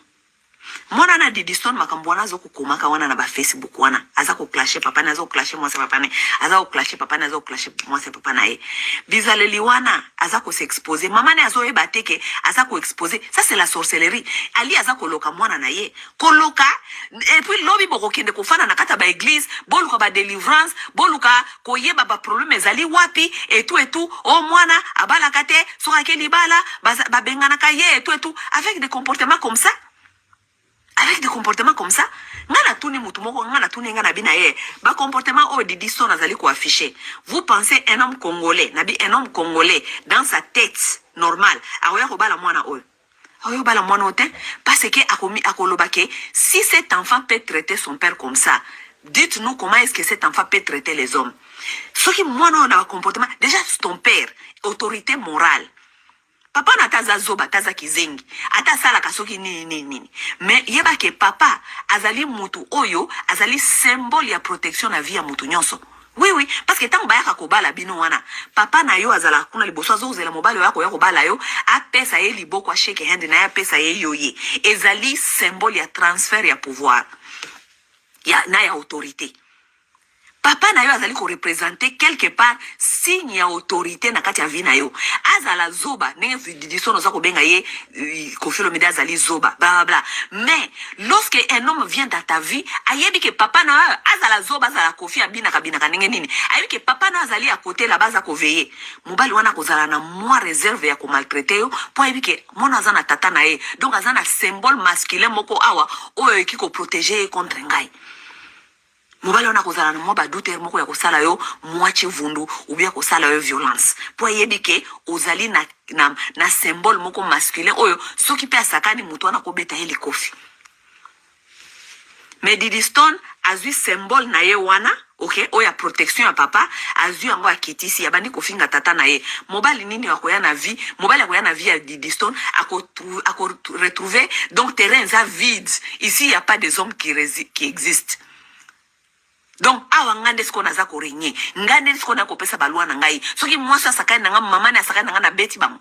Speaker 1: Mwana na Didiston makambwana azo kukumaka wana na ba Facebook wana. Aza ko clasher papa na azo clasher mwase papa ne. Aza ko clasher papa na azo clasher mwase papa na ye. Bizaleli wana aza ko s'exposer. Mama ne azo eba teke aza ko exposer. Ça c'est la sorcellerie. Ali aza ko loka mwana na ye. Ko loka et puis lobi boko kende ko fana na kata ba église, boluka ba délivrance, boluka ko yeba ba problème ezali wapi et tout o mwana abala kate soka ke libala ba bengana ka ye et tout avec des comportements comme ça. Avec des comportements comme ça, ngana tuni mutu moko ngana tuni ngana bina ye ba comportement o Didiston azali ko afficher. Vous pensez un homme congolais, nabi un homme congolais dans sa tête normale, aoya ko bala mwana oyo. Aoya bala mwana ote parce que akomi akolobake si cet enfant peut traiter son père comme ça, dites-nous comment est-ce que cet enfant peut traiter les hommes. Ce qui mwana na comportement déjà ton père, autorité morale. Papa na taza zoba taza kizengi ata sala kasoki nini mais yeba ke papa azali mutu oyo azali symbole ya protection na vie ya mutu nyonso. Oui parce que tant bayaka ko bala bino wana papa na yo azala kuna liboso azozela mobali yako ya ko bala yo apesa ye liboko shake hand na ya pesa ye yoye ezali symbole ya transfert ya pouvoir ya na ya autorité. Papa na yo azali ko représenter quelque part signe ya autorité na kati ya vie na yo. Azala zoba ndenge Didiston oza ko benga ye Koffi Olomide azali zoba bla bla. Mais lorsque un homme vient dans ta vie, ayebi que papa na yo azala zoba azala Koffi abina kabina kanenge nini. Ayebi que papa na azali à côté la base ko veiller. Mobali wana ko zala na moi réserve ya ko maltraiter yo po ayebi que mona azana tata na ye. Donc azana symbole masculin moko awa oyo ki ko protéger contre ngai. Mobali wana kozala na mwa ba douter moko ya kosala yo mwache vundu ou bien kosala yo violence. Po yebi ke ozali na symbole moko masculin oyo soki pe asakani mutu wana ko beta heli Koffi. Mais Didiston azui symbole na ye wana, OK, oya protection ya papa, azui yango akitisi ya bandi kofinga tata na ye. Mobali nini wakoya na vie, mobali akoya na vie ya Didiston ako retrouver donc terrain za vide. Ici il y a pas des hommes qui existent. Donc awa ngande siko naza ko renye ngande siko na ko pesa balwa na ngai soki mwasa sakani na ngam mama na sakani na ngana beti bam.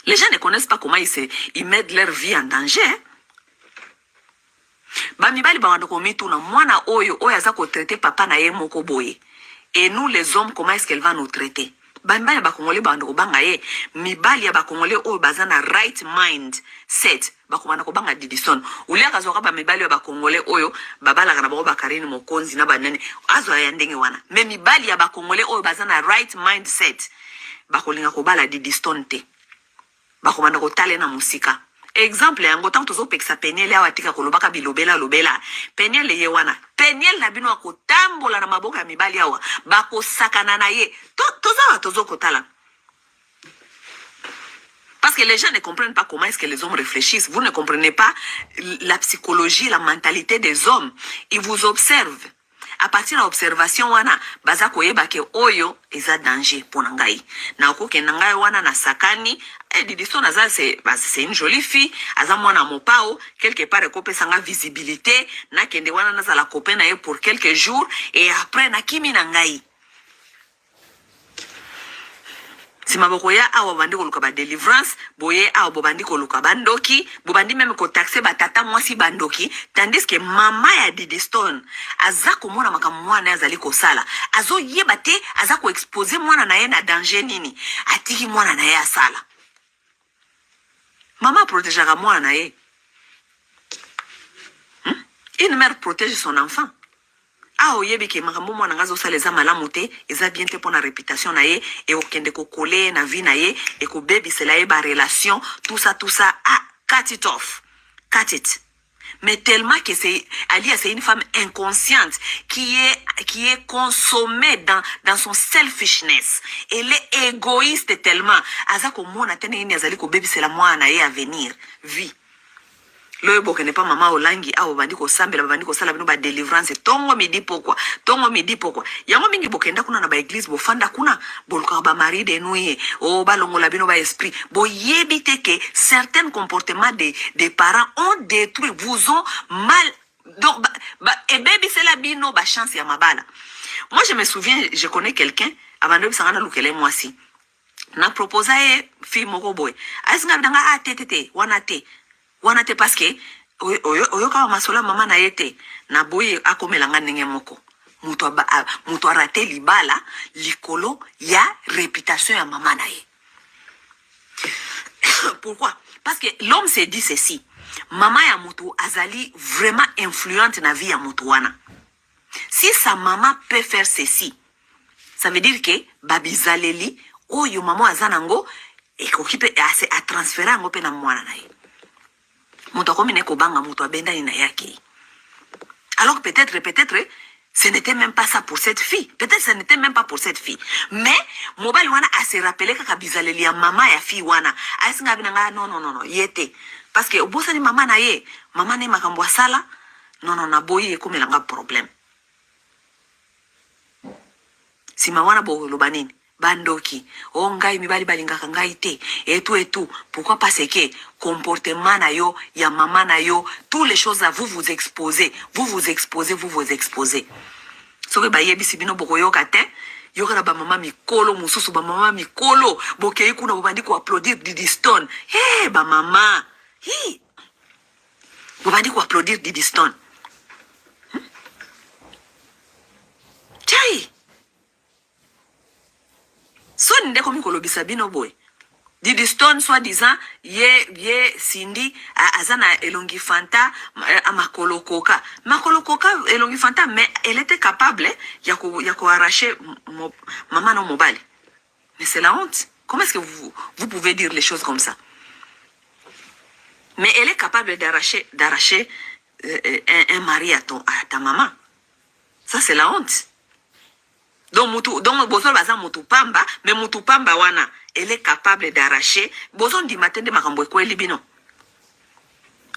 Speaker 1: Les gens ne connaissent pas comment ils mettent leur vie en danger. Ba mibali ba wando ko mitu na mwana oyo aza ko traiter papa na ye moko boye. Et nous les hommes comment est-ce qu'elle va nous traiter? Ba mibali ba kongole ba wando ko banga ye mibali ya ba kongole oyo bazana right mind set. Bakomana ko banga Didiston ulia kazoka ba mibali ba kongole oyo babala kana ba Karini Mokonzi na banene azo ya ndenge wana mais mibali ya ba kongole oyo bazana right mindset bakolinga ko bala Didiston te bakomana ko tale na musika. Exemple yango tant tozo peksa Peniel ya watika kolobaka bilobela lobela Peniel ye wana Peniel na bino ko tambola na maboka ya mibali yawa bako sakana na ye tozo kotala. Parce que les gens ne comprennent pas comment est-ce que les hommes réfléchissent. Vous ne comprenez pas la psychologie, la mentalité des hommes. Ils vous observent. À partir de l'observation, wana baza koyeba ke oyo eza danger pour nangai. Na okoke nangai wana na sakani, Didiston aza c'est une jolie fille, aza mwana mopao, quelque part ekope sanga visibilité, na kende wana na za la copain na ye pour quelques jours et après na kimi nangai. Si maboko ya awa bandi ko luka ba délivrance boye awa bobandi ko luka bandoki bobandi même ko taxer batata mwasi bandoki tandis que mama ya Didiston aza ko mona maka mwana azali ko sala azo yeba te aza ko exposer mwana na ye na danger nini atiki mwana na ye asala mama protégera mwana na ye. Une mère protège son enfant. Ah oyebi ke makambo mwana ngazo saleza malamu te eza bien te pona réputation na ye et okende ko coller na vie na ye et ko baby c'est la ba relation tout ça cut it off, cut it. Mais tellement que c'est une femme inconsciente qui est consommée dans son selfishness. Elle est égoïste tellement azako mona tene ini azali ko baby c'est la mwana ye à venir vie. Le boke n'est pas maman olangi a obandi ko sambela bandi ko sala bino ba délivrance tongo midi pourquoi yango mingi bokenda kuna na ba église bo fanda kuna boluka ba mari de nuit o balongola bino ba esprit bo yebite que certains comportements des parents ont détruit vous ont mal donc et baby c'est la bino ba chance ya mabala. Moi je me souviens je connais quelqu'un avant de sangana lukele moi si na proposa ye fi moko boy asinga bidanga te wana te parce que oyo ka masola mama na yete na boy akomelanga ndenge moko muto arate libala likolo ya réputation ya mama na ye. Pourquoi? Parce que l'homme s'est dit ceci. Maman ya mutu azali vraiment influente na vie ya mutu wana. Si sa maman peut faire ceci, ça veut dire que babizaleli oyo maman azanango ekokipe ase a transférer ngo pe na mwana na ye. Mutu akomi ne kobanga mutu abenda ni na yake. Alors peut-être ce n'était même pas ça pour cette fille. Peut-être ce n'était même pas pour cette fille. Mais mobile wana a se rappelé que bizaleli ya mama ya fille wana. Asinga binanga non yete. Parce que obosa ni mama na ye, mama ne makambo sala, non na boyi ko melanga problème. Si mawana bo lobanini bandoki o ngai mibali balingaka ngai te et tout pourquoi parce que comportement na yo ya mama na yo toutes les choses à vous exposez so que ba yebisi bino boko yoka te yoka ba mama mikolo mususu ba mama mikolo bokei kuna bobandi ko applaudir Didi Stone ba mama bobandi ko applaudir Didi Stone chai so nde komi kolobisa bino boy Didi Stone soi-disant ye Cindy azana elongi fanta makolokoka elongi fanta mais elle était capable ya ko arracher maman non mobile. Mais c'est la honte. Comment est-ce que vous pouvez dire les choses comme ça? Mais elle est capable d'arracher un mari à ta maman. Ça c'est la honte. Donc bozol baza mutu pamba, mais mutu pamba wana, elle est capable d'arracher. Bozon di matin de makambo ko elibino.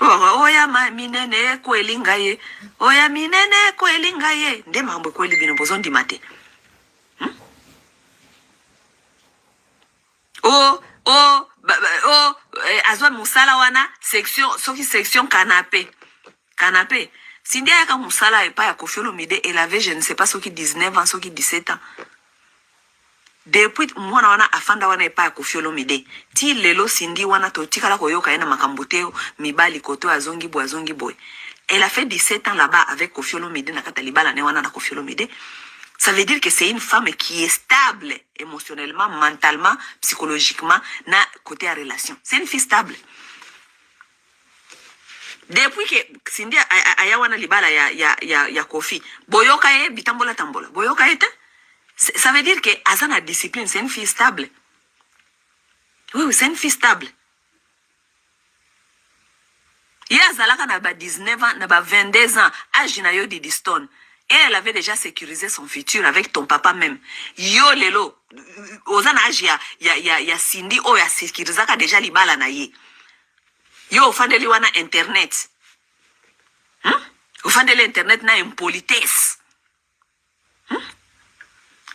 Speaker 1: Oya minene ko elingaye. Oya minene ko elingaye. Nde makambo ko elibino bozon di matin. Azwa musala wana section canapé. Cindy a comme musala et pas à Koffi Olomide, elle avait je ne sais pas ce qui 19 ans, ce qui 17 ans. Depuis moi na wana afanda wana et pas à Koffi Olomide. Ti lelo Cindy wana to tikala koyoka ena makambuteo mibali koto azongi boy. Elle a fait 17 ans là-bas avec Koffi Olomide na katalibala ne wana na Koffi Olomide. Ça veut dire que c'est une femme qui est stable émotionnellement, mentalement, psychologiquement, na côté à relation. C'est une fille stable. Depuis que Cindy ayawana libala ya Koffi, boyoka ye bitambola tambola. Boyoka ye ça veut dire que azana discipline, c'est une fille stable. Oui, c'est une fille stable. Ya zalaka na ba 19 ans, na ba 22 ans, âge na yo Didi Stone. Et elle avait déjà sécurisé son futur avec ton papa même. Yo lelo, ozana âge ya Cindy o ya sécurisaka déjà libala na ye. Yo ofandeli wana internet. Ofandeli internet na impolitesse.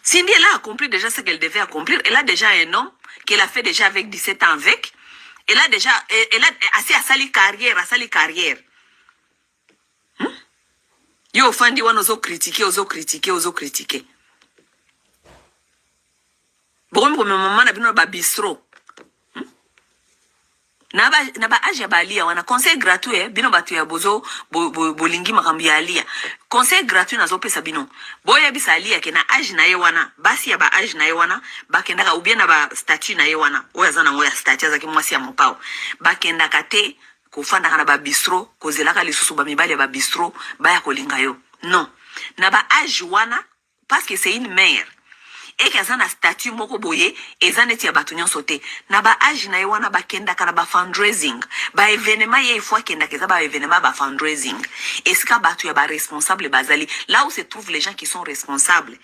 Speaker 1: Cindy elle a accompli déjà ce qu'elle devait accomplir. Elle a déjà un homme qu'elle a fait déjà avec 17 ans avec. Elle a assez à sali carrière. Yo ofandi wana ozo critiquer. Bon comme maman na bino ba bistro. Na ba age ba alia wana conseil gratuit bino batu ya bozo bolingi makambi ya alia conseil gratuit nazo pesa bino boya bisa alia ke na age na ye wana basi ya ba age na ye wana bakenda ka ubia na ba statut na ye wana oya zana ngoya statut za ki mwasi ya mopao bakenda kate ko fanda kana ba bistro ko zelaka lisusu ba mibali ya ba bistro ba ya kolinga yo non na ba age wana parce que c'est une mère et que ça na statut moko boye ezaneti ya batunyon sote na ba age na yewana ba kenda kana ba fundraising ba événement ye fois kenda keza ba événement ba fundraising est-ce que batu ya ba responsable bazali là où se trouvent les gens qui sont responsables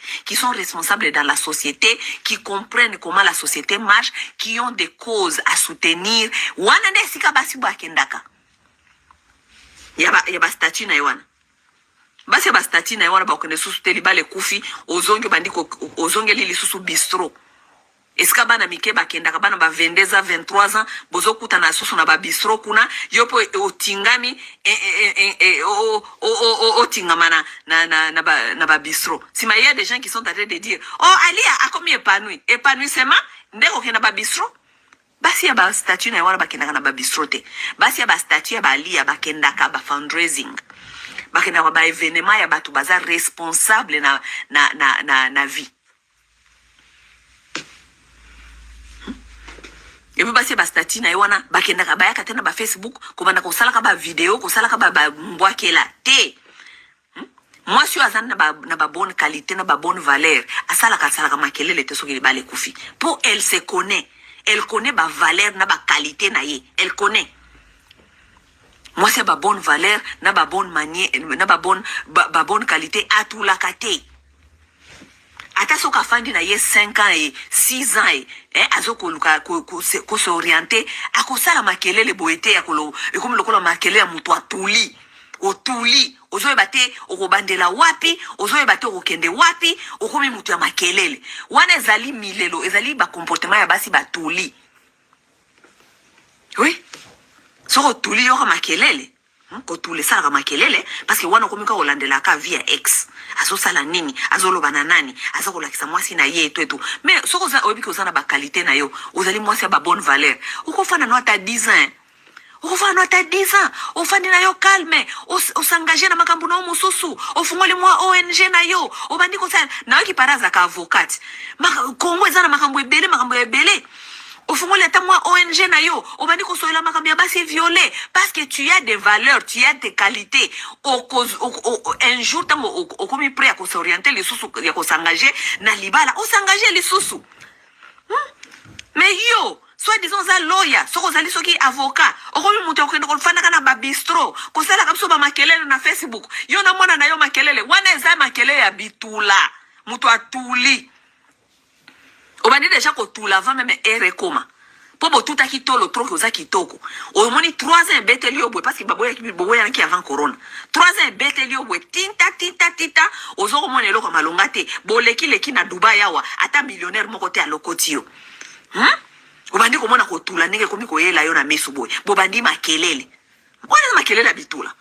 Speaker 1: dans la société qui comprennent comment la société marche qui ont des causes à soutenir wana ne sika basi ba kendaka ya ba statut na yewana basi ba statut na wana ba kone susu teli bale kufi ozonge bandiko ozonge lili susu bistro Eska bana mike bakenda ka bana ba 22 ans 23 ans bozo kuta na susu na ba bistro kuna yopo otingami o tingama na ba bistro. Sima il y a des gens qui sont en train de dire oh Ali a comme épanouissement ndeko kena ba bistro. Basi ya ba statut na wala bakenda na ba bistro te. Basi ya ba statut ya ba Ali ya bakenda ka ba fundraising. Bakenda ba événement ya batu baza responsable na vie. Et puis basi ba statut na wana bakenda ka bayaka tena ba Facebook ko banda ko sala ka ba video ko sala ka ba mbwakela te. Moi si azana na ba bonne qualité na ba bonne valeur asala ka makelele te soki ba le kufi. Pour elle se connaît. Elle connaît ba valeur na ba qualité na ye. Elle connaît. Moi c'est ba bonne valeur na ba bonne manière na ba bonne qualité à tout la kate. Ata soka fandi na ye 5 ans et 6 ans azoko luka ko se orienter akosala makelele boete ya kolo ekomi lokola makelele ya mutu atuli otuli ozoye bate okobandela wapi ozoye bate okende wapi okomi mutu ya makelele wana ezali milelo ezali ba comportement ya basi batuli. Oui soko tuli yo makelele ko tuli sala makelele parce que wana komika olandela ka via ex azo sala nini azo lobana nani azo kolakisa mwasi na ye eto mais soko za obi ko sana ba qualité na yo ozali mwasi ya ba bonne valeur ukofana no ata 10 ans ukofana no ata 10 ans ofandi na yo calme osangaje na makambo na mususu ofungole mwa ONG na yo obandi ko sana na ki paraza ka avocat Kongo ezana makambo ebele ofungole ata mwa ONG na yo obandi ko soela makambo ya basi violé parce que tu as des valeurs tu as des qualités un jour tango okomi prêt à s'orienter les sous ya ko s'engager na libala o s'engager les sous mais yo soit disons za lawyer soko zali soki avocat okomi mutu okende ko fana kana ba bistro ko sala kapso ba makelele na Facebook yo na mwana na yo makelele wana eza makelele ya bitula mutu atuli obandi déjà ko tula avant même erekoma pobo tout aki tolo trop oza kitoko o moni 3 ans beteli obwe parce que baboya ki avant corona 3 ans beteli obwe tinta ozo ko mona eloko malonga te boleki na Dubai awa ata millionnaire moko te alokoti yo obandi ko mona ko tula ndenge komi ko yela yo na mesu boy bobandi makelele wana makelele bitula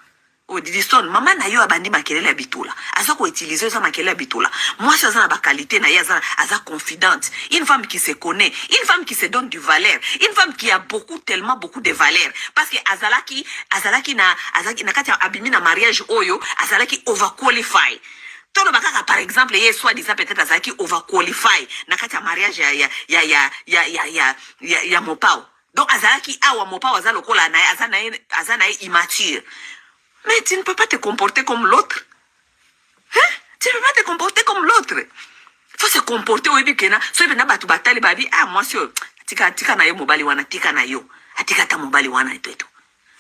Speaker 1: o Didiston maman na yo abandi makelele bitula aza ko utiliser ça makelele bitula moi ça na ba qualité na yaza aza confidente une femme qui se connaît une femme qui se donne du valeur une femme qui a tellement beaucoup de valeur parce que azalaki na kati abimi na mariage oyo azalaki overqualify tolo bakaka par exemple ye soit disant peut-être azalaki overqualify na kati mariage ya mopao donc azalaki awa mopao azalokola na azana immature. Mais tu ne peux pas te comporter comme l'autre. Hein? Tu ne peux pas te comporter comme l'autre. Il faut se comporter au bikena. So ibena batu batali babi moi sio tika na yo mobali wana tika na yo. Atika ta mobali wana eto.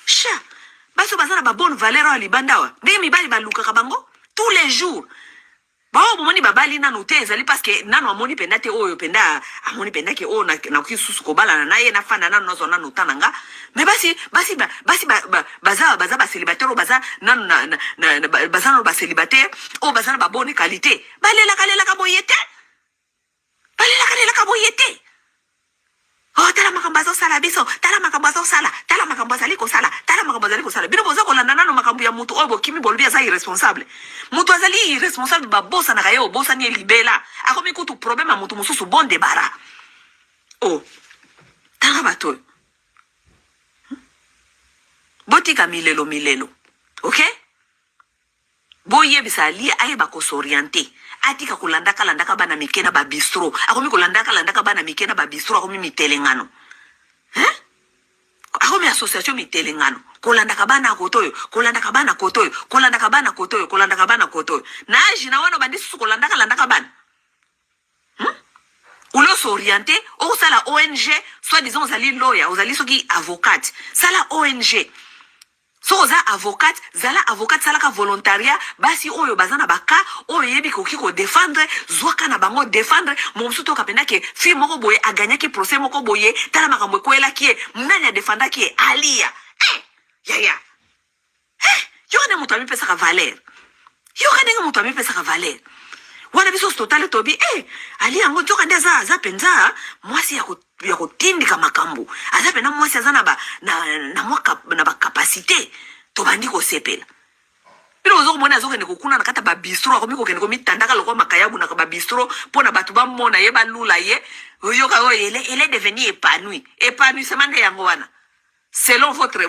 Speaker 1: Sha. Baso bazana ba bonne valeur ali bandawa. Ndenge mibali baluka kabango tous les jours. Bao moni babali nanu te ezali parce que nanu amoni penda te oyo penda amoni penda ke o na kisusu ko bala na ye na fanda nanu nozo nanu tananga mais basi baza ba célibataire baza nanu baza no ba célibataire o baza na ba bonne qualité balela ka boyete oh tala makambo sala biso tala makambo sala tala makambo sala bino boza ko landa nanu makambo ya mutu oyo kimi bolbi aza irresponsable mutu azali irresponsable ba bossa na kayo bossa ni libela akomi kutu problème mutu mususu bon debara oh tala bato botika milelo OK boye bisali ayeba ko s'orienter atika kulandaka bana mikena ba bistro akomi kulandaka bana mikena ba bistro akomi mitelengano akomi association mitelengano kulandaka bana kotoyo na jina wana bandi susu kulandaka bana ulo s'orienter o sala ONG soit disons zali lawyer ozali soki avocate sala ONG so za avocate sala ka volontariat basi oyo bazana baka oyo yebi ko kiko défendre zwaka na bango défendre momsu to kapenda ke fi moko boye aganya ki procès moko boye tala makambo ko ela ki mnanya défendre ki alia ya yo ne mutu ami pesa ka valeur wana biso totale tobi ali yango nzoka nde aza penza mwasi ya kotindika makambo aza pena mwasi aza na bakapasite tobandi kosepela bino ozokomona azokende kokuna na kata babistro akomi kokende komitandaka lokwa makayabu na babistro mpona bato bamona ye balula ye oyoka oyo ele est devenu épanouissement nde yango wana selon votre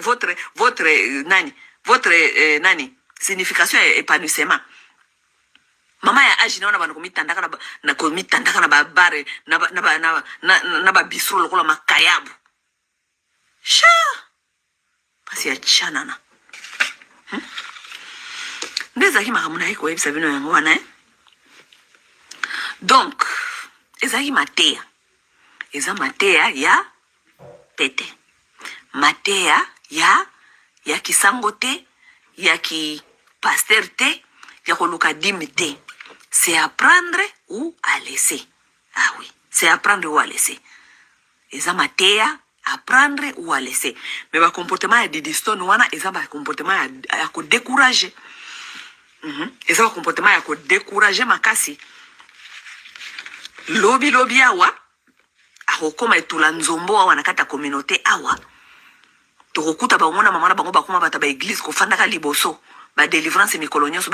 Speaker 1: nani signification ya épanouissement. Mama ya agi na bana komitandaka na babare na babistro lokola makayabu sha pasi ya chanana ndezaki makambo na ye koyebisa bino yango wana donc ezalaki mateya eza mateya ya pete mateya ya kisango te ya kipaster te ya koluka dime te. C'est apprendre ou à laisser. Ah oui, c'est apprendre ou à laisser. Eza mateya apprendre ou à laisser. Mais ba comportement ya Didiston wana eza ba comportement ya ko décourager. Eza ba comportement ya ko décourager makasi. Lobi awa akokoma etula nzombo awa na kata communauté awa. Tokokuta ba mona mama na bango bakoma bata ba église ko fandaka liboso. Ba délivrance mikolonioso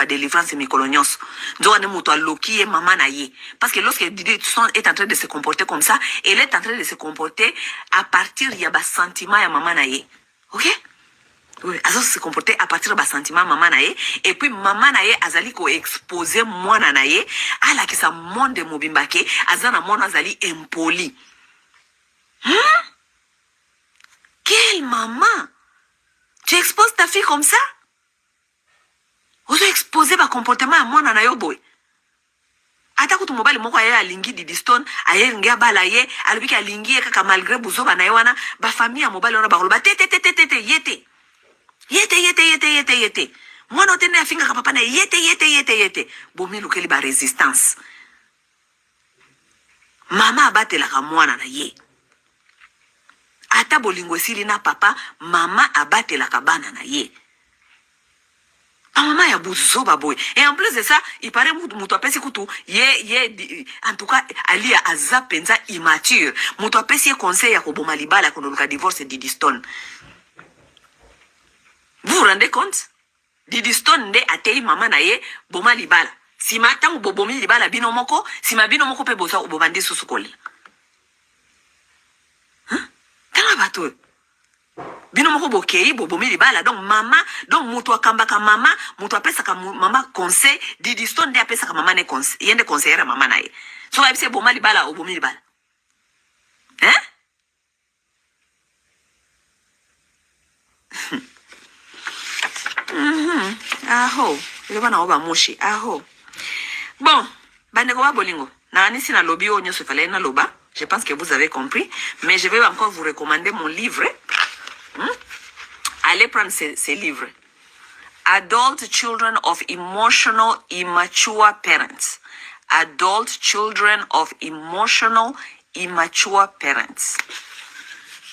Speaker 1: nzo ane muto aloki ye mama na ye parce que lorsque Didiston est en train de se comporter comme ça, elle est en train de se comporter à partir ya ba sentiment ya mama na ye. OK? Oui, azo se comporter à partir ba sentiment mama na ye et puis mama na ye azali ko exposer mwana na ye ala ki sa monde mobimbake azana mwana azali impoli. Quelle maman? Tu exposes ta fille comme ça? Ozo exposer ba comportement ya mwana na yo boy. Ata kutu mobali moko aye alingi Didiston, aye ngia bala ye, alibiki alingi kaka malgré buzoba na yewana, ba famille ya mobali wana bakoloba yete. Yete. Mwana otende afinga ka papa na yete. Bomi lukeli ba resistance. Mama abatela ka mwana na ye. Ata bolingo sili na papa, mama abatela ka bana na ye. Maman ya buzoba boy. Et en plus de ça, il paraît muto apesi kutu en tout cas ali aza penza immature. Muto apesi conseil ya koboma libala konoluka divorce Didiston. Vous vous rendez compte? Didiston nde atei mama na ye boma libala. Si matangu bobomi libala bino moko, si mabino moko pe bosa obobandi susukoli. Kala bato bino moko bokei bobomi libala donc mama donc muto akambaka mama muto apesaka mama conseil Didiston nde apesaka mama ne conseil yende conseillera mama na ye so abise boma libala obomi libala aho le bana oba moshi aho bon bande ko ba bolingo na nisi na lobi o nyoso fale na loba. Je pense que vous avez compris, mais je vais encore vous recommander mon livre. Allez prendre ces livres. Adult Children of Emotional Immature Parents. Adult Children of Emotional Immature Parents.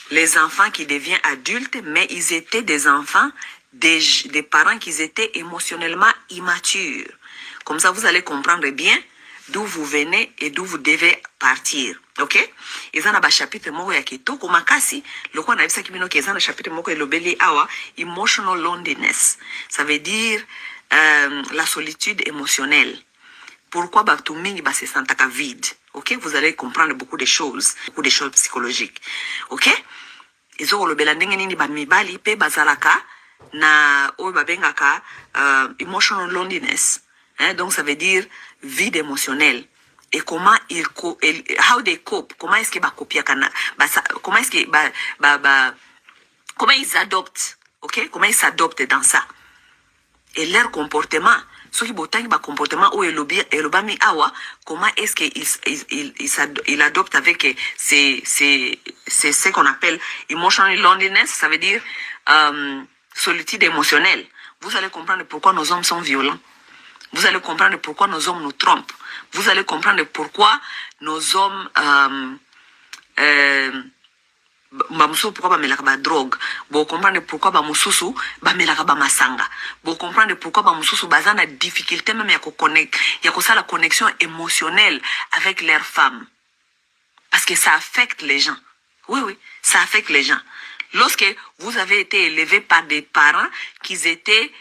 Speaker 1: Les enfants qui deviennent adultes, mais ils étaient des enfants, des parents qui étaient émotionnellement immatures. Comme ça, vous allez comprendre bien d'où vous venez et d'où vous devez partir. OK? Ils ont un chapitre moko ya kitoko makasi. Le quoi on a vu ça qui ils ont un chapitre moko elobeli awa emotional loneliness. Ça veut dire la solitude émotionnelle. Pourquoi Baktuming se sentaka vide? OK? Vous allez comprendre beaucoup de choses psychologiques. OK? Ils ont lobela ndenge nini ba mibali pe bazalaka na o babengaka emotional loneliness. Donc ça veut dire vide émotionnel. Et comment how they cope, comment est-ce que comment est-ce que comment ils adoptent, OK? Comment ils s'adoptent dans ça? Et leur comportement, ceux qui botangi ba comportement ou elobami awa, comment est-ce qu'ils adoptent avec c'est ce qu'on appelle emotional loneliness, ça veut dire solitude émotionnelle. Vous allez comprendre pourquoi nos hommes sont violents. Vous allez comprendre pourquoi nos hommes nous trompent. Vous allez comprendre pourquoi nos hommes bamususu pourquoi bamelaka ba drogue, bo comprendre pourquoi bamususu bamelaka ba masanga, bo comprendre pourquoi bamususu baza na difficulté même ya ko la connexion émotionnelle avec leurs femmes, parce que ça affecte les gens. Oui, ça affecte les gens. Lorsque vous avez été élevé par des parents qui étaient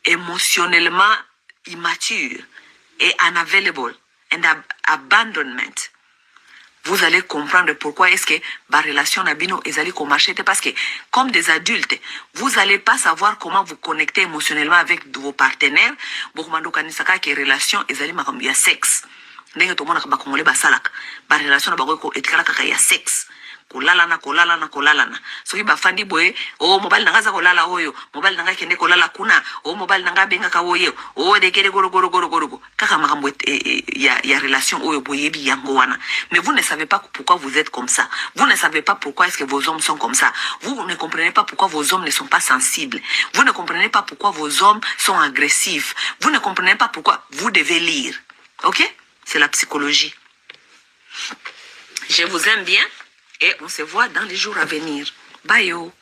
Speaker 1: émotionnellement immatures et unavailable and abandonment, vous allez comprendre pourquoi est-ce que la relation nabino ezali ko marcher, parce que comme des adultes, vous n'allez pas savoir comment vous connecter émotionnellement avec vos partenaires. Bokumando kanisaka ke relation ezali makambo ya sexe. Ndenge to mona ka bakongole basalaka. Ba relation na bako etikala kaka ya sexe. Kolalana. Soki bafandi boye, oh mobile nanga za kolala oyo, mobile nanga kende kolala kuna, oh mobile nanga benga ka oyo, oh dekere goro. Kaka makambo ya relation oyo boye bi yango wana. Mais vous ne savez pas pourquoi vous êtes comme ça. Vous ne savez pas pourquoi est-ce que vos hommes sont comme ça. Vous ne comprenez pas pourquoi vos hommes ne sont pas sensibles. Vous ne comprenez pas pourquoi vos hommes sont agressifs. Vous ne comprenez pas pourquoi vous devez lire. OK? C'est la psychologie. Je vous aime bien. Et on se voit dans les jours à venir. Bye yo.